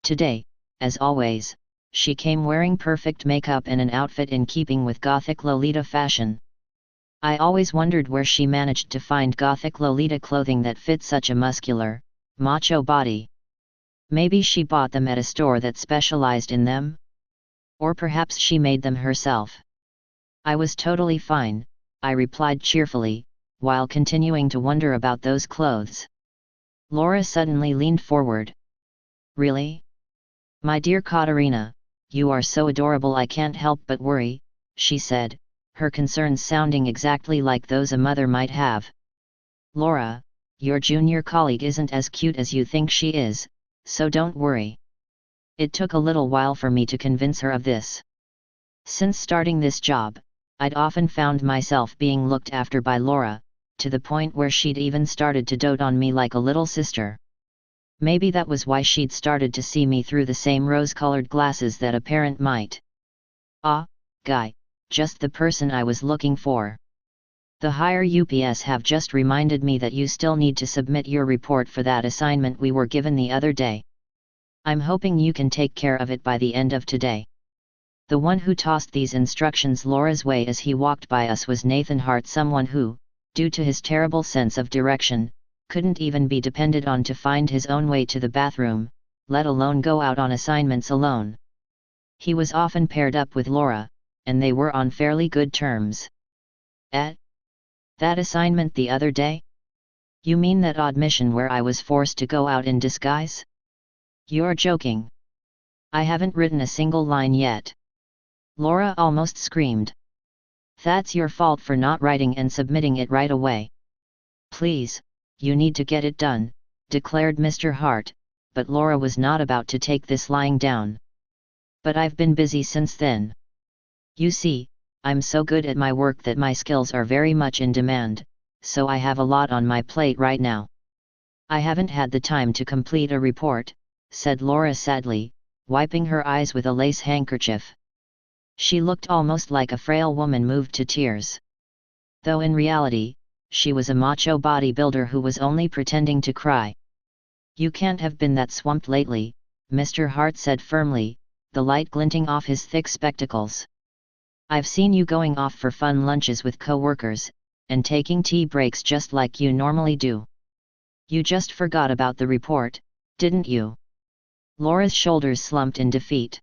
Today, as always, she came wearing perfect makeup and an outfit in keeping with Gothic Lolita fashion. I always wondered where she managed to find Gothic Lolita clothing that fit such a muscular, macho body. Maybe she bought them at a store that specialized in them? Or perhaps she made them herself. I was totally fine, I replied cheerfully, while continuing to wonder about those clothes. Laura suddenly leaned forward. Really? My dear Katarina, you are so adorable I can't help but worry, she said, her concerns sounding exactly like those a mother might have. Laura, your junior colleague isn't as cute as you think she is, so don't worry. It took a little while for me to convince her of this. Since starting this job, I'd often found myself being looked after by Laura, to the point where she'd even started to dote on me like a little sister. Maybe that was why she'd started to see me through the same rose-colored glasses that a parent might. Ah, Guy, just the person I was looking for. The higher UPS have just reminded me that you still need to submit your report for that assignment we were given the other day. I'm hoping you can take care of it by the end of today. The one who tossed these instructions Laura's way as he walked by us was Nathan Hart, someone who, due to his terrible sense of direction, couldn't even be depended on to find his own way to the bathroom, let alone go out on assignments alone. He was often paired up with Laura, and they were on fairly good terms. At that assignment the other day? You mean that odd mission where I was forced to go out in disguise? You're joking. I haven't written a single line yet. Laura almost screamed. That's your fault for not writing and submitting it right away. Please, you need to get it done, declared Mr. Hart, but Laura was not about to take this lying down. But I've been busy since then. You see, I'm so good at my work that my skills are very much in demand, so I have a lot on my plate right now. I haven't had the time to complete a report, said Laura sadly, wiping her eyes with a lace handkerchief. She looked almost like a frail woman moved to tears. Though in reality, she was a macho bodybuilder who was only pretending to cry. You can't have been that swamped lately, Mr. Hart said firmly, the light glinting off his thick spectacles. I've seen you going off for fun lunches with co-workers, and taking tea breaks just like you normally do. You just forgot about the report, didn't you? Laura's shoulders slumped in defeat.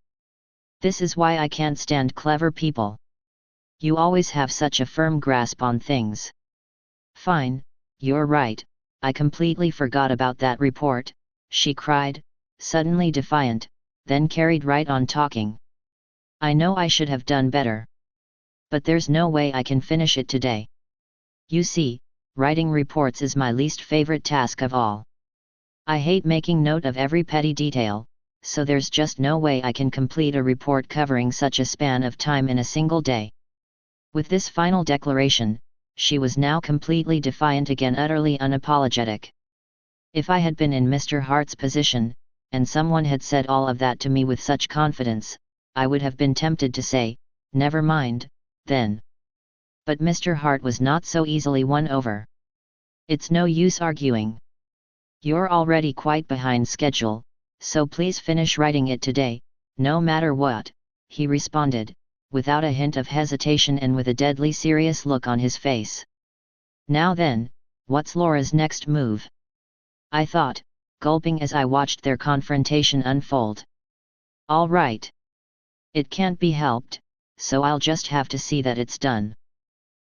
This is why I can't stand clever people. You always have such a firm grasp on things. Fine, you're right, I completely forgot about that report, she cried, suddenly defiant, then carried right on talking. I know I should have done better. But there's no way I can finish it today. You see, writing reports is my least favorite task of all. I hate making note of every petty detail, so there's just no way I can complete a report covering such a span of time in a single day. With this final declaration, she was now completely defiant again, utterly unapologetic. If I had been in Mr. Hart's position, and someone had said all of that to me with such confidence, I would have been tempted to say, never mind, then. But Mr. Hart was not so easily won over. It's no use arguing. You're already quite behind schedule, so please finish writing it today, no matter what, he responded, without a hint of hesitation and with a deadly serious look on his face. Now then, what's Laura's next move? I thought, gulping as I watched their confrontation unfold. All right. It can't be helped, so I'll just have to see that it's done.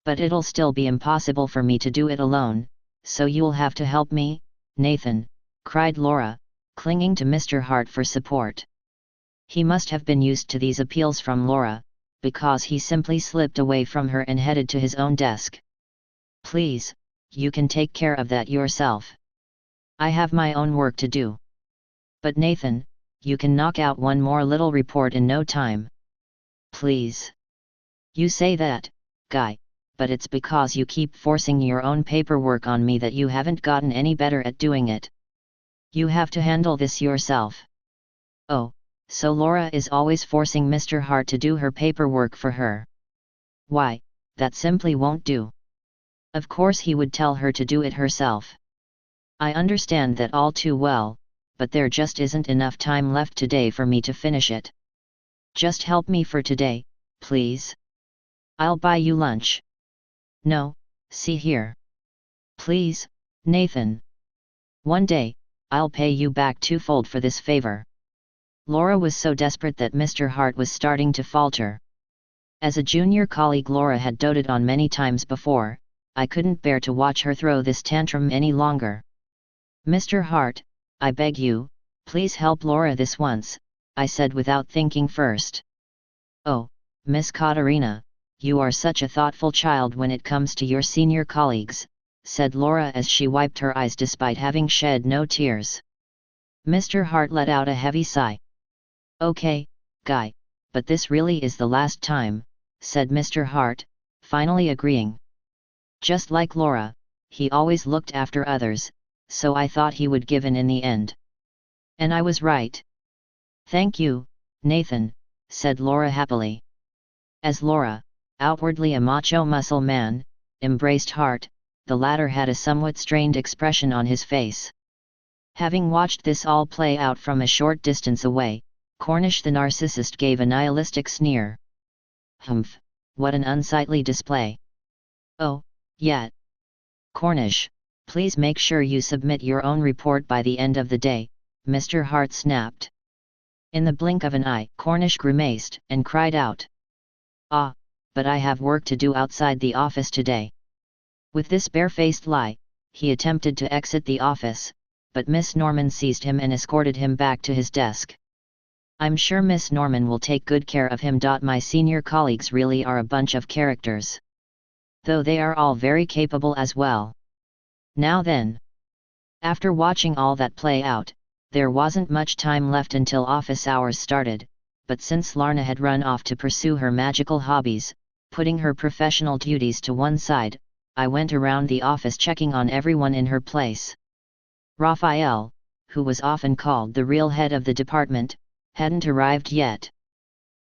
But it'll still be impossible for me to do it alone, so you'll have to help me, Nathan, cried Laura, clinging to Mr. Hart for support. He must have been used to these appeals from Laura, because he simply slipped away from her and headed to his own desk. Please, you can take care of that yourself. I have my own work to do. But Nathan, you can knock out one more little report in no time. Please. You say that, Guy, but it's because you keep forcing your own paperwork on me that you haven't gotten any better at doing it. You have to handle this yourself. Oh, so Laura is always forcing Mr. Hart to do her paperwork for her. Why, that simply won't do. Of course he would tell her to do it herself. I understand that all too well, but there just isn't enough time left today for me to finish it. Just help me for today, please. I'll buy you lunch. No, see here. Please, Nathan. One day, I'll pay you back twofold for this favor. Laura was so desperate that Mr. Hart was starting to falter. As a junior colleague Laura had doted on many times before, I couldn't bear to watch her throw this tantrum any longer. Mr. Hart, I beg you, please help Laura this once, I said without thinking first. Oh, Miss Katerina, you are such a thoughtful child when it comes to your senior colleagues, said Laura as she wiped her eyes despite having shed no tears. Mr. Hart let out a heavy sigh. Okay, Guy, but this really is the last time, said Mr. Hart, finally agreeing. Just like Laura, he always looked after others, so I thought he would give in the end. And I was right. Thank you, Nathan, said Laura happily. As Laura, outwardly a macho muscle man, embraced Hart, the latter had a somewhat strained expression on his face. Having watched this all play out from a short distance away, Cornish the narcissist gave a nihilistic sneer. Humph, what an unsightly display. Oh, yeah. Cornish, please make sure you submit your own report by the end of the day, Mr. Hart snapped. In the blink of an eye, Cornish grimaced and cried out. Ah, but I have work to do outside the office today. With this barefaced lie, he attempted to exit the office, but Miss Norman seized him and escorted him back to his desk. I'm sure Miss Norman will take good care of him. My senior colleagues really are a bunch of characters. Though they are all very capable as well. Now then. After watching all that play out, there wasn't much time left until office hours started, but since Larna had run off to pursue her magical hobbies, putting her professional duties to one side, I went around the office checking on everyone in her place. Raphael, who was often called the real head of the department, hadn't arrived yet.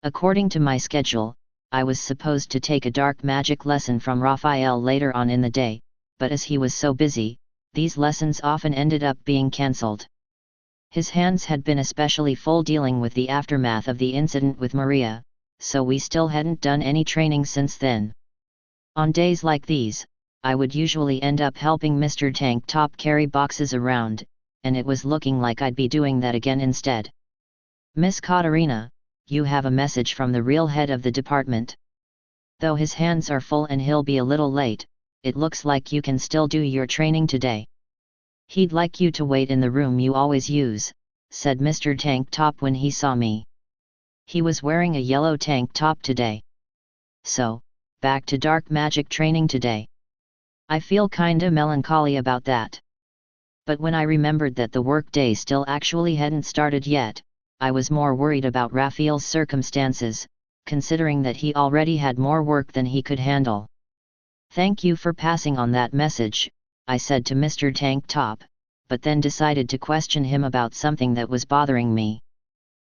According to my schedule, I was supposed to take a dark magic lesson from Raphael later on in the day, but as he was so busy, these lessons often ended up being cancelled. His hands had been especially full dealing with the aftermath of the incident with Maria, so we still hadn't done any training since then. On days like these, I would usually end up helping Mr. Tank Top carry boxes around, and it was looking like I'd be doing that again instead. Miss Katarina, you have a message from the real head of the department. Though his hands are full and he'll be a little late, it looks like you can still do your training today. He'd like you to wait in the room you always use, said Mr. Tank Top when he saw me. He was wearing a yellow tank top today. So, back to dark magic training today. I feel kinda melancholy about that. But when I remembered that the workday still actually hadn't started yet, I was more worried about Raphael's circumstances, considering that he already had more work than he could handle. Thank you for passing on that message, I said to Mr. Tank Top, but then decided to question him about something that was bothering me.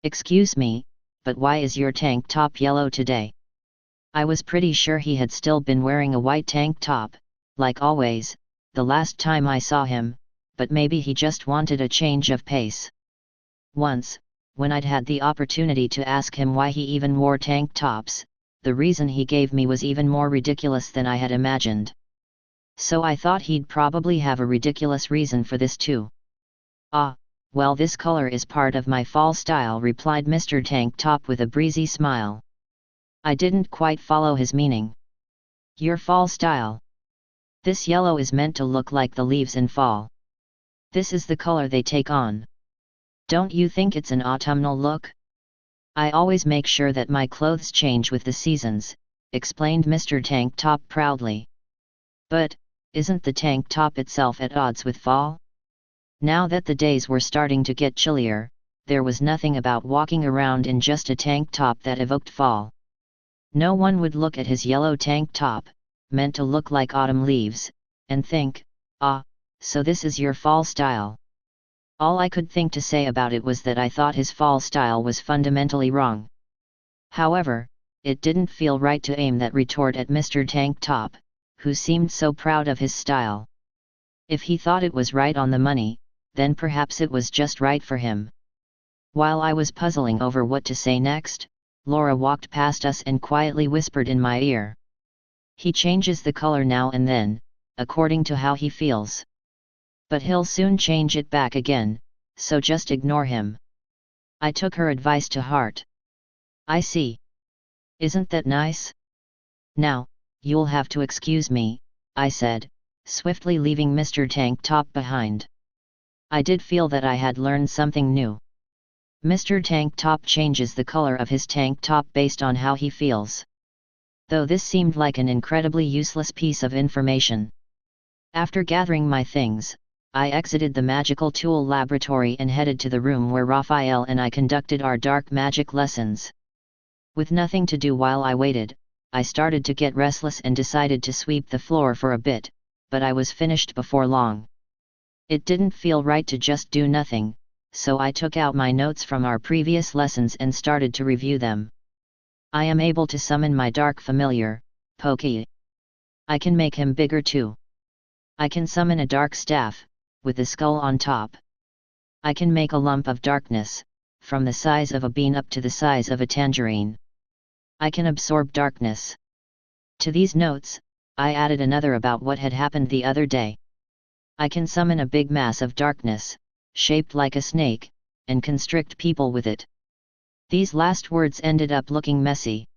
Excuse me, but why is your tank top yellow today? I was pretty sure he had still been wearing a white tank top, like always, the last time I saw him, but maybe he just wanted a change of pace. Once, when I'd had the opportunity to ask him why he even wore tank tops, the reason he gave me was even more ridiculous than I had imagined. So I thought he'd probably have a ridiculous reason for this too. Ah, well, this color is part of my fall style, replied Mr. Tank Top with a breezy smile. I didn't quite follow his meaning. Your fall style? This yellow is meant to look like the leaves in fall. This is the color they take on. Don't you think it's an autumnal look? I always make sure that my clothes change with the seasons, explained Mr. Tank Top proudly. But, isn't the tank top itself at odds with fall? Now that the days were starting to get chillier, there was nothing about walking around in just a tank top that evoked fall. No one would look at his yellow tank top, meant to look like autumn leaves, and think, ah, so this is your fall style. All I could think to say about it was that I thought his fall style was fundamentally wrong. However, it didn't feel right to aim that retort at Mr. Tank Top, who seemed so proud of his style. If he thought it was right on the money, then perhaps it was just right for him. While I was puzzling over what to say next, Laura walked past us and quietly whispered in my ear. He changes the color now and then, according to how he feels. But he'll soon change it back again, so just ignore him. I took her advice to heart. I see. Isn't that nice? Now, you'll have to excuse me, I said, swiftly leaving Mr. Tank Top behind. I did feel that I had learned something new. Mr. Tank Top changes the color of his tank top based on how he feels. Though this seemed like an incredibly useless piece of information. After gathering my things, I exited the magical tool laboratory and headed to the room where Raphael and I conducted our dark magic lessons. With nothing to do while I waited, I started to get restless and decided to sweep the floor for a bit, but I was finished before long. It didn't feel right to just do nothing, so I took out my notes from our previous lessons and started to review them. I am able to summon my dark familiar, Pokey. I can make him bigger too. I can summon a dark staff, with the skull on top. I can make a lump of darkness, from the size of a bean up to the size of a tangerine. I can absorb darkness. To these notes, I added another about what had happened the other day. I can summon a big mass of darkness, shaped like a snake, and constrict people with it. These last words ended up looking messy.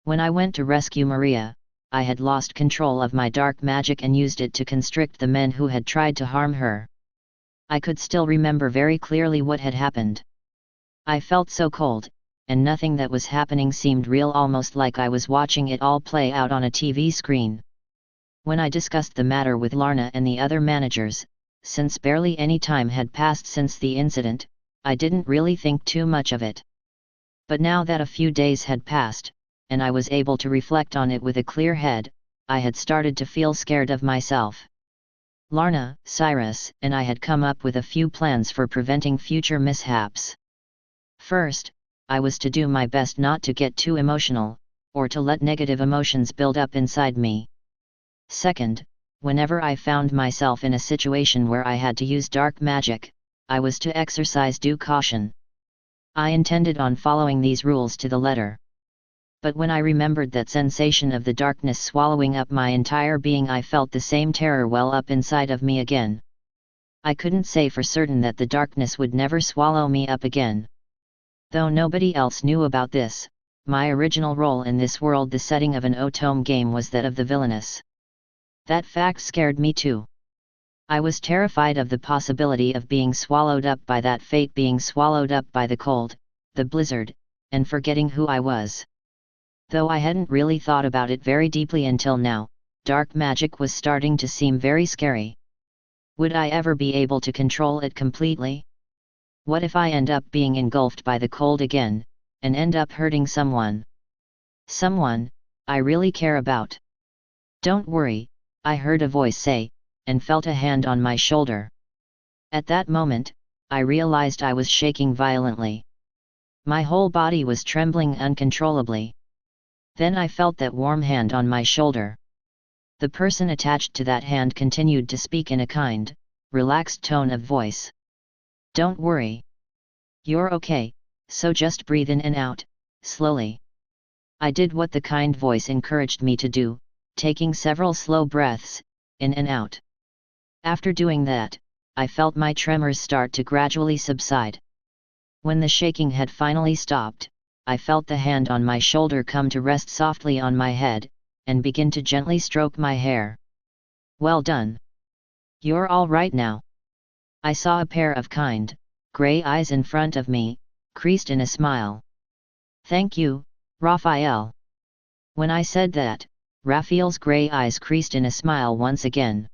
When I went to rescue Maria, I had lost control of my dark magic and used it to constrict the men who had tried to harm her. I could still remember very clearly what had happened. I felt so cold, and nothing that was happening seemed real, almost like I was watching it all play out on a TV screen. When I discussed the matter with Larna and the other managers, since barely any time had passed since the incident, I didn't really think too much of it. But now that a few days had passed, and I was able to reflect on it with a clear head, I had started to feel scared of myself. Larna, Cyrus, and I had come up with a few plans for preventing future mishaps. First, I was to do my best not to get too emotional, or to let negative emotions build up inside me. Second, whenever I found myself in a situation where I had to use dark magic, I was to exercise due caution. I intended on following these rules to the letter. But when I remembered that sensation of the darkness swallowing up my entire being, I felt the same terror well up inside of me again. I couldn't say for certain that the darkness would never swallow me up again. Though nobody else knew about this, my original role in this world, the setting of an Otome game, was that of the Villainess. That fact scared me too. I was terrified of the possibility of being swallowed up by that fate, being swallowed up by the cold, the blizzard, and forgetting who I was. Though I hadn't really thought about it very deeply until now, dark magic was starting to seem very scary. Would I ever be able to control it completely? What if I end up being engulfed by the cold again, and end up hurting someone? Someone I really care about. Don't worry, I heard a voice say, and felt a hand on my shoulder. At that moment, I realized I was shaking violently. My whole body was trembling uncontrollably. Then I felt that warm hand on my shoulder. The person attached to that hand continued to speak in a kind, relaxed tone of voice. Don't worry. You're okay, so just breathe in and out, slowly. I did what the kind voice encouraged me to do, taking several slow breaths, in and out. After doing that, I felt my tremors start to gradually subside. When the shaking had finally stopped, I felt the hand on my shoulder come to rest softly on my head, and begin to gently stroke my hair. Well done. You're all right now. I saw a pair of kind, gray eyes in front of me, creased in a smile. Thank you, Raphael. When I said that, Raphael's gray eyes creased in a smile once again.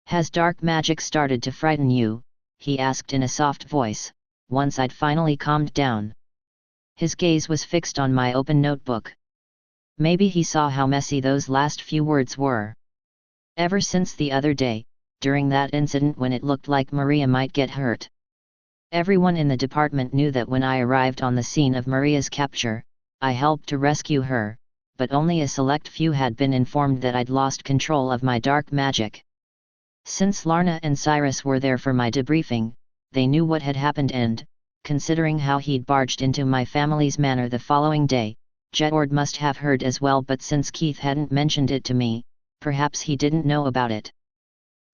Has dark magic started to frighten you? He asked in a soft voice, once I'd finally calmed down. His gaze was fixed on my open notebook. Maybe he saw how messy those last few words were. Ever since the other day, during that incident when it looked like Maria might get hurt. Everyone in the department knew that when I arrived on the scene of Maria's capture, I helped to rescue her, but only a select few had been informed that I'd lost control of my dark magic. Since Larna and Cyrus were there for my debriefing, they knew what had happened and, considering how he'd barged into my family's manor the following day, Jedward must have heard as well, but since Keith hadn't mentioned it to me, perhaps he didn't know about it.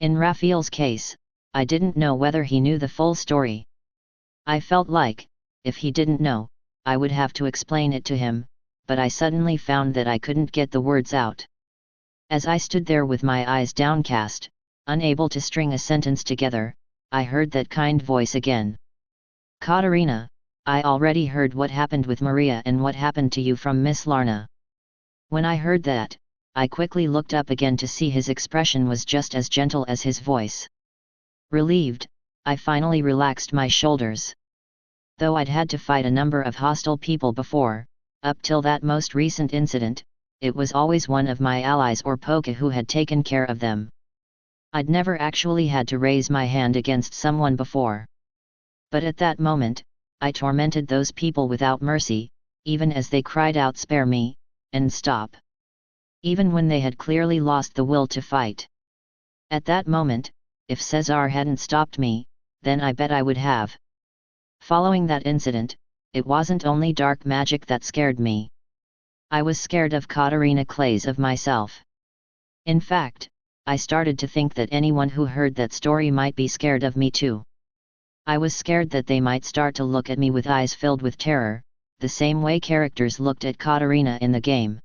In Raphael's case, I didn't know whether he knew the full story. I felt like, if he didn't know, I would have to explain it to him, but I suddenly found that I couldn't get the words out. As I stood there with my eyes downcast, unable to string a sentence together, I heard that kind voice again. Katerina, I already heard what happened with Maria and what happened to you from Miss Larna. When I heard that, I quickly looked up again to see his expression was just as gentle as his voice. Relieved, I finally relaxed my shoulders. Though I'd had to fight a number of hostile people before, up till that most recent incident, it was always one of my allies or Poka who had taken care of them. I'd never actually had to raise my hand against someone before. But at that moment, I tormented those people without mercy, even as they cried out "Spare me," and "Stop." Even when they had clearly lost the will to fight. At that moment, if Cesar hadn't stopped me, then I bet I would have. Following that incident, it wasn't only dark magic that scared me. I was scared of Katarina Clays of myself. In fact, I started to think that anyone who heard that story might be scared of me too. I was scared that they might start to look at me with eyes filled with terror, the same way characters looked at Katarina in the game.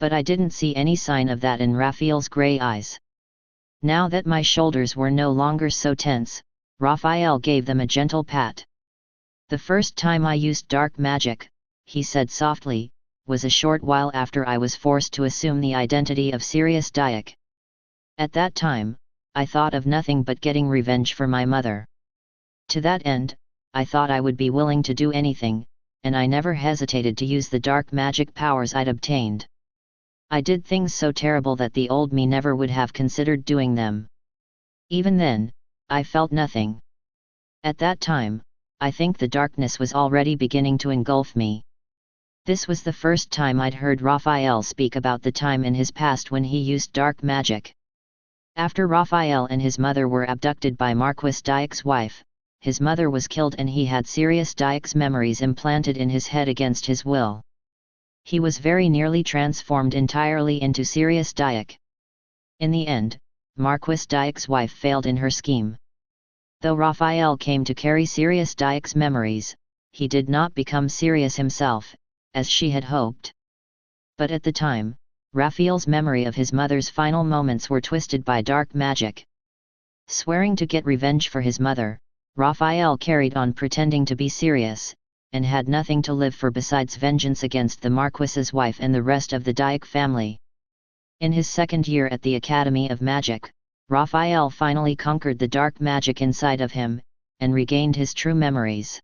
But I didn't see any sign of that in Raphael's grey eyes. Now that my shoulders were no longer so tense, Raphael gave them a gentle pat. "The first time I used dark magic," he said softly, "was a short while after I was forced to assume the identity of Sirius Dyack. At that time, I thought of nothing but getting revenge for my mother. To that end, I thought I would be willing to do anything, and I never hesitated to use the dark magic powers I'd obtained. I did things so terrible that the old me never would have considered doing them. Even then, I felt nothing. At that time, I think the darkness was already beginning to engulf me." This was the first time I'd heard Raphael speak about the time in his past when he used dark magic. After Raphael and his mother were abducted by Marquis Dyack's wife, his mother was killed and he had Sirius Dyack's memories implanted in his head against his will. He was very nearly transformed entirely into Sirius Dyack. In the end, Marquis Dyack's wife failed in her scheme. Though Raphael came to carry Sirius Dyack's memories, he did not become Sirius himself, as she had hoped. But at the time, Raphael's memory of his mother's final moments were twisted by dark magic. Swearing to get revenge for his mother, Raphael carried on pretending to be Sirius, and had nothing to live for besides vengeance against the Marquis's wife and the rest of the Dyack family. In his second year at the Academy of Magic, Raphael finally conquered the dark magic inside of him, and regained his true memories.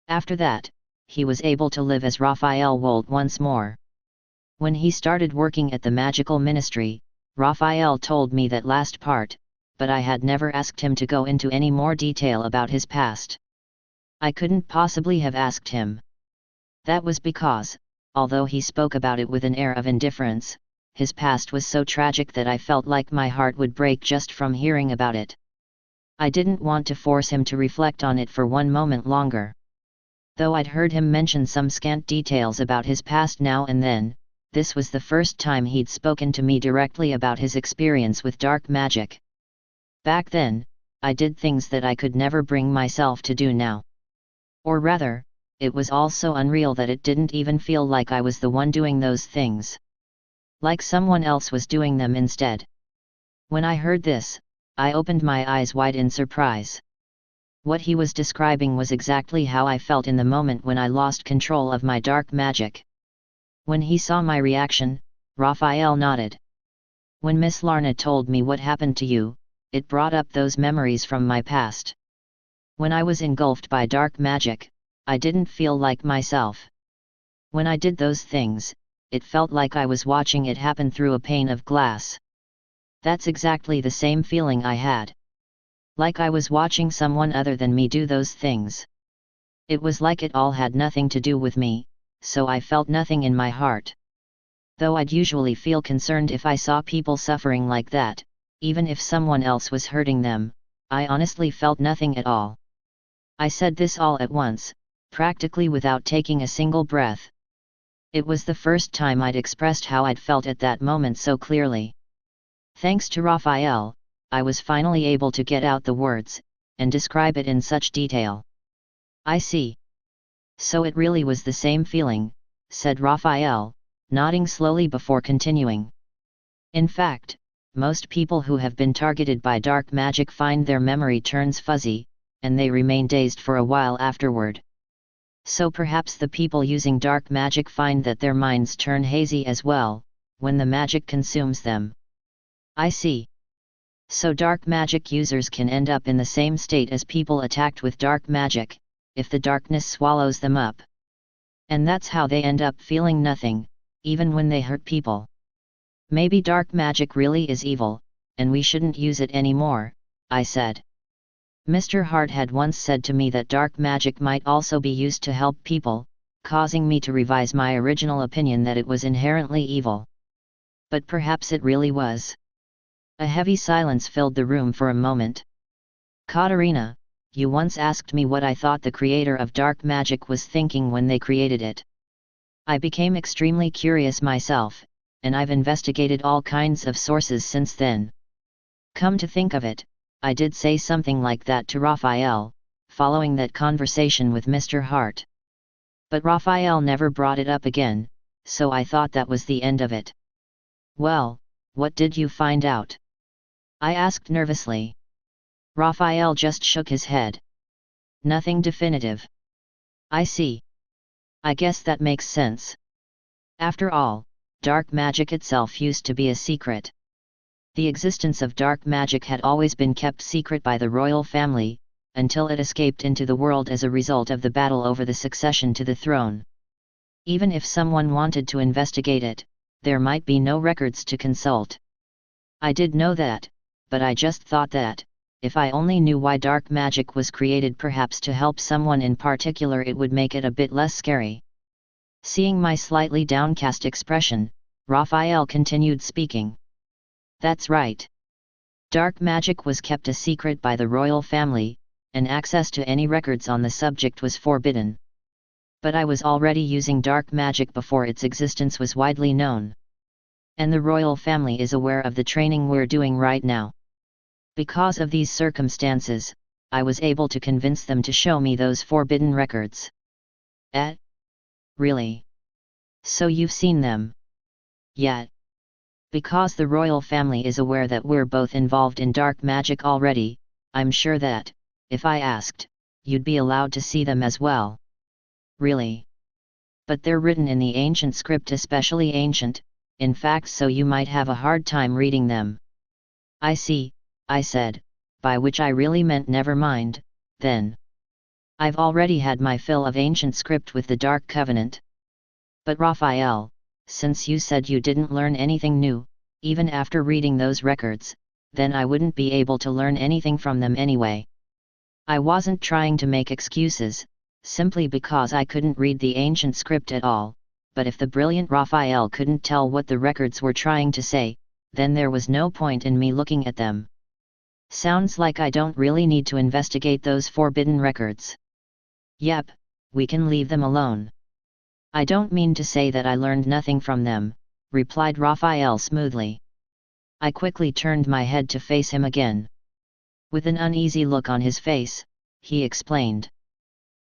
After that, he was able to live as Raphael Wold once more. When he started working at the Magical Ministry, Raphael told me that last part, but I had never asked him to go into any more detail about his past. I couldn't possibly have asked him. That was because, although he spoke about it with an air of indifference, his past was so tragic that I felt like my heart would break just from hearing about it. I didn't want to force him to reflect on it for one moment longer. Though I'd heard him mention some scant details about his past now and then, this was the first time he'd spoken to me directly about his experience with dark magic. Back then, I did things that I could never bring myself to do now. Or rather, it was all so unreal that it didn't even feel like I was the one doing those things. Like someone else was doing them instead. When I heard this, I opened my eyes wide in surprise. What he was describing was exactly how I felt in the moment when I lost control of my dark magic. When he saw my reaction, Raphael nodded. "When Miss Larna told me what happened to you, it brought up those memories from my past. When I was engulfed by dark magic, I didn't feel like myself. When I did those things, it felt like I was watching it happen through a pane of glass. That's exactly the same feeling I had. Like I was watching someone other than me do those things. It was like it all had nothing to do with me, so I felt nothing in my heart. Though I'd usually feel concerned if I saw people suffering like that, even if someone else was hurting them, I honestly felt nothing at all." I said this all at once, practically without taking a single breath. It was the first time I'd expressed how I'd felt at that moment so clearly. Thanks to Raphael, I was finally able to get out the words, and describe it in such detail. "I see. So it really was the same feeling," said Raphael, nodding slowly before continuing. "In fact, most people who have been targeted by dark magic find their memory turns fuzzy, and they remain dazed for a while afterward. So perhaps the people using dark magic find that their minds turn hazy as well, when the magic consumes them." "I see. So dark magic users can end up in the same state as people attacked with dark magic, if the darkness swallows them up. And that's how they end up feeling nothing, even when they hurt people. Maybe dark magic really is evil, and we shouldn't use it anymore," I said. Mr. Hart had once said to me that dark magic might also be used to help people, causing me to revise my original opinion that it was inherently evil. But perhaps it really was. A heavy silence filled the room for a moment. "Katarina, you once asked me what I thought the creator of dark magic was thinking when they created it. I became extremely curious myself, and I've investigated all kinds of sources since then. Come to think of it, I did say something like that to Raphael, following that conversation with Mr. Hart. But Raphael never brought it up again, so I thought that was the end of it. Well, what did you find out? I asked nervously. Raphael just shook his head. Nothing definitive. I see. I guess that makes sense. After all, dark magic itself used to be a secret. The existence of dark magic had always been kept secret by the royal family, until it escaped into the world as a result of the battle over the succession to the throne. Even if someone wanted to investigate it, there might be no records to consult. I did know that, but I just thought that, if I only knew why dark magic was created, perhaps to help someone in particular, it would make it a bit less scary. Seeing my slightly downcast expression, Raphael continued speaking. That's right. Dark magic was kept a secret by the royal family, and access to any records on the subject was forbidden. But I was already using dark magic before its existence was widely known. And the royal family is aware of the training we're doing right now. Because of these circumstances, I was able to convince them to show me those forbidden records. Really? So you've seen them? Yeah. Because the royal family is aware that we're both involved in dark magic already, I'm sure that, if I asked, you'd be allowed to see them as well. Really? But they're written in the ancient script, especially ancient, in fact, so you might have a hard time reading them. I see, I said, by which I really meant never mind, then. I've already had my fill of ancient script with the Dark Covenant. But Raphael, since you said you didn't learn anything new, even after reading those records, then I wouldn't be able to learn anything from them anyway. I wasn't trying to make excuses, simply because I couldn't read the ancient script at all, but if the brilliant Raphael couldn't tell what the records were trying to say, then there was no point in me looking at them. Sounds like I don't really need to investigate those forbidden records. Yep, we can leave them alone. I don't mean to say that I learned nothing from them, replied Raphael smoothly. I quickly turned my head to face him again. With an uneasy look on his face, he explained.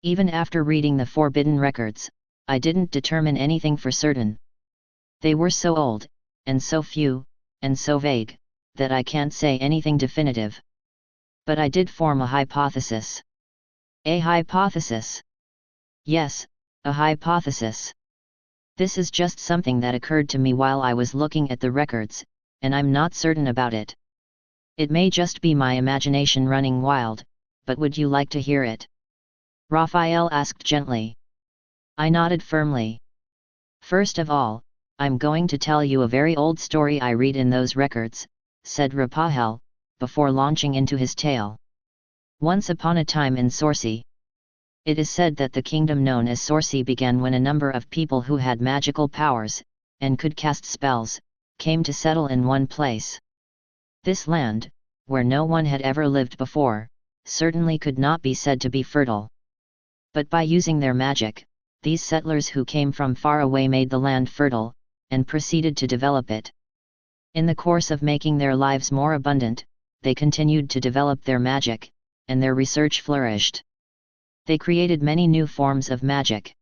Even after reading the forbidden records, I didn't determine anything for certain. They were so old, and so few, and so vague, that I can't say anything definitive. But I did form a hypothesis. A hypothesis? Yes, a hypothesis. This is just something that occurred to me while I was looking at the records, and I'm not certain about it. It may just be my imagination running wild, but would you like to hear it? Raphael asked gently. I nodded firmly. First of all, I'm going to tell you a very old story I read in those records, said Raphael, before launching into his tale. Once upon a time in Sorcy. It is said that the kingdom known as Sorcy began when a number of people who had magical powers, and could cast spells, came to settle in one place. This land, where no one had ever lived before, certainly could not be said to be fertile. But by using their magic, these settlers who came from far away made the land fertile, and proceeded to develop it. In the course of making their lives more abundant, they continued to develop their magic, and their research flourished. They created many new forms of magic.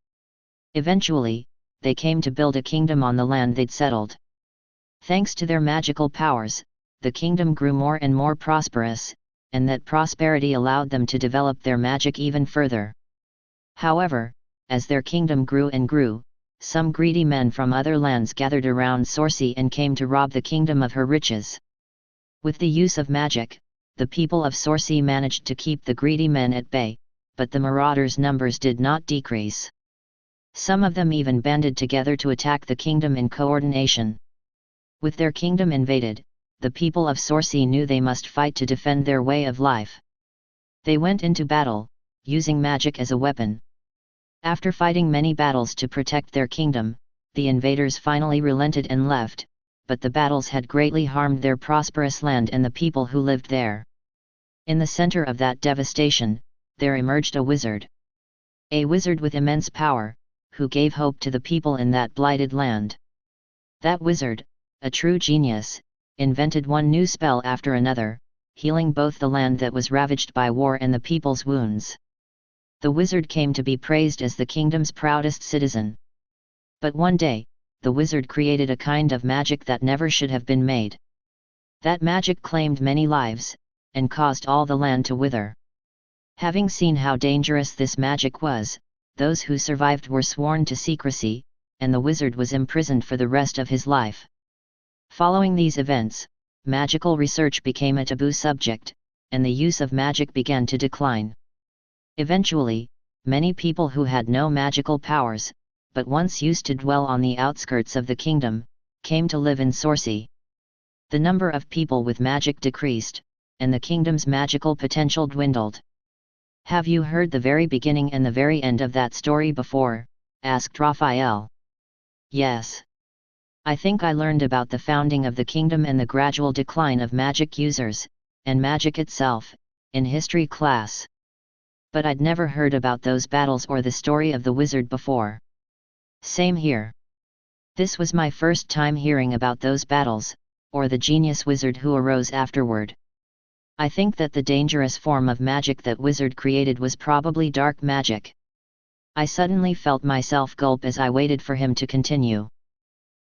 Eventually, they came to build a kingdom on the land they'd settled. Thanks to their magical powers, the kingdom grew more and more prosperous, and that prosperity allowed them to develop their magic even further. However, as their kingdom grew and grew, some greedy men from other lands gathered around Sorcy and came to rob the kingdom of her riches. With the use of magic, the people of Sorcy managed to keep the greedy men at bay, but the marauders' numbers did not decrease. Some of them even banded together to attack the kingdom in coordination. With their kingdom invaded, the people of Sorcy knew they must fight to defend their way of life. They went into battle, using magic as a weapon. After fighting many battles to protect their kingdom, the invaders finally relented and left, but the battles had greatly harmed their prosperous land and the people who lived there. In the center of that devastation, there emerged a wizard. A wizard with immense power, who gave hope to the people in that blighted land. That wizard, a true genius, invented one new spell after another, healing both the land that was ravaged by war and the people's wounds. The wizard came to be praised as the kingdom's proudest citizen. But one day, the wizard created a kind of magic that never should have been made. That magic claimed many lives, and caused all the land to wither. Having seen how dangerous this magic was, those who survived were sworn to secrecy, and the wizard was imprisoned for the rest of his life. Following these events, magical research became a taboo subject, and the use of magic began to decline. Eventually, many people who had no magical powers, but once used to dwell on the outskirts of the kingdom, came to live in Sorcy. The number of people with magic decreased, and the kingdom's magical potential dwindled. "Have you heard the very beginning and the very end of that story before?" asked Raphael. "Yes. I think I learned about the founding of the kingdom and the gradual decline of magic users, and magic itself, in history class. But I'd never heard about those battles or the story of the wizard before." "Same here. This was my first time hearing about those battles, or the genius wizard who arose afterward. I think that the dangerous form of magic that wizard created was probably dark magic." I suddenly felt myself gulp as I waited for him to continue.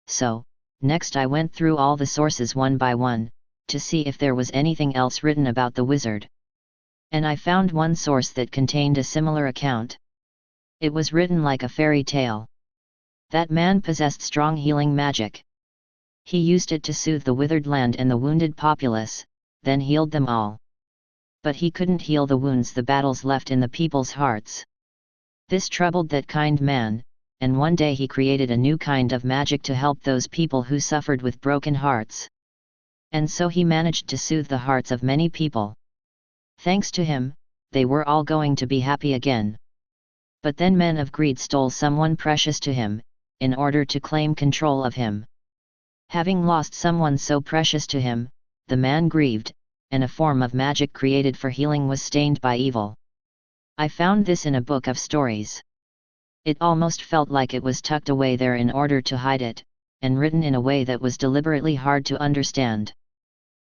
So, next I went through all the sources one by one, to see if there was anything else written about the wizard. And I found one source that contained a similar account. It was written like a fairy tale. That man possessed strong healing magic. He used it to soothe the withered land and the wounded populace, then healed them all. But he couldn't heal the wounds the battles left in the people's hearts. This troubled that kind man, and one day he created a new kind of magic to help those people who suffered with broken hearts. And so he managed to soothe the hearts of many people. Thanks to him, they were all going to be happy again. But then men of greed stole someone precious to him, in order to claim control of him. Having lost someone so precious to him, the man grieved, and a form of magic created for healing was stained by evil. I found this in a book of stories. It almost felt like it was tucked away there in order to hide it, and written in a way that was deliberately hard to understand.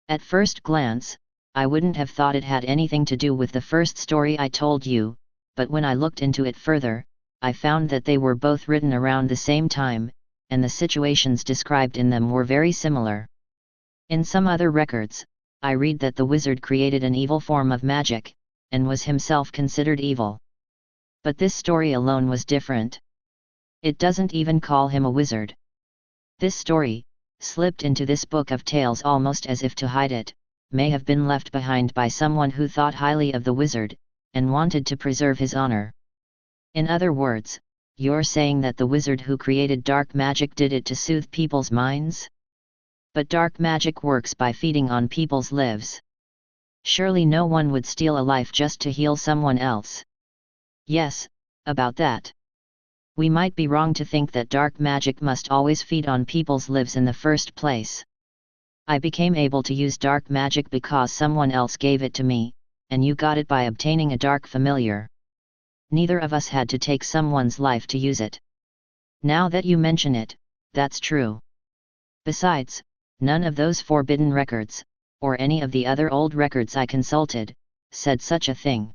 At first glance, I wouldn't have thought it had anything to do with the first story I told you, but when I looked into it further, I found that they were both written around the same time, and the situations described in them were very similar. In some other records, I read that the wizard created an evil form of magic, and was himself considered evil. But this story alone was different. It doesn't even call him a wizard. This story, slipped into this book of tales almost as if to hide it, may have been left behind by someone who thought highly of the wizard, and wanted to preserve his honor. In other words, you're saying that the wizard who created dark magic did it to soothe people's minds? But dark magic works by feeding on people's lives. Surely no one would steal a life just to heal someone else. Yes, about that. We might be wrong to think that dark magic must always feed on people's lives in the first place. I became able to use dark magic because someone else gave it to me, and you got it by obtaining a dark familiar. Neither of us had to take someone's life to use it. Now that you mention it, that's true. Besides, none of those forbidden records, or any of the other old records I consulted, said such a thing.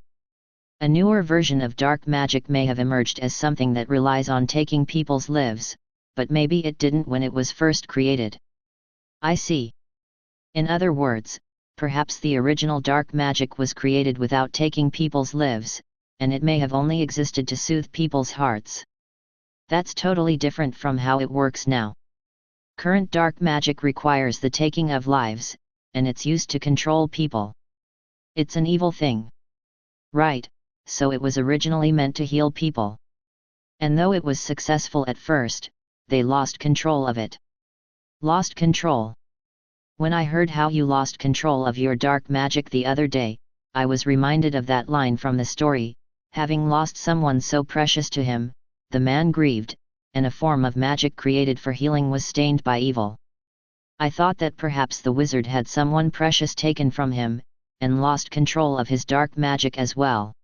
A newer version of dark magic may have emerged as something that relies on taking people's lives, but maybe it didn't when it was first created. I see. In other words, perhaps the original dark magic was created without taking people's lives, and it may have only existed to soothe people's hearts. That's totally different from how it works now. Current dark magic requires the taking of lives, and it's used to control people. It's an evil thing. Right, so it was originally meant to heal people. And though it was successful at first, they lost control of it. Lost control. When I heard how you lost control of your dark magic the other day, I was reminded of that line from the story, having lost someone so precious to him, the man grieved, and a form of magic created for healing was stained by evil. I thought that perhaps the wizard had someone precious taken from him, and lost control of his dark magic as well.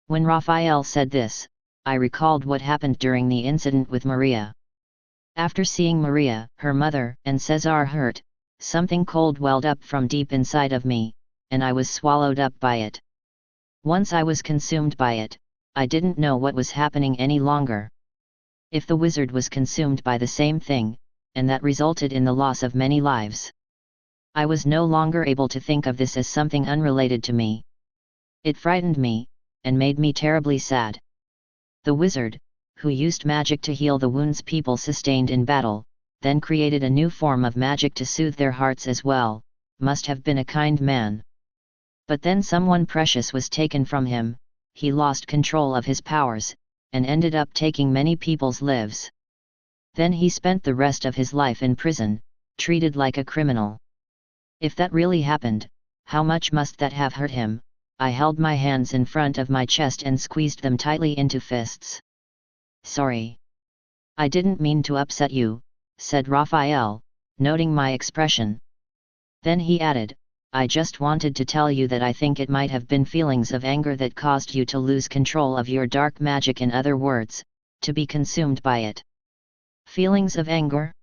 When Raphael said this, I recalled what happened during the incident with Maria. After seeing Maria, her mother, and Cesar hurt, something cold welled up from deep inside of me, and I was swallowed up by it. Once I was consumed by it, I didn't know what was happening any longer. If the wizard was consumed by the same thing, and that resulted in the loss of many lives, I was no longer able to think of this as something unrelated to me. It frightened me, and made me terribly sad. The wizard, who used magic to heal the wounds people sustained in battle, then created a new form of magic to soothe their hearts as well, must have been a kind man. But then someone precious was taken from him, he lost control of his powers, and ended up taking many people's lives. Then he spent the rest of his life in prison, treated like a criminal. If that really happened, how much must that have hurt him? I held my hands in front of my chest and squeezed them tightly into fists. Sorry. I didn't mean to upset you, said Raphael, noting my expression. Then he added, I just wanted to tell you that I think it might have been feelings of anger that caused you to lose control of your dark magic, in other words, to be consumed by it. Feelings of anger?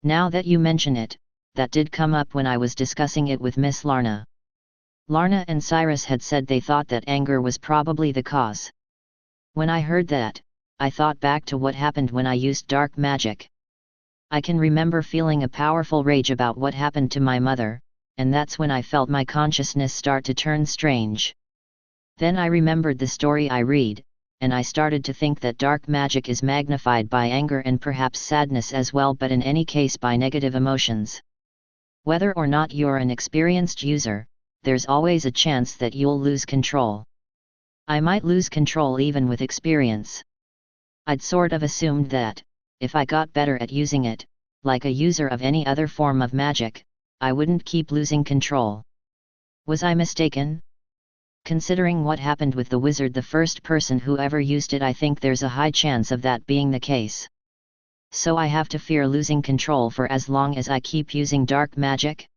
Now that you mention it, that did come up when I was discussing it with Miss Larna. Larna and Cyrus had said they thought that anger was probably the cause. When I heard that, I thought back to what happened when I used dark magic. I can remember feeling a powerful rage about what happened to my mother, and that's when I felt my consciousness start to turn strange. Then I remembered the story I read, and I started to think that dark magic is magnified by anger and perhaps sadness as well, but in any case by negative emotions. Whether or not you're an experienced user, there's always a chance that you'll lose control. I might lose control even with experience. I'd sort of assumed that, if I got better at using it, like a user of any other form of magic, I wouldn't keep losing control. Was I mistaken? Considering what happened with the wizard, the first person who ever used it, I think there's a high chance of that being the case. So I have to fear losing control for as long as I keep using dark magic?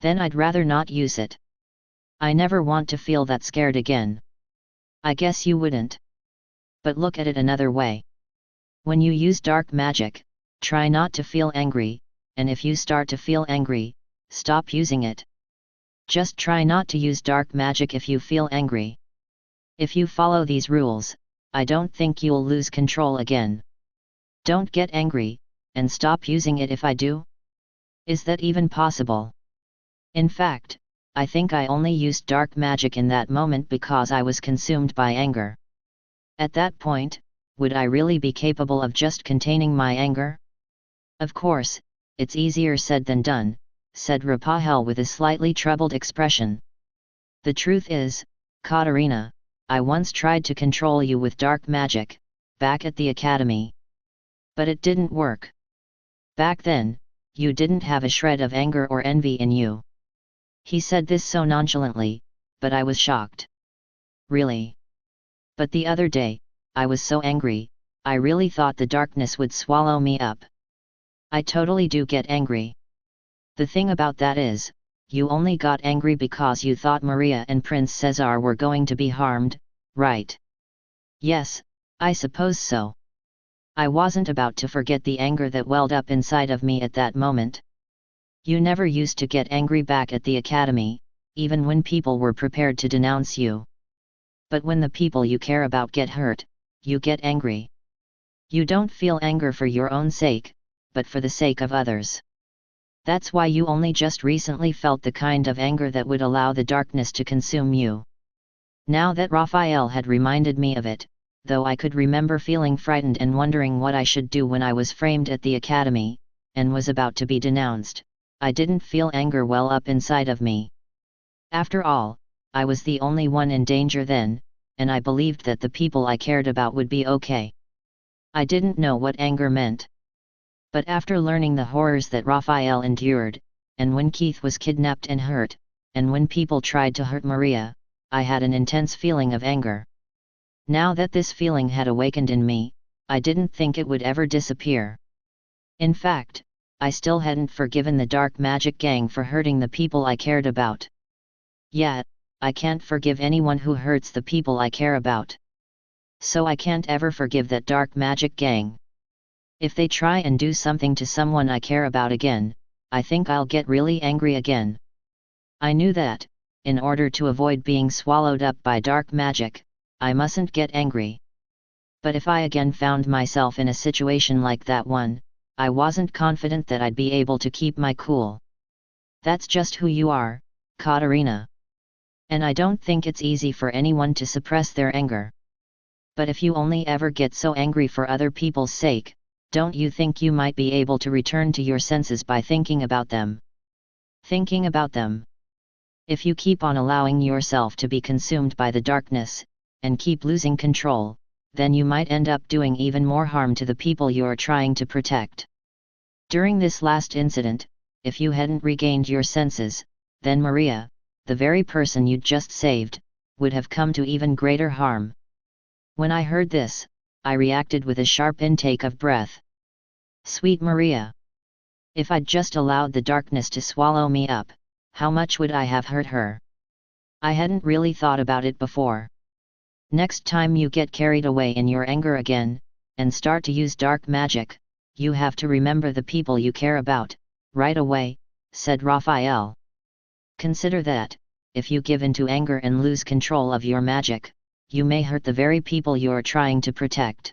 Then I'd rather not use it. I never want to feel that scared again. I guess you wouldn't. But look at it another way. When you use dark magic, try not to feel angry, and if you start to feel angry, stop using it. Just try not to use dark magic if you feel angry. If you follow these rules, I don't think you'll lose control again. Don't get angry, and stop using it if I do? Is that even possible? In fact, I think I only used dark magic in that moment because I was consumed by anger. At that point, would I really be capable of just containing my anger? Of course, it's easier said than done, said Raphael with a slightly troubled expression. The truth is, Katerina, I once tried to control you with dark magic, back at the academy. But it didn't work. Back then, you didn't have a shred of anger or envy in you. He said this so nonchalantly, but I was shocked. Really? But the other day, I was so angry, I really thought the darkness would swallow me up. I totally do get angry. The thing about that is, you only got angry because you thought Maria and Prince Cesar were going to be harmed, right? Yes, I suppose so. I wasn't about to forget the anger that welled up inside of me at that moment. You never used to get angry back at the academy, even when people were prepared to denounce you. But when the people you care about get hurt, you get angry. You don't feel anger for your own sake, but for the sake of others. That's why you only just recently felt the kind of anger that would allow the darkness to consume you. Now that Raphael had reminded me of it, though I could remember feeling frightened and wondering what I should do when I was framed at the academy, and was about to be denounced, I didn't feel anger well up inside of me. After all, I was the only one in danger then, and I believed that the people I cared about would be okay. I didn't know what anger meant. But after learning the horrors that Raphael endured, and when Keith was kidnapped and hurt, and when people tried to hurt Maria, I had an intense feeling of anger. Now that this feeling had awakened in me, I didn't think it would ever disappear. In fact, I still hadn't forgiven the dark magic gang for hurting the people I cared about. Yet, I can't forgive anyone who hurts the people I care about. So I can't ever forgive that dark magic gang. If they try and do something to someone I care about again, I think I'll get really angry again. I knew that, in order to avoid being swallowed up by dark magic, I mustn't get angry. But if I again found myself in a situation like that one, I wasn't confident that I'd be able to keep my cool. That's just who you are, Katarina. And I don't think it's easy for anyone to suppress their anger. But if you only ever get so angry for other people's sake, don't you think you might be able to return to your senses by thinking about them? Thinking about them. If you keep on allowing yourself to be consumed by the darkness, and keep losing control, then you might end up doing even more harm to the people you're trying to protect. During this last incident, if you hadn't regained your senses, then Maria, the very person you'd just saved, would have come to even greater harm. When I heard this, I reacted with a sharp intake of breath. Sweet Maria! If I'd just allowed the darkness to swallow me up, how much would I have hurt her? I hadn't really thought about it before. Next time you get carried away in your anger again, and start to use dark magic, you have to remember the people you care about, right away, said Raphael. Consider that, if you give in to anger and lose control of your magic, you may hurt the very people you're trying to protect.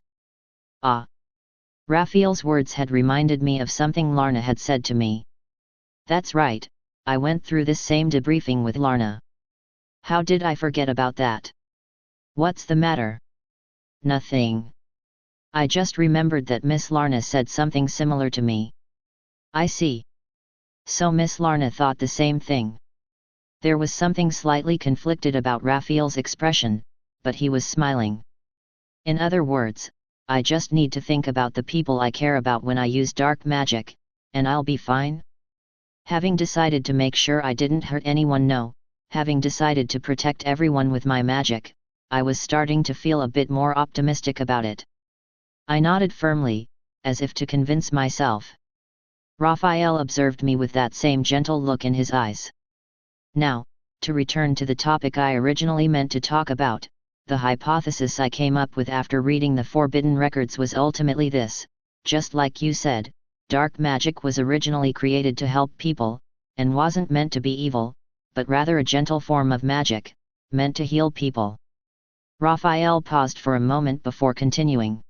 Ah! Raphael's words had reminded me of something Larna had said to me. That's right, I went through this same debriefing with Larna. How did I forget about that? What's the matter? Nothing. I just remembered that Miss Larna said something similar to me. I see. So Miss Larna thought the same thing. There was something slightly conflicted about Raphael's expression, but he was smiling. In other words, I just need to think about the people I care about when I use dark magic, and I'll be fine. Having decided to make sure I didn't hurt anyone, having decided to protect everyone with my magic, I was starting to feel a bit more optimistic about it. I nodded firmly, as if to convince myself. Raphael observed me with that same gentle look in his eyes. Now, to return to the topic I originally meant to talk about, the hypothesis I came up with after reading the Forbidden Records was ultimately this: just like you said, dark magic was originally created to help people, and wasn't meant to be evil, but rather a gentle form of magic, meant to heal people. Raphael paused for a moment before continuing.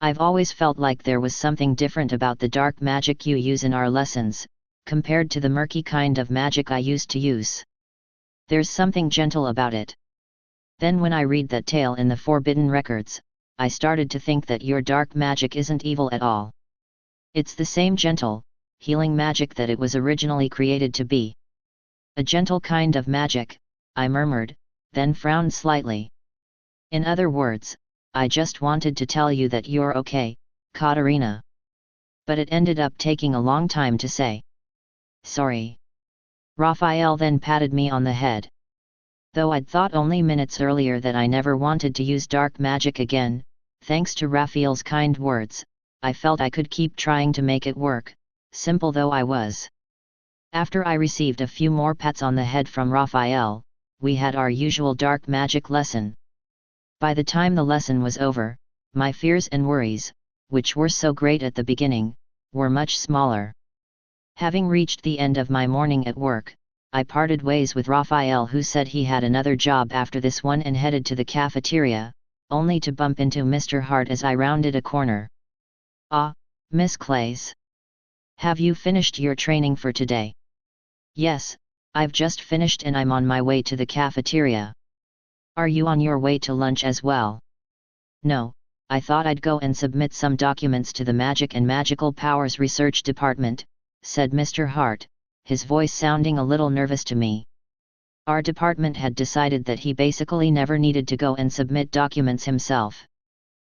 I've always felt like there was something different about the dark magic you use in our lessons, compared to the murky kind of magic I used to use. There's something gentle about it. Then when I read that tale in the Forbidden Records, I started to think that your dark magic isn't evil at all. It's the same gentle, healing magic that it was originally created to be. A gentle kind of magic, I murmured, then frowned slightly. In other words, I just wanted to tell you that you're okay, Katarina. But it ended up taking a long time to say. Sorry. Raphael then patted me on the head. Though I'd thought only minutes earlier that I never wanted to use dark magic again, thanks to Raphael's kind words, I felt I could keep trying to make it work, simple though I was. After I received a few more pats on the head from Raphael, we had our usual dark magic lesson. By the time the lesson was over, my fears and worries, which were so great at the beginning, were much smaller. Having reached the end of my morning at work, I parted ways with Raphael, who said he had another job after this one, and headed to the cafeteria, only to bump into Mr. Hart as I rounded a corner. Ah, Miss Clays. Have you finished your training for today? Yes, I've just finished and I'm on my way to the cafeteria. Are you on your way to lunch as well? No, I thought I'd go and submit some documents to the Magic and Magical Powers Research Department, said Mr. Hart, his voice sounding a little nervous to me. Our department had decided that he basically never needed to go and submit documents himself.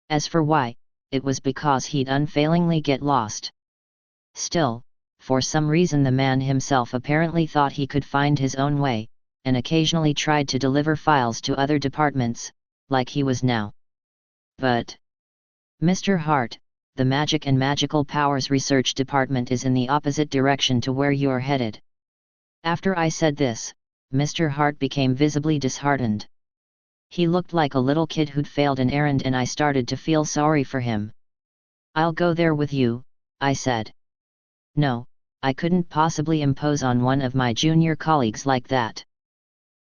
As for why, it was because he'd unfailingly get lost. Still, for some reason the man himself apparently thought he could find his own way, and occasionally tried to deliver files to other departments, like he was now. But, Mr. Hart, the Magic and Magical Powers Research Department is in the opposite direction to where you're headed. After I said this, Mr. Hart became visibly disheartened. He looked like a little kid who'd failed an errand, and I started to feel sorry for him. "I'll go there with you," I said. No, I couldn't possibly impose on one of my junior colleagues like that.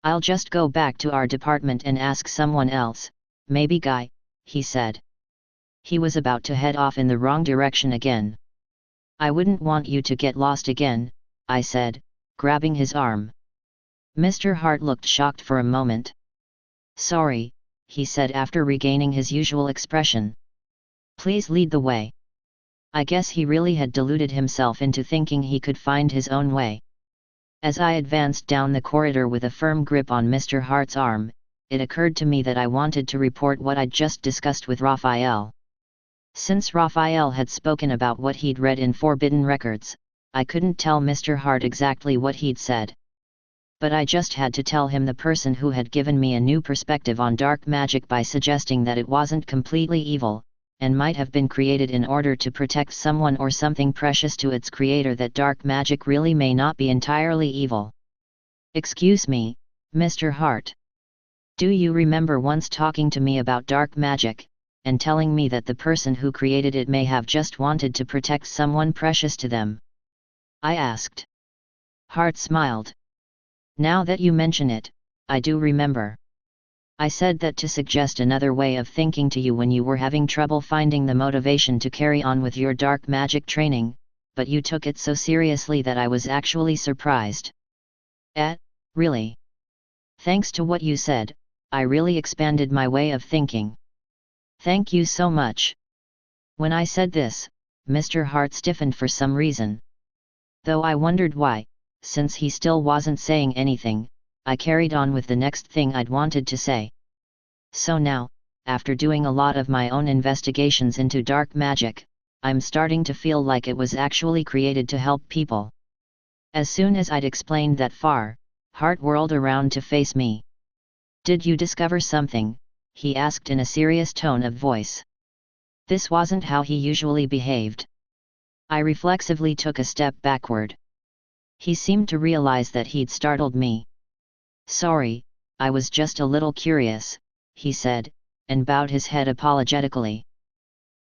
"I'll just go back to our department and ask someone else, maybe Guy," he said. He was about to head off in the wrong direction again. "I wouldn't want you to get lost again," I said, grabbing his arm. Mr. Hart looked shocked for a moment. "Sorry," he said after regaining his usual expression. "Please lead the way." I guess he really had deluded himself into thinking he could find his own way. As I advanced down the corridor with a firm grip on Mr. Hart's arm, it occurred to me that I wanted to report what I'd just discussed with Raphael. Since Raphael had spoken about what he'd read in Forbidden Records, I couldn't tell Mr. Hart exactly what he'd said. But I just had to tell him the person who had given me a new perspective on dark magic by suggesting that it wasn't completely evil, and might have been created in order to protect someone or something precious to its creator, that dark magic really may not be entirely evil. "Excuse me, Mr. Hart. Do you remember once talking to me about dark magic, and telling me that the person who created it may have just wanted to protect someone precious to them?" I asked. Hart smiled. "Now that you mention it, I do remember. I said that to suggest another way of thinking to you when you were having trouble finding the motivation to carry on with your dark magic training, but you took it so seriously that I was actually surprised." Really? Thanks to what you said, I really expanded my way of thinking. Thank you so much." When I said this, Mr. Hart stiffened for some reason. Though I wondered why, since he still wasn't saying anything, I carried on with the next thing I'd wanted to say. "So now, after doing a lot of my own investigations into dark magic, I'm starting to feel like it was actually created to help people." As soon as I'd explained that far, Hart whirled around to face me. "Did you discover something?" he asked in a serious tone of voice. This wasn't how he usually behaved. I reflexively took a step backward. He seemed to realize that he'd startled me. "Sorry, I was just a little curious," he said, and bowed his head apologetically.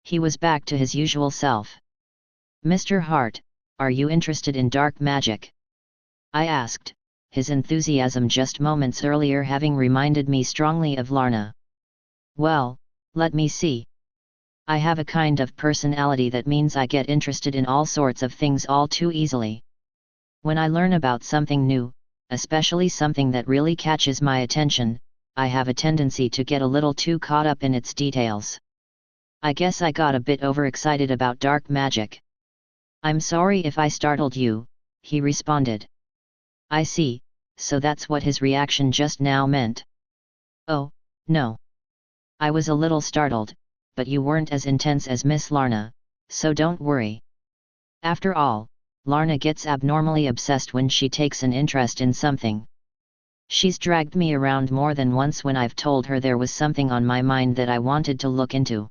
He was back to his usual self. "Mr. Hart, are you interested in dark magic?" I asked, his enthusiasm just moments earlier having reminded me strongly of Larna. "Well, let me see. I have a kind of personality that means I get interested in all sorts of things all too easily. When I learn about something new, especially something that really catches my attention, I have a tendency to get a little too caught up in its details. I guess I got a bit overexcited about dark magic." "I'm sorry if I startled you," he responded. "I see, so that's what his reaction just now meant." "Oh, no. I was a little startled, but you weren't as intense as Miss Larna, so don't worry. After all, Larna gets abnormally obsessed when she takes an interest in something. She's dragged me around more than once when I've told her there was something on my mind that I wanted to look into."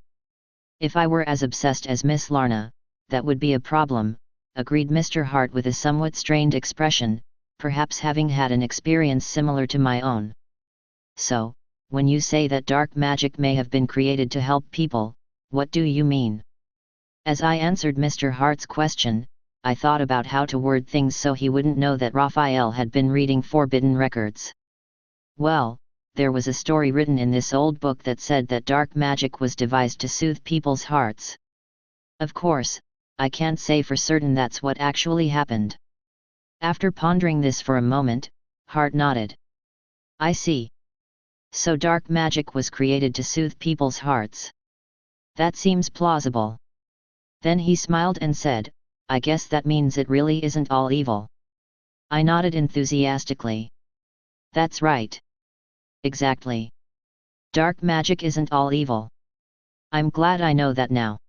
"If I were as obsessed as Miss Larna, that would be a problem," agreed Mr. Hart with a somewhat strained expression, perhaps having had an experience similar to my own. "So, when you say that dark magic may have been created to help people, what do you mean?" As I answered Mr. Hart's question, I thought about how to word things so he wouldn't know that Raphael had been reading Forbidden Records. Well, there was a story written in this old book that said that dark magic was devised to soothe people's hearts. Of course, I can't say for certain that's what actually happened. After pondering this for a moment, Hart nodded. "I see. So dark magic was created to soothe people's hearts. That seems plausible." Then he smiled and said, "I guess that means it really isn't all evil." I nodded enthusiastically. "That's right. Exactly. Dark magic isn't all evil. I'm glad I know that now."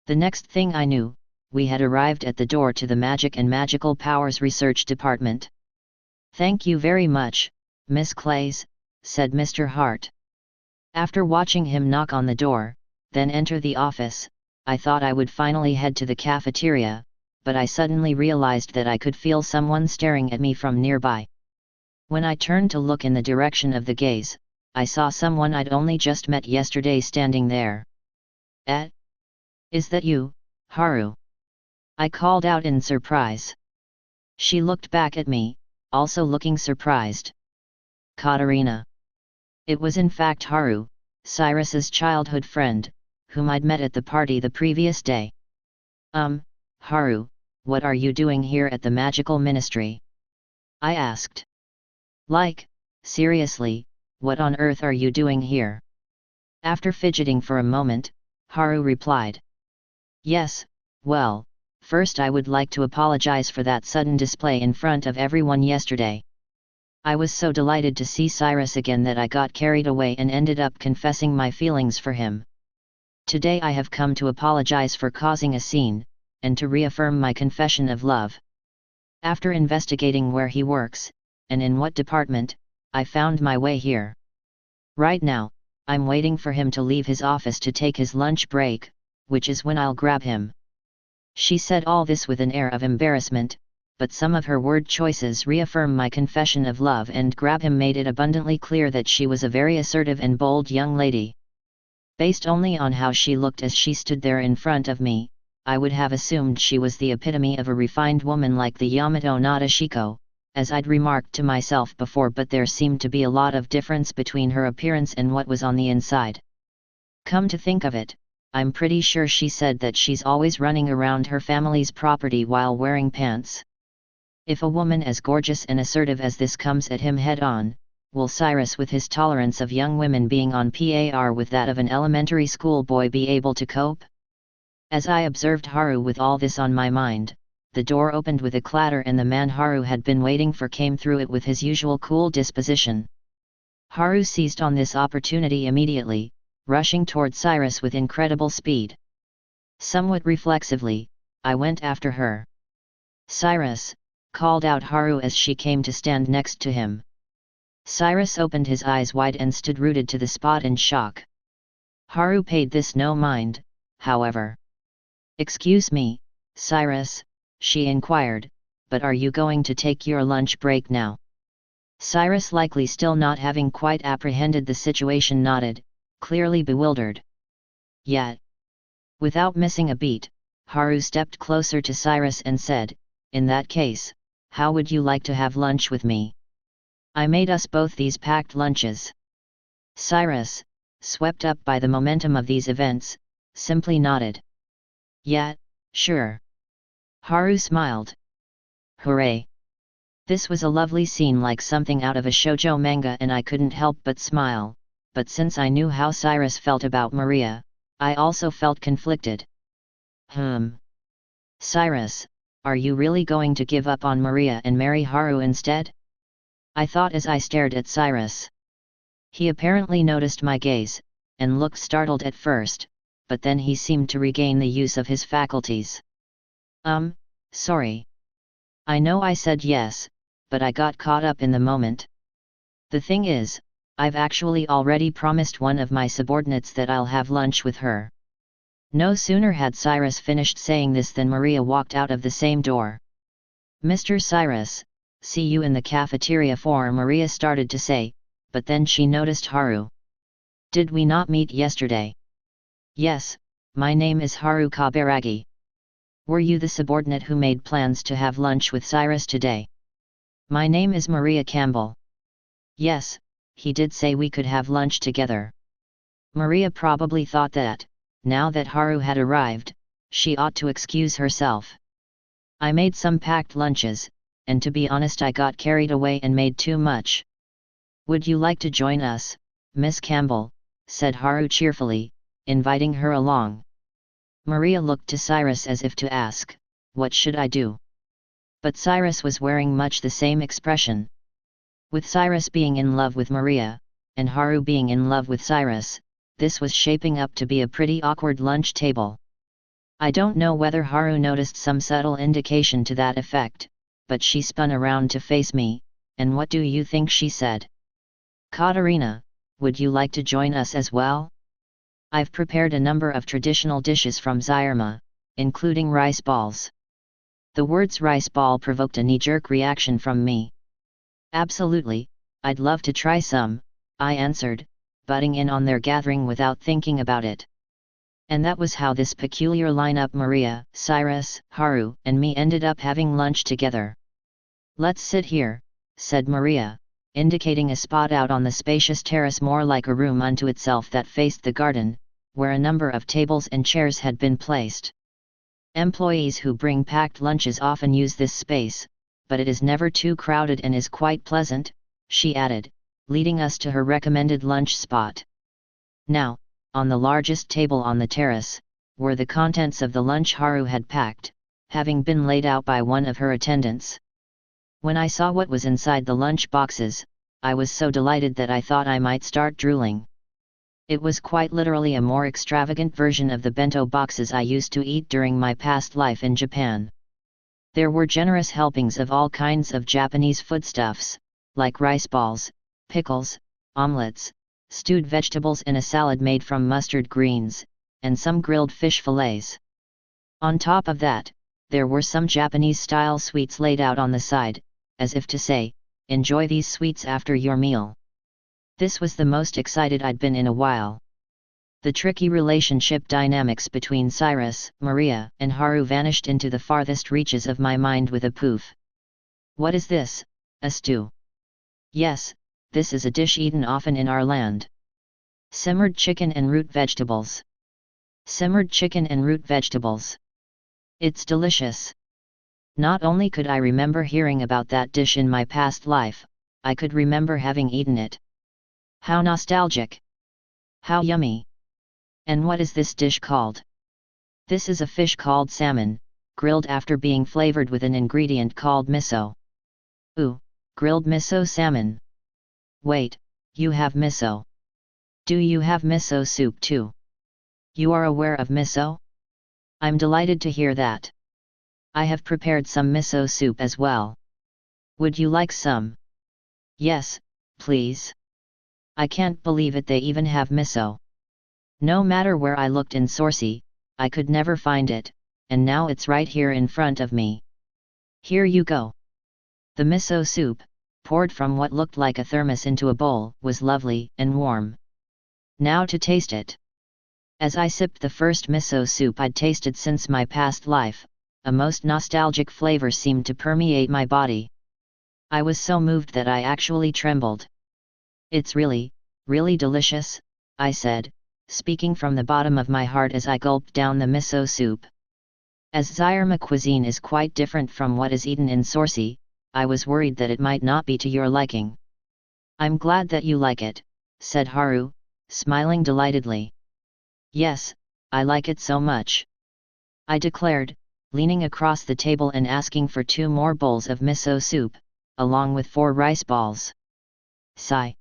The next thing I knew, we had arrived at the door to the Magic and Magical Powers Research Department. "Thank you very much, Miss Clays," said Mr. Hart. After watching him knock on the door, then enter the office, I thought I would finally head to the cafeteria, but I suddenly realized that I could feel someone staring at me from nearby. When I turned to look in the direction of the gaze, I saw someone I'd only just met yesterday standing there. Is that you, Haru?" I called out in surprise. She looked back at me, also looking surprised. "Katarina." It was in fact Haru, Cyrus's childhood friend, whom I'd met at the party the previous day. Haru, what are you doing here at the magical ministry?" I asked. Seriously, what on earth are you doing here?" After fidgeting for a moment, Haru replied. "Yes, well, first I would like to apologize for that sudden display in front of everyone yesterday. I was so delighted to see Cyrus again that I got carried away and ended up confessing my feelings for him. Today I have come to apologize for causing a scene, and to reaffirm my confession of love. After investigating where he works, and in what department, I found my way here. Right now, I'm waiting for him to leave his office to take his lunch break, which is when I'll grab him." She said all this with an air of embarrassment, but some of her word choices reaffirm my confession of love, and grab him made it abundantly clear that she was a very assertive and bold young lady. Based only on how she looked as she stood there in front of me, I would have assumed she was the epitome of a refined woman like the Yamato Nadeshiko, as I'd remarked to myself before, but there seemed to be a lot of difference between her appearance and what was on the inside. Come to think of it, I'm pretty sure she said that she's always running around her family's property while wearing pants. If a woman as gorgeous and assertive as this comes at him head-on, will Cyrus, with his tolerance of young women being on par with that of an elementary school boy, be able to cope? As I observed Haru with all this on my mind, the door opened with a clatter and the man Haru had been waiting for came through it with his usual cool disposition. Haru seized on this opportunity immediately, rushing toward Cyrus with incredible speed. Somewhat reflexively, I went after her. "Cyrus!" called out Haru as she came to stand next to him. Cyrus opened his eyes wide and stood rooted to the spot in shock. Haru paid this no mind, however. "Excuse me, Cyrus," she inquired, "but are you going to take your lunch break now?" Cyrus, likely still not having quite apprehended the situation, nodded, clearly bewildered. "Yet." Without missing a beat, Haru stepped closer to Cyrus and said, "In that case, how would you like to have lunch with me? I made us both these packed lunches." Cyrus, swept up by the momentum of these events, simply nodded. "Yeah, sure." Haru smiled. Hooray! This was a lovely scene, like something out of a shoujo manga, and I couldn't help but smile, but since I knew how Cyrus felt about Maria, I also felt conflicted. Cyrus, are you really going to give up on Maria and marry Haru instead?" I thought as I stared at Cyrus. He apparently noticed my gaze, and looked startled at first, but then he seemed to regain the use of his faculties. Sorry. I know I said yes, but I got caught up in the moment. The thing is, I've actually already promised one of my subordinates that I'll have lunch with her." No sooner had Cyrus finished saying this than Maria walked out of the same door. "Mr. Cyrus, see you in the cafeteria for," Maria started to say, but then she noticed Haru. "Did we not meet yesterday?" "Yes, my name is Haru Kabaragi. Were you the subordinate who made plans to have lunch with Cyrus today?" "My name is Maria Campbell." "Yes, he did say we could have lunch together." Maria probably thought that, now that Haru had arrived, she ought to excuse herself. "I made some packed lunches, and to be honest I got carried away and made too much." "Would you like to join us, Miss Campbell?" said Haru cheerfully, inviting her along. Maria looked to Cyrus as if to ask, "What should I do?" But Cyrus was wearing much the same expression. With Cyrus being in love with Maria, and Haru being in love with Cyrus, this was shaping up to be a pretty awkward lunch table. I don't know whether Haru noticed some subtle indication to that effect, but she spun around to face me, and what do you think she said? "Katarina, would you like to join us as well? I've prepared a number of traditional dishes from Zyrma, including rice balls." The words rice ball provoked a knee-jerk reaction from me. Absolutely, I'd love to try some, I answered, butting in on their gathering without thinking about it. And that was how this peculiar lineup, Maria, Cyrus, Haru, and me, ended up having lunch together. "Let's sit here," said Maria, indicating a spot out on the spacious terrace, more like a room unto itself, that faced the garden, where a number of tables and chairs had been placed. Employees who bring packed lunches often use this space, but it is never too crowded and is quite pleasant, she added, leading us to her recommended lunch spot. Now, on the largest table on the terrace, were the contents of the lunch Haru had packed, having been laid out by one of her attendants. When I saw what was inside the lunch boxes, I was so delighted that I thought I might start drooling. It was quite literally a more extravagant version of the bento boxes I used to eat during my past life in Japan. There were generous helpings of all kinds of Japanese foodstuffs, like rice balls, pickles, omelets, stewed vegetables, and a salad made from mustard greens, and some grilled fish fillets. On top of that, there were some Japanese-style sweets laid out on the side, as if to say, enjoy these sweets after your meal. This was the most excited I'd been in a while. The tricky relationship dynamics between Cyrus, Maria, and Haru vanished into the farthest reaches of my mind with a poof. "What is this, a stew?" "Yes, this is a dish eaten often in our land. Simmered chicken and root vegetables." "Simmered chicken and root vegetables. It's delicious." Not only could I remember hearing about that dish in my past life, I could remember having eaten it. How nostalgic! How yummy! "And what is this dish called?" "This is a fish called salmon, grilled after being flavored with an ingredient called miso." "Ooh, grilled miso salmon. Wait, you have miso? Do you have miso soup too? You are aware of miso? I'm delighted to hear that. I have prepared some miso soup as well. Would you like some?" "Yes, please. I can't believe it, they even have miso. No matter where I looked in Sourcey, I could never find it, and now it's right here in front of me. Here you go." The miso soup, poured from what looked like a thermos into a bowl, was lovely and warm. Now to taste it. As I sipped the first miso soup I'd tasted since my past life, a most nostalgic flavor seemed to permeate my body. I was so moved that I actually trembled. "It's really, really delicious," I said, speaking from the bottom of my heart as I gulped down the miso soup. As Zyrma cuisine is quite different from what is eaten in Sourcey, I was worried that it might not be to your liking. "I'm glad that you like it," said Haru, smiling delightedly. "Yes, I like it so much," I declared, leaning across the table and asking for 2 more bowls of miso soup, along with 4 rice balls. Sigh.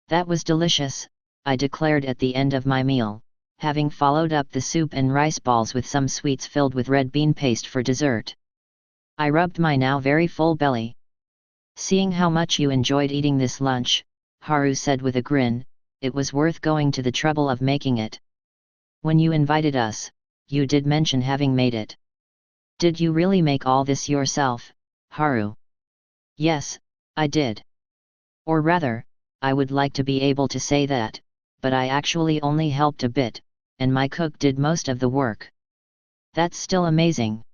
"That was delicious," I declared at the end of my meal, having followed up the soup and rice balls with some sweets filled with red bean paste for dessert. I rubbed my now very full belly. "Seeing how much you enjoyed eating this lunch," Haru said with a grin, "it was worth going to the trouble of making it. When you invited us, you did mention having made it. Did you really make all this yourself, Haru?" "Yes, I did. Or rather, I would like to be able to say that, but I actually only helped a bit, and my cook did most of the work." "That's still amazing.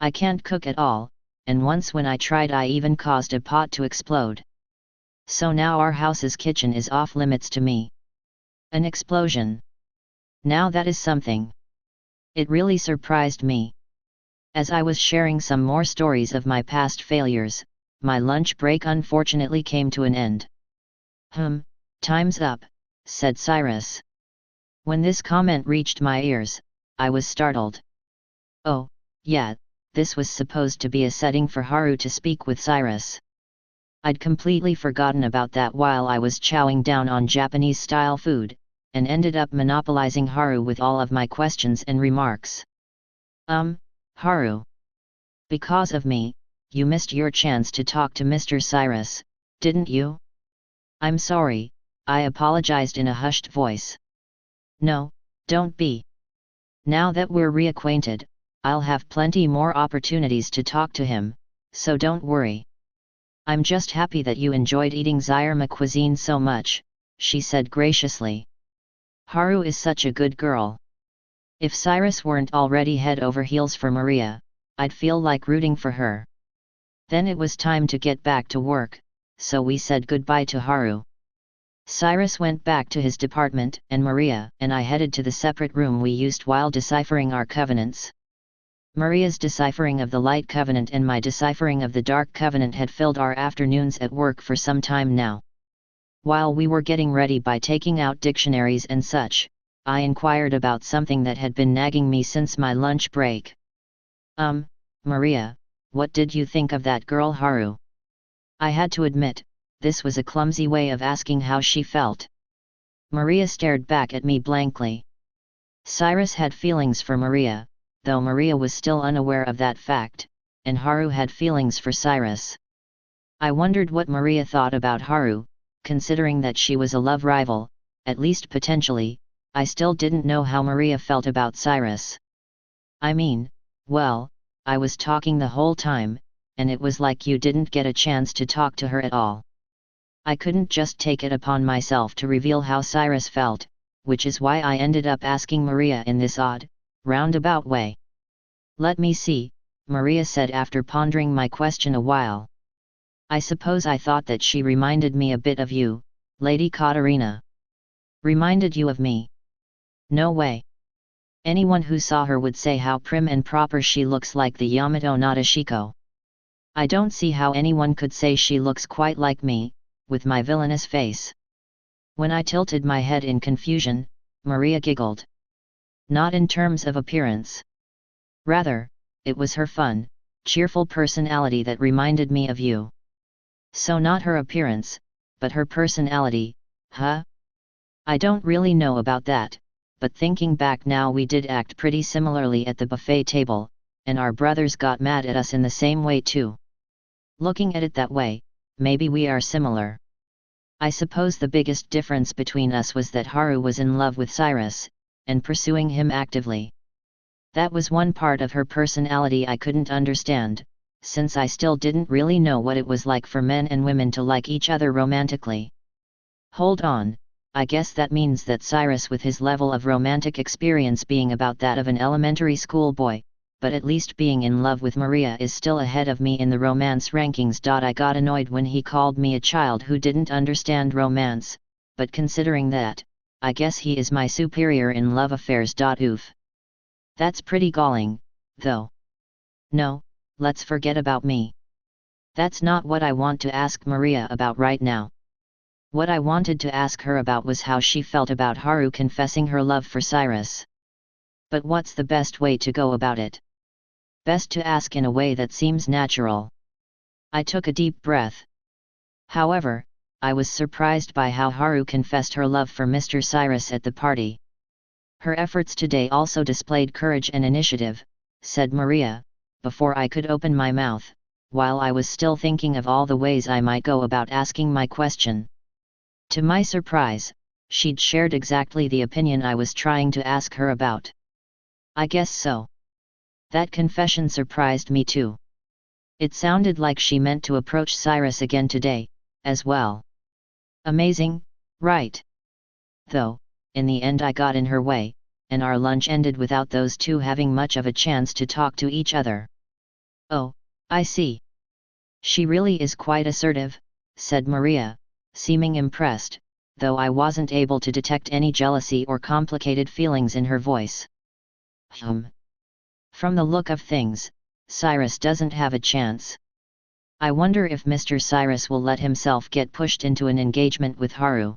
I can't cook at all, and once when I tried I even caused a pot to explode. So now our house's kitchen is off limits to me." An explosion. Now that is something. It really surprised me. As I was sharing some more stories of my past failures, my lunch break unfortunately came to an end. Time's up," said Cyrus. When this comment reached my ears, I was startled. Oh, yeah, this was supposed to be a setting for Haru to speak with Cyrus. I'd completely forgotten about that while I was chowing down on Japanese-style food, and ended up monopolizing Haru with all of my questions and remarks. Haru. Because of me, you missed your chance to talk to Mr. Cyrus, didn't you?" "I'm sorry," I apologized in a hushed voice. "No, don't be. Now that we're reacquainted, I'll have plenty more opportunities to talk to him, so don't worry." I'm just happy that you enjoyed eating Zyrma cuisine so much, she said graciously. Haru is such a good girl. If Cyrus weren't already head over heels for Maria, I'd feel like rooting for her. Then it was time to get back to work, so we said goodbye to Haru. Cyrus went back to his department and Maria and I headed to the separate room we used while deciphering our covenants. Maria's deciphering of the Light Covenant and my deciphering of the Dark Covenant had filled our afternoons at work for some time now. While we were getting ready by taking out dictionaries and such, I inquired about something that had been nagging me since my lunch break. Maria, what did you think of that girl Haru? I had to admit, this was a clumsy way of asking how she felt. Maria stared back at me blankly. Cyrus had feelings for Maria, though Maria was still unaware of that fact, and Haru had feelings for Cyrus. I wondered what Maria thought about Haru, considering that she was a love rival, at least potentially. I still didn't know how Maria felt about Cyrus. I mean, well, I was talking the whole time, and it was like you didn't get a chance to talk to her at all. I couldn't just take it upon myself to reveal how Cyrus felt, which is why I ended up asking Maria in this odd, roundabout way. Let me see, Maria said after pondering my question a while. I suppose I thought that she reminded me a bit of you, Lady Katarina. Reminded you of me? No way. Anyone who saw her would say how prim and proper she looks, like the Yamato Nadeshiko. I don't see how anyone could say she looks quite like me, with my villainous face. When I tilted my head in confusion, Maria giggled. Not in terms of appearance. Rather, it was her fun, cheerful personality that reminded me of you. So not her appearance, but her personality, huh? I don't really know about that, but thinking back now, we did act pretty similarly at the buffet table, and our brothers got mad at us in the same way too. Looking at it that way, maybe we are similar. I suppose the biggest difference between us was that Haru was in love with Cyrus, and pursuing him actively. That was one part of her personality I couldn't understand, since I still didn't really know what it was like for men and women to like each other romantically. Hold on, I guess that means that Cyrus, with his level of romantic experience being about that of an elementary school boy, but at least being in love with Maria, is still ahead of me in the romance rankings. I got annoyed when he called me a child who didn't understand romance, but considering that, I guess he is my superior in love affairs. Oof. That's pretty galling, though. No, let's forget about me. That's not what I want to ask Maria about right now. What I wanted to ask her about was how she felt about Haru confessing her love for Cyrus. But what's the best way to go about it? Best to ask in a way that seems natural. I took a deep breath. However, I was surprised by how Haru confessed her love for Mr. Cyrus at the party. Her efforts today also displayed courage and initiative, said Maria, before I could open my mouth, while I was still thinking of all the ways I might go about asking my question. To my surprise, she'd shared exactly the opinion I was trying to ask her about. I guess so. That confession surprised me too. It sounded like she meant to approach Cyrus again today, as well. Amazing, right? Though, in the end I got in her way, and our lunch ended without those two having much of a chance to talk to each other. Oh, I see. She really is quite assertive, said Maria, seeming impressed, though I wasn't able to detect any jealousy or complicated feelings in her voice. From the look of things, Cyrus doesn't have a chance. I wonder if Mr. Cyrus will let himself get pushed into an engagement with Haru.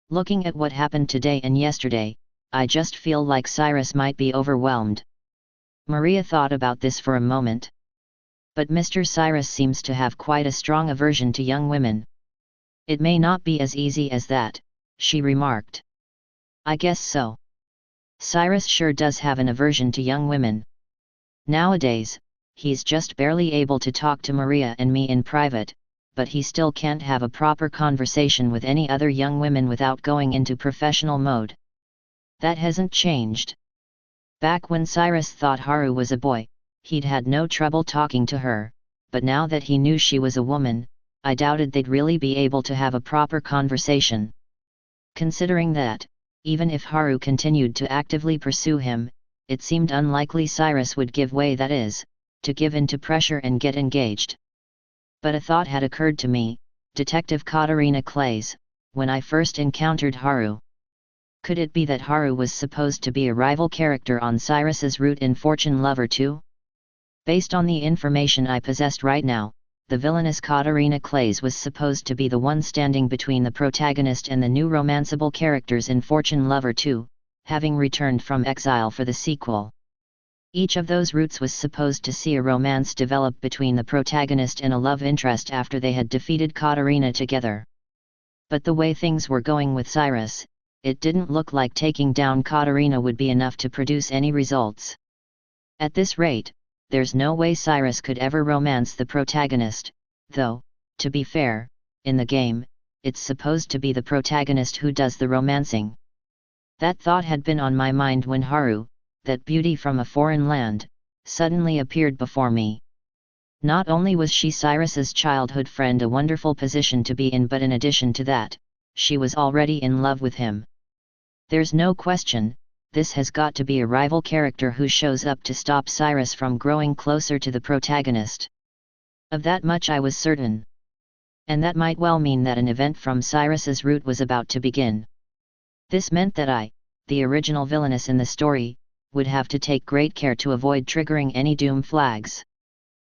Looking at what happened today and yesterday, I just feel like Cyrus might be overwhelmed. Maria thought about this for a moment. But Mr. Cyrus seems to have quite a strong aversion to young women. It may not be as easy as that, she remarked. I guess so. Cyrus sure does have an aversion to young women. Nowadays, he's just barely able to talk to Maria and me in private, but he still can't have a proper conversation with any other young women without going into professional mode. That hasn't changed. Back when Cyrus thought Haru was a boy, he'd had no trouble talking to her, but now that he knew she was a woman, I doubted they'd really be able to have a proper conversation. Considering that, even if Haru continued to actively pursue him, it seemed unlikely Cyrus would give way, that is, to give in to pressure and get engaged. But a thought had occurred to me, Detective Katarina Clays, when I first encountered Haru. Could it be that Haru was supposed to be a rival character on Cyrus's route in Fortune Lover 2? Based on the information I possessed right now, the villainous Katarina Clays was supposed to be the one standing between the protagonist and the new romanceable characters in Fortune Lover 2, having returned from exile for the sequel. Each of those routes was supposed to see a romance develop between the protagonist and a love interest after they had defeated Katarina together. But the way things were going with Cyrus, it didn't look like taking down Katarina would be enough to produce any results. At this rate, there's no way Cyrus could ever romance the protagonist, though, to be fair, in the game, it's supposed to be the protagonist who does the romancing. That thought had been on my mind when Haru, that beauty from a foreign land, suddenly appeared before me. Not only was she Cyrus's childhood friend, a wonderful position to be in, but in addition to that, she was already in love with him. There's no question, this has got to be a rival character who shows up to stop Cyrus from growing closer to the protagonist. Of that much I was certain. And that might well mean that an event from Cyrus's route was about to begin. This meant that I, the original villainess in the story, would have to take great care to avoid triggering any doom flags.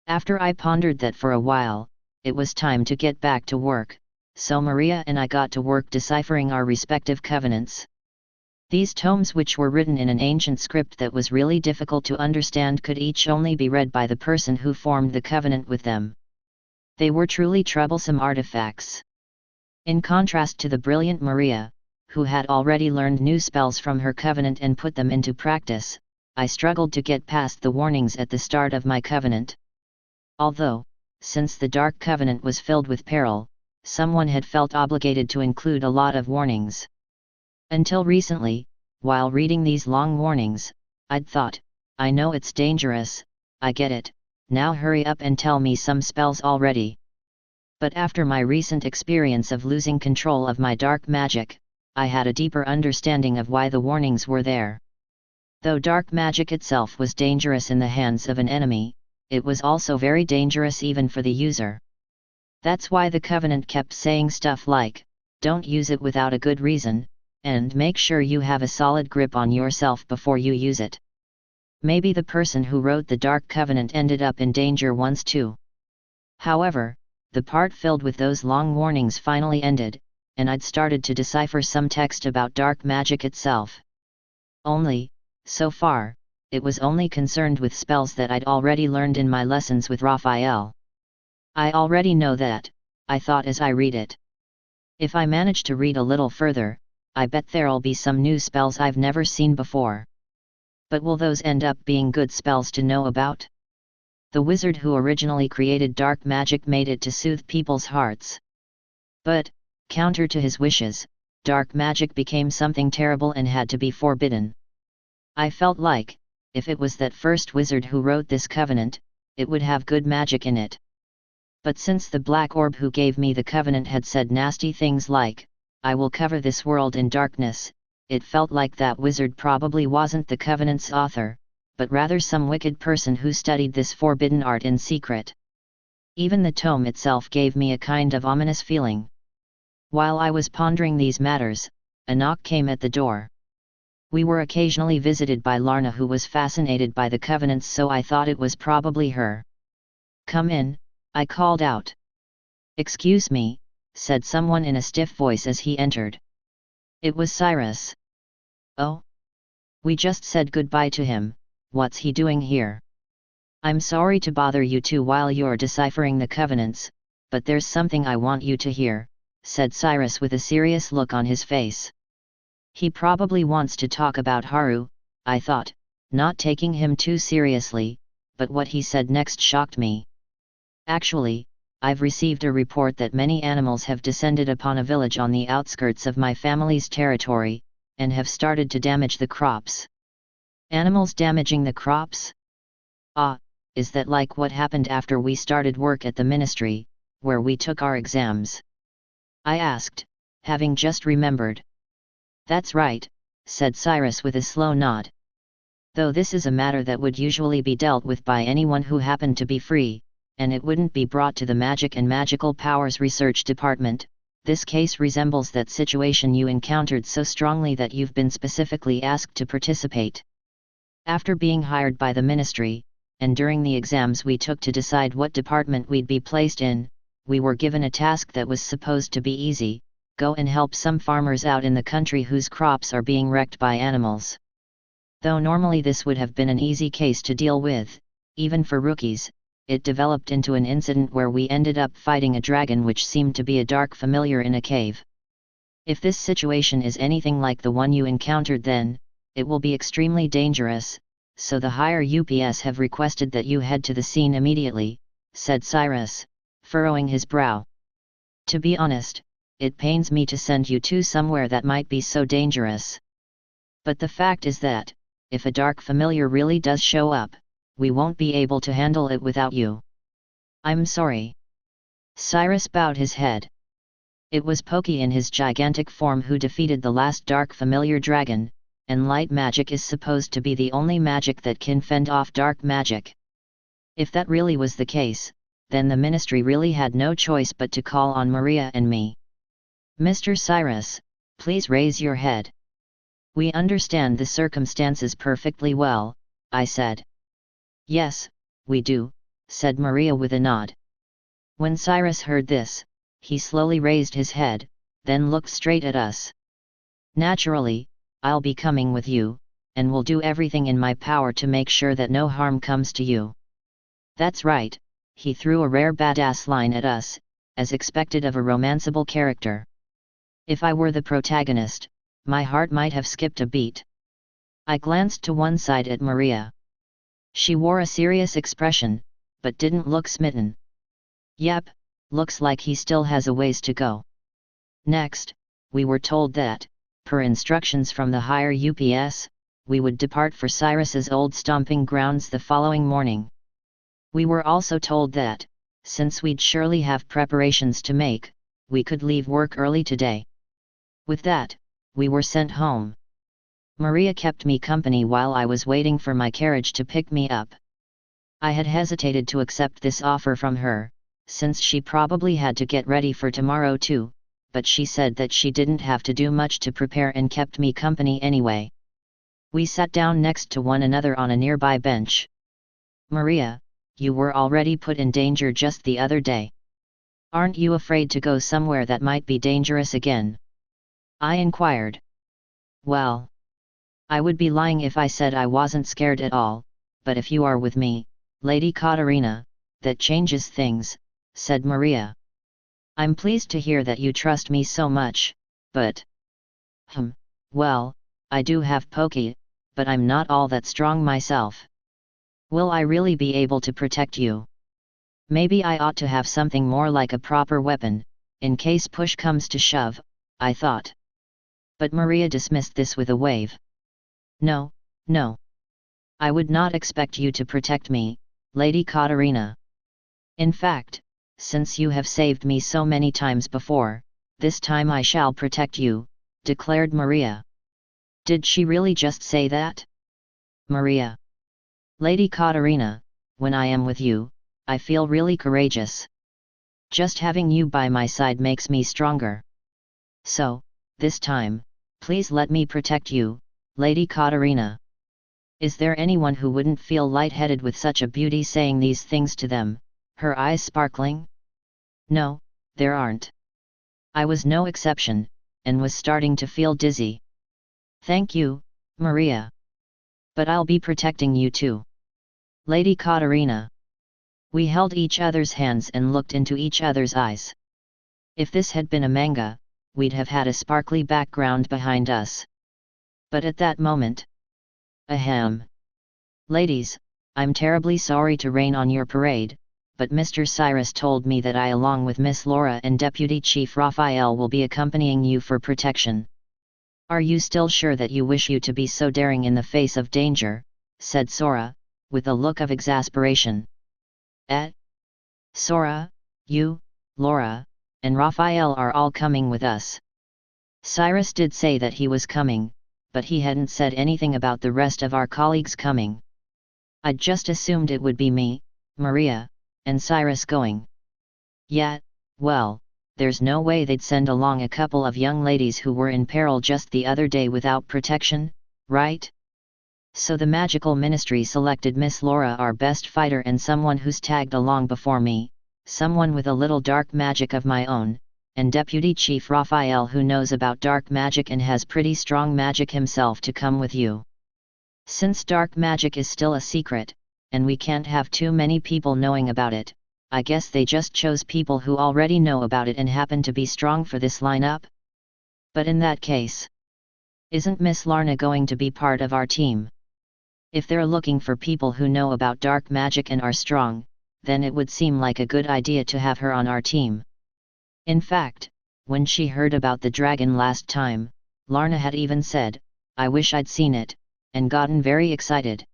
After I pondered that for a while, it was time to get back to work, so Maria and I got to work deciphering our respective covenants. These tomes, which were written in an ancient script that was really difficult to understand, could each only be read by the person who formed the covenant with them. They were truly troublesome artifacts. In contrast to the brilliant Maria, who had already learned new spells from her covenant and put them into practice, I struggled to get past the warnings at the start of my covenant. Although, since the Dark Covenant was filled with peril, someone had felt obligated to include a lot of warnings. Until recently, while reading these long warnings, I'd thought, I know it's dangerous, I get it, now hurry up and tell me some spells already. But after my recent experience of losing control of my dark magic, I had a deeper understanding of why the warnings were there. Though dark magic itself was dangerous in the hands of an enemy, it was also very dangerous even for the user. That's why the Covenant kept saying stuff like, don't use it without a good reason, and make sure you have a solid grip on yourself before you use it. Maybe the person who wrote the Dark Covenant ended up in danger once too. However, the part filled with those long warnings finally ended, and I'd started to decipher some text about dark magic itself. Only, so far, it was only concerned with spells that I'd already learned in my lessons with Raphael. I already know that, I thought as I read it. If I manage to read a little further, I bet there'll be some new spells I've never seen before. But will those end up being good spells to know about? The wizard who originally created dark magic made it to soothe people's hearts. But, counter to his wishes, dark magic became something terrible and had to be forbidden. I felt like, if it was that first wizard who wrote this covenant, it would have good magic in it. But since the black orb who gave me the covenant had said nasty things like, I will cover this world in darkness, it felt like that wizard probably wasn't the covenant's author, but rather some wicked person who studied this forbidden art in secret. Even the tome itself gave me a kind of ominous feeling. While I was pondering these matters, a knock came at the door. We were occasionally visited by Larna, who was fascinated by the covenants, so I thought it was probably her. Come in, I called out. Excuse me, said someone in a stiff voice as he entered. It was Cyrus. Oh? We just said goodbye to him, what's he doing here? I'm sorry to bother you two while you're deciphering the covenants, but there's something I want you to hear, said Cyrus with a serious look on his face. He probably wants to talk about Haru, I thought, not taking him too seriously, but what he said next shocked me. Actually, I've received a report that many animals have descended upon a village on the outskirts of my family's territory, and have started to damage the crops. Animals damaging the crops? Ah, is that like what happened after we started work at the ministry, where we took our exams?" I asked, having just remembered. "That's right," said Cyrus with a slow nod. "Though this is a matter that would usually be dealt with by anyone who happened to be free, and it wouldn't be brought to the Magic and Magical Powers Research Department, this case resembles that situation you encountered so strongly that you've been specifically asked to participate. After being hired by the Ministry, and during the exams we took to decide what department we'd be placed in, we were given a task that was supposed to be easy: go and help some farmers out in the country whose crops are being wrecked by animals. Though normally this would have been an easy case to deal with, even for rookies, it developed into an incident where we ended up fighting a dragon which seemed to be a dark familiar in a cave. If this situation is anything like the one you encountered then, it will be extremely dangerous, so the higher UPS have requested that you head to the scene immediately," said Cyrus, furrowing his brow. "To be honest, it pains me to send you to somewhere that might be so dangerous. But the fact is that, if a dark familiar really does show up, we won't be able to handle it without you. I'm sorry." Cyrus bowed his head. It was Pokey in his gigantic form who defeated the last dark familiar dragon, and light magic is supposed to be the only magic that can fend off dark magic. If that really was the case, then the Ministry really had no choice but to call on Maria and me. "Mr. Cyrus, please raise your head." "We understand the circumstances perfectly well," I said. "Yes, we do," said Maria with a nod. When Cyrus heard this, he slowly raised his head, then looked straight at us. "Naturally, I'll be coming with you, and will do everything in my power to make sure that no harm comes to you." "That's right," he threw a rare badass line at us, as expected of a romanceable character. If I were the protagonist, my heart might have skipped a beat. I glanced to one side at Maria. She wore a serious expression, but didn't look smitten. "Yep, looks like he still has a ways to go." Next, we were told that, per instructions from the higher UPS, we would depart for Cyrus's old stomping grounds the following morning. We were also told that, since we'd surely have preparations to make, we could leave work early today. With that, we were sent home. Maria kept me company while I was waiting for my carriage to pick me up. I had hesitated to accept this offer from her, since she probably had to get ready for tomorrow too, but she said that she didn't have to do much to prepare and kept me company anyway. We sat down next to one another on a nearby bench. "Maria, you were already put in danger just the other day. Aren't you afraid to go somewhere that might be dangerous again?" I inquired. "Well, I would be lying if I said I wasn't scared at all, but if you are with me, Lady Katarina, that changes things," said Maria. "I'm pleased to hear that you trust me so much, but..." Well, I do have Pokey, but I'm not all that strong myself. Will I really be able to protect you? Maybe I ought to have something more like a proper weapon, in case push comes to shove," I thought. But Maria dismissed this with a wave. No. I would not expect you to protect me, Lady Katarina. In fact, since you have saved me so many times before, this time I shall protect you," declared Maria. Did she really just say that? Maria. "Lady Katarina, when I am with you, I feel really courageous. Just having you by my side makes me stronger. So, this time, please let me protect you, Lady Katarina." Is there anyone who wouldn't feel lightheaded with such a beauty saying these things to them, her eyes sparkling? No, there aren't. I was no exception, and was starting to feel dizzy. "Thank you, Maria. But I'll be protecting you too, Lady Katarina." We held each other's hands and looked into each other's eyes. If this had been a manga, we'd have had a sparkly background behind us. But at that moment... Ahem. "Ladies, I'm terribly sorry to rain on your parade, but Mr. Cyrus told me that I along with Miss Laura and Deputy Chief Raphael will be accompanying you for protection. Are you still sure that you wish you to be so daring in the face of danger?" said Sora, with a look of exasperation. "Eh? Sora, you Laura, and Raphael are all coming with us. Cyrus did say that he was coming, but he hadn't said anything about the rest of our colleagues coming. I'd just assumed it would be me, Maria, and Cyrus going. Yet, well, there's no way they'd send along a couple of young ladies who were in peril just the other day without protection, right? So the magical ministry selected Miss Laura, our best fighter and someone who's tagged along before me, someone with a little dark magic of my own, and Deputy Chief Raphael who knows about dark magic and has pretty strong magic himself to come with you. Since dark magic is still a secret, and we can't have too many people knowing about it, I guess they just chose people who already know about it and happen to be strong for this lineup? But in that case, isn't Miss Larna going to be part of our team? If they're looking for people who know about dark magic and are strong, then it would seem like a good idea to have her on our team. In fact, when she heard about the dragon last time, Larna had even said, "I wish I'd seen it," and gotten very excited.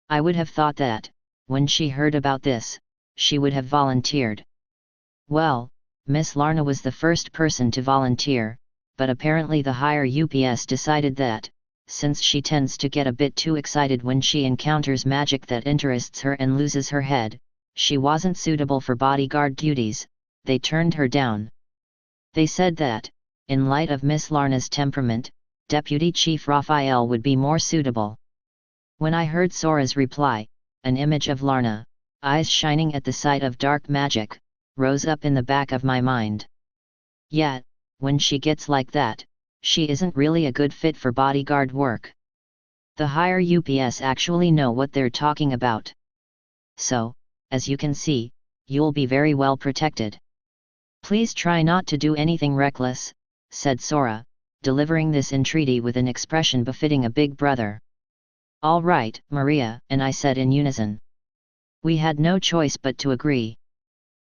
I would have thought that, when she heard about this, she would have volunteered. Well, Miss Larna was the first person to volunteer, but apparently the higher UPS decided that, since she tends to get a bit too excited when she encounters magic that interests her and loses her head, she wasn't suitable for bodyguard duties. They turned her down. They said that, in light of Miss Larna's temperament, Deputy Chief Raphael would be more suitable. When I heard Sora's reply, an image of Larna, eyes shining at the sight of dark magic, rose up in the back of my mind. Yet, when she gets like that, she isn't really a good fit for bodyguard work. The higher UPS actually know what they're talking about. So, as you can see, you'll be very well protected. Please try not to do anything reckless, said Sora, delivering this entreaty with an expression befitting a big brother. All right, Maria, and I said in unison. We had no choice but to agree.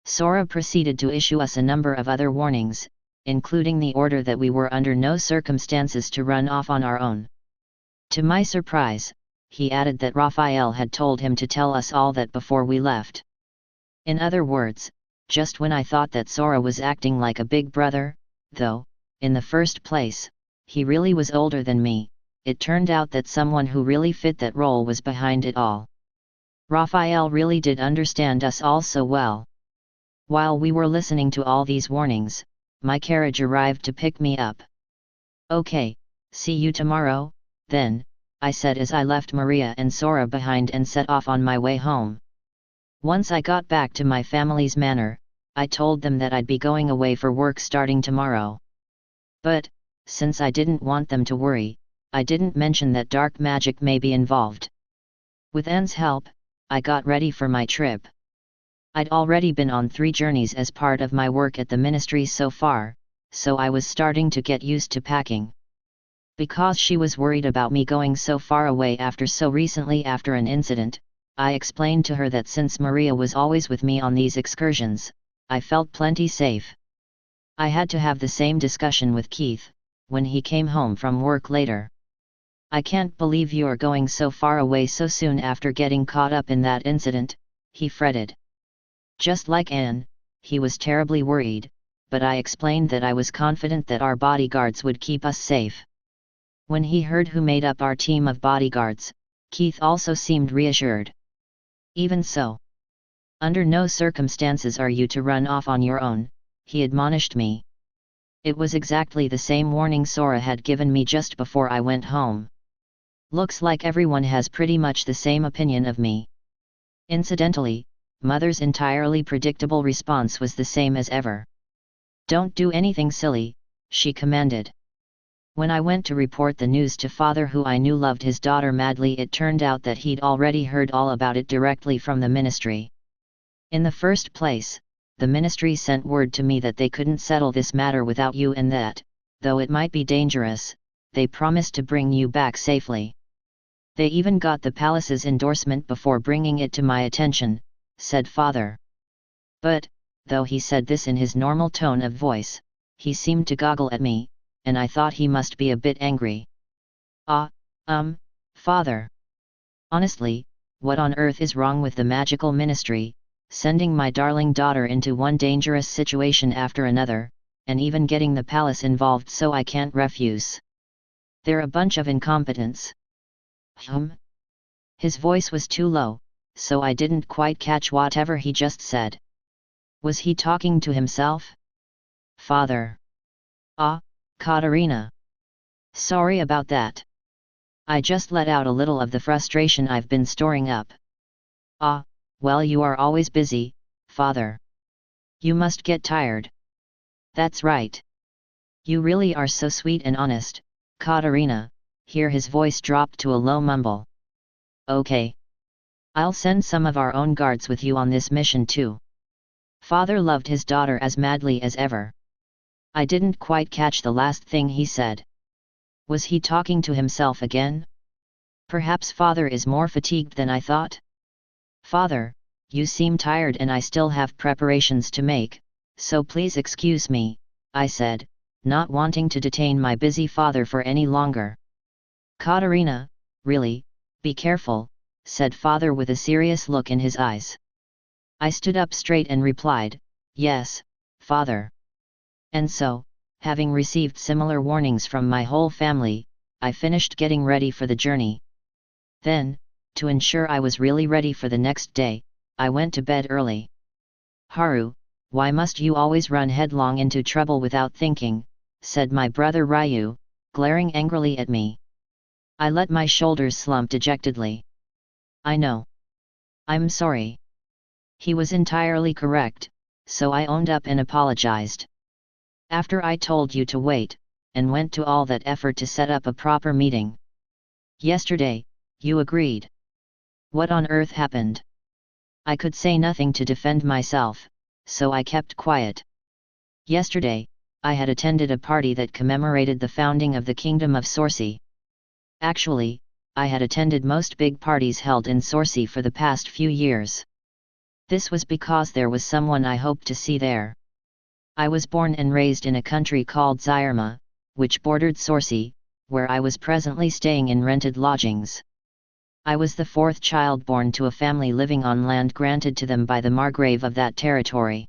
Sora proceeded to issue us a number of other warnings, including the order that we were under no circumstances to run off on our own. To my surprise, he added that Raphael had told him to tell us all that before we left. In other words, just when I thought that Sora was acting like a big brother, though, in the first place, he really was older than me, it turned out that someone who really fit that role was behind it all. Raphael really did understand us all so well. While we were listening to all these warnings, my carriage arrived to pick me up. Okay, see you tomorrow, then, I said as I left Maria and Sora behind and set off on my way home. Once I got back to my family's manor, I told them that I'd be going away for work starting tomorrow. But, since I didn't want them to worry, I didn't mention that dark magic may be involved. With Anne's help, I got ready for my trip. I'd already been on 3 journeys as part of my work at the ministry so far, so I was starting to get used to packing. Because she was worried about me going so far away so recently after an incident, I explained to her that since Maria was always with me on these excursions, I felt plenty safe. I had to have the same discussion with Keith, when he came home from work later. I can't believe you're going so far away so soon after getting caught up in that incident, he fretted. Just like Anne, he was terribly worried, but I explained that I was confident that our bodyguards would keep us safe. When he heard who made up our team of bodyguards, Keith also seemed reassured. Even so, under no circumstances are you to run off on your own, he admonished me. It was exactly the same warning Sora had given me just before I went home. Looks like everyone has pretty much the same opinion of me. Incidentally, Mother's entirely predictable response was the same as ever. Don't do anything silly, she commanded. When I went to report the news to Father, who I knew loved his daughter madly, it turned out that he'd already heard all about it directly from the ministry. In the first place, the ministry sent word to me that they couldn't settle this matter without you, and that, though it might be dangerous, they promised to bring you back safely. They even got the palace's endorsement before bringing it to my attention, said Father. But, though he said this in his normal tone of voice, he seemed to goggle at me, and I thought he must be a bit angry. Father. Honestly, what on earth is wrong with the magical ministry, sending my darling daughter into one dangerous situation after another, and even getting the palace involved, so I can't refuse. They're a bunch of incompetents. His voice was too low, so I didn't quite catch whatever he just said. Was he talking to himself? Father. Ah, Katarina. Sorry about that. I just let out a little of the frustration I've been storing up. Ah, well, you are always busy, Father. You must get tired. That's right. You really are so sweet and honest, Katarina. Here his voice dropped to a low mumble. Okay. I'll send some of our own guards with you on this mission too. Father loved his daughter as madly as ever. I didn't quite catch the last thing he said. Was he talking to himself again? Perhaps Father is more fatigued than I thought? Father, you seem tired and I still have preparations to make, so please excuse me, I said, not wanting to detain my busy father for any longer. Katarina, really, be careful, said Father with a serious look in his eyes. I stood up straight and replied, yes, Father. And so, having received similar warnings from my whole family, I finished getting ready for the journey. Then, to ensure I was really ready for the next day, I went to bed early. Haru, why must you always run headlong into trouble without thinking, said my brother Reijou, glaring angrily at me. I let my shoulders slump dejectedly. I know. I'm sorry. He was entirely correct, so I owned up and apologized. After I told you to wait, and went to all that effort to set up a proper meeting. Yesterday, you agreed. What on earth happened? I could say nothing to defend myself, so I kept quiet. Yesterday, I had attended a party that commemorated the founding of the Kingdom of Sorcy. Actually, I had attended most big parties held in Sorcy for the past few years. This was because there was someone I hoped to see there. I was born and raised in a country called Zyrma, which bordered Sorcy, where I was presently staying in rented lodgings. I was the fourth child born to a family living on land granted to them by the Margrave of that territory.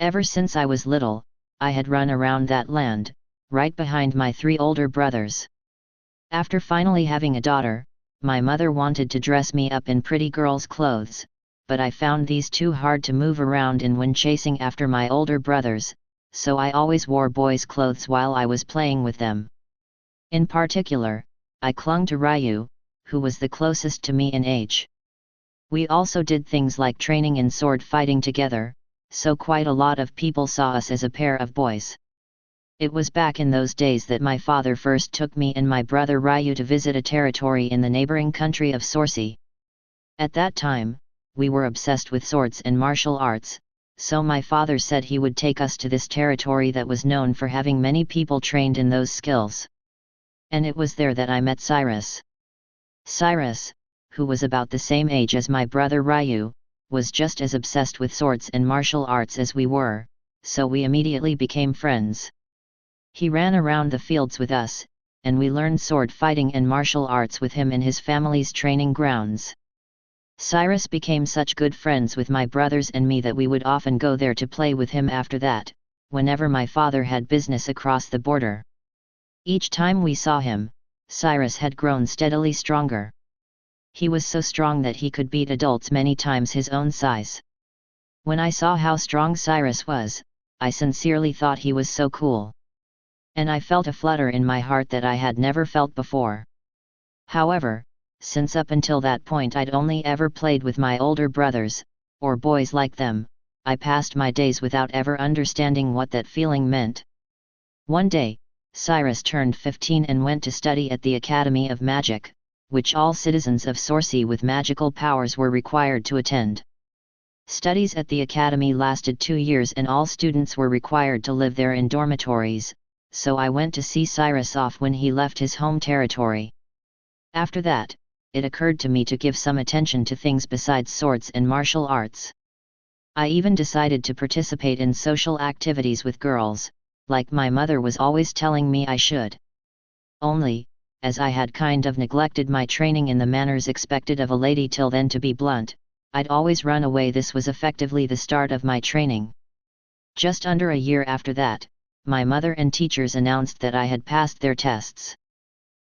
Ever since I was little, I had run around that land, right behind my 3 older brothers. After finally having a daughter, my mother wanted to dress me up in pretty girl's clothes, but I found these too hard to move around in when chasing after my older brothers, so I always wore boys' clothes while I was playing with them. In particular, I clung to Reijou, who was the closest to me in age. We also did things like training in sword fighting together, so quite a lot of people saw us as a pair of boys. It was back in those days that my father first took me and my brother Reijou to visit a territory in the neighboring country of Sorcy. At that time, we were obsessed with swords and martial arts, so my father said he would take us to this territory that was known for having many people trained in those skills. And it was there that I met Cyrus. Cyrus, who was about the same age as my brother Reijou, was just as obsessed with swords and martial arts as we were, so we immediately became friends. He ran around the fields with us, and we learned sword fighting and martial arts with him in his family's training grounds. Cyrus became such good friends with my brothers and me that we would often go there to play with him after that, whenever my father had business across the border. Each time we saw him, Cyrus had grown steadily stronger. He was so strong that he could beat adults many times his own size. When I saw how strong Cyrus was, I sincerely thought he was so cool. And I felt a flutter in my heart that I had never felt before. However, since up until that point I'd only ever played with my older brothers, or boys like them, I passed my days without ever understanding what that feeling meant. One day, Cyrus turned 15 and went to study at the Academy of Magic, which all citizens of Sorcy with magical powers were required to attend. Studies at the academy lasted 2 years and all students were required to live there in dormitories, so I went to see Cyrus off when he left his home territory. After that, it occurred to me to give some attention to things besides swords and martial arts. I even decided to participate in social activities with girls, like my mother was always telling me I should. Only, as I had kind of neglected my training in the manners expected of a lady till then, to be blunt, I'd always run away. This was effectively the start of my training. Just under a year after that, my mother and teachers announced that I had passed their tests.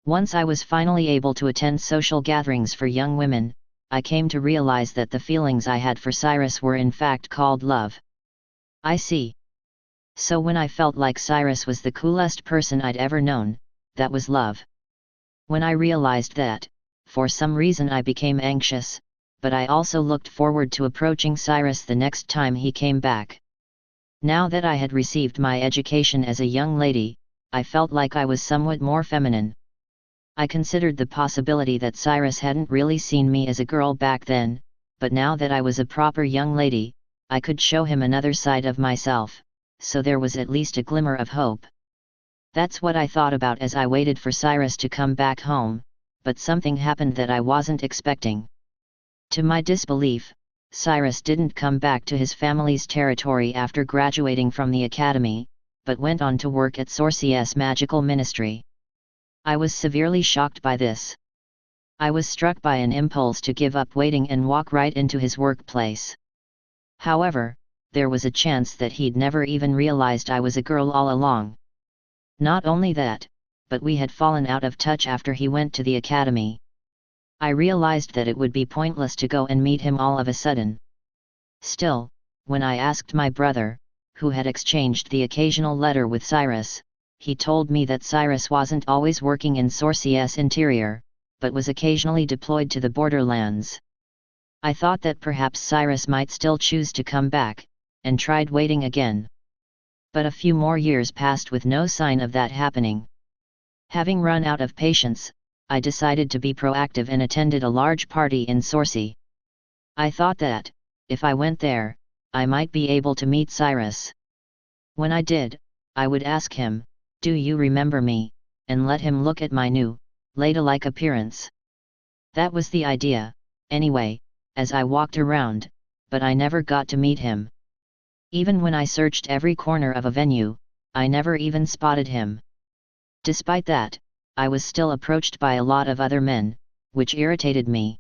Once I was finally able to attend social gatherings for young women, I came to realize that the feelings I had for Cyrus were in fact called love. I see. So when I felt like Cyrus was the coolest person I'd ever known, that was love. When I realized that, for some reason I became anxious, but I also looked forward to approaching Cyrus the next time he came back. Now that I had received my education as a young lady, I felt like I was somewhat more feminine. I considered the possibility that Cyrus hadn't really seen me as a girl back then, but now that I was a proper young lady, I could show him another side of myself, so there was at least a glimmer of hope. That's what I thought about as I waited for Cyrus to come back home, but something happened that I wasn't expecting. To my disbelief, Cyrus didn't come back to his family's territory after graduating from the academy, but went on to work at Sorcia's magical ministry. I was severely shocked by this. I was struck by an impulse to give up waiting and walk right into his workplace. However, there was a chance that he'd never even realized I was a girl all along. Not only that, but we had fallen out of touch after he went to the academy. I realized that it would be pointless to go and meet him all of a sudden. Still, when I asked my brother, who had exchanged the occasional letter with Cyrus, he told me that Cyrus wasn't always working in Sorcia's interior, but was occasionally deployed to the borderlands. I thought that perhaps Cyrus might still choose to come back, and tried waiting again. But a few more years passed with no sign of that happening. Having run out of patience, I decided to be proactive and attended a large party in Sorci. I thought that, if I went there, I might be able to meet Cyrus. When I did, I would ask him, "Do you remember me?" and let him look at my new, ladylike appearance. That was the idea, anyway, as I walked around, but I never got to meet him. Even when I searched every corner of a venue, I never even spotted him. Despite that, I was still approached by a lot of other men, which irritated me.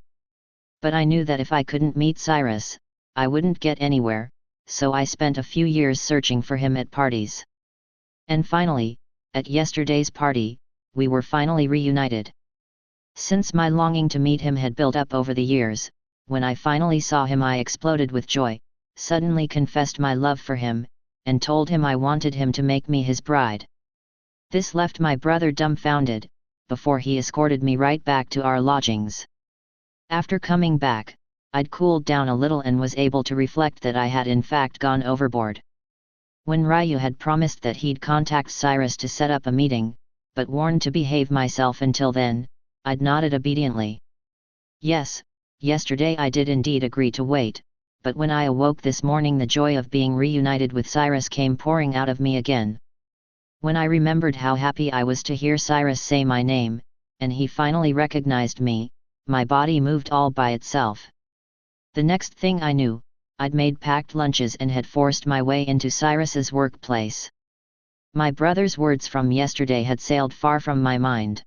But I knew that if I couldn't meet Cyrus, I wouldn't get anywhere, so I spent a few years searching for him at parties. And finally, at yesterday's party, we were finally reunited. Since my longing to meet him had built up over the years, when I finally saw him I exploded with joy, suddenly confessed my love for him, and told him I wanted him to make me his bride. This left my brother dumbfounded, before he escorted me right back to our lodgings. After coming back, I'd cooled down a little and was able to reflect that I had in fact gone overboard. When Reijou had promised that he'd contact Cyrus to set up a meeting, but warned to behave myself until then, I'd nodded obediently. Yes, yesterday I did indeed agree to wait, but when I awoke this morning the joy of being reunited with Cyrus came pouring out of me again. When I remembered how happy I was to hear Cyrus say my name, and he finally recognized me, my body moved all by itself. The next thing I knew, I'd made packed lunches and had forced my way into Cyrus's workplace. My brother's words from yesterday had sailed far from my mind.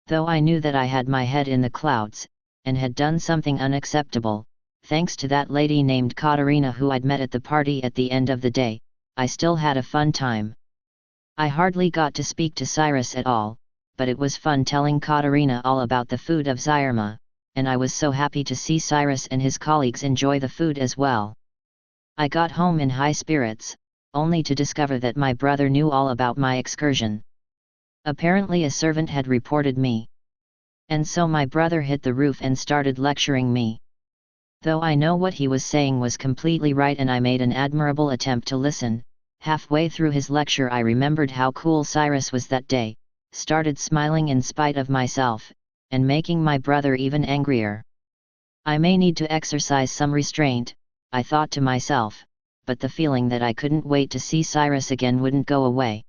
Though I knew that I had my head in the clouds, and had done something unacceptable, thanks to that lady named Katerina who I'd met at the party at the end of the day, I still had a fun time. I hardly got to speak to Cyrus at all, but it was fun telling Katerina all about the food of Zyrma, and I was so happy to see Cyrus and his colleagues enjoy the food as well. I got home in high spirits, only to discover that my brother knew all about my excursion. Apparently a servant had reported me. And so my brother hit the roof and started lecturing me. Though I know what he was saying was completely right and I made an admirable attempt to listen, halfway through his lecture I remembered how cool Cyrus was that day, started smiling in spite of myself, and making my brother even angrier. I may need to exercise some restraint, I thought to myself, but the feeling that I couldn't wait to see Cyrus again wouldn't go away.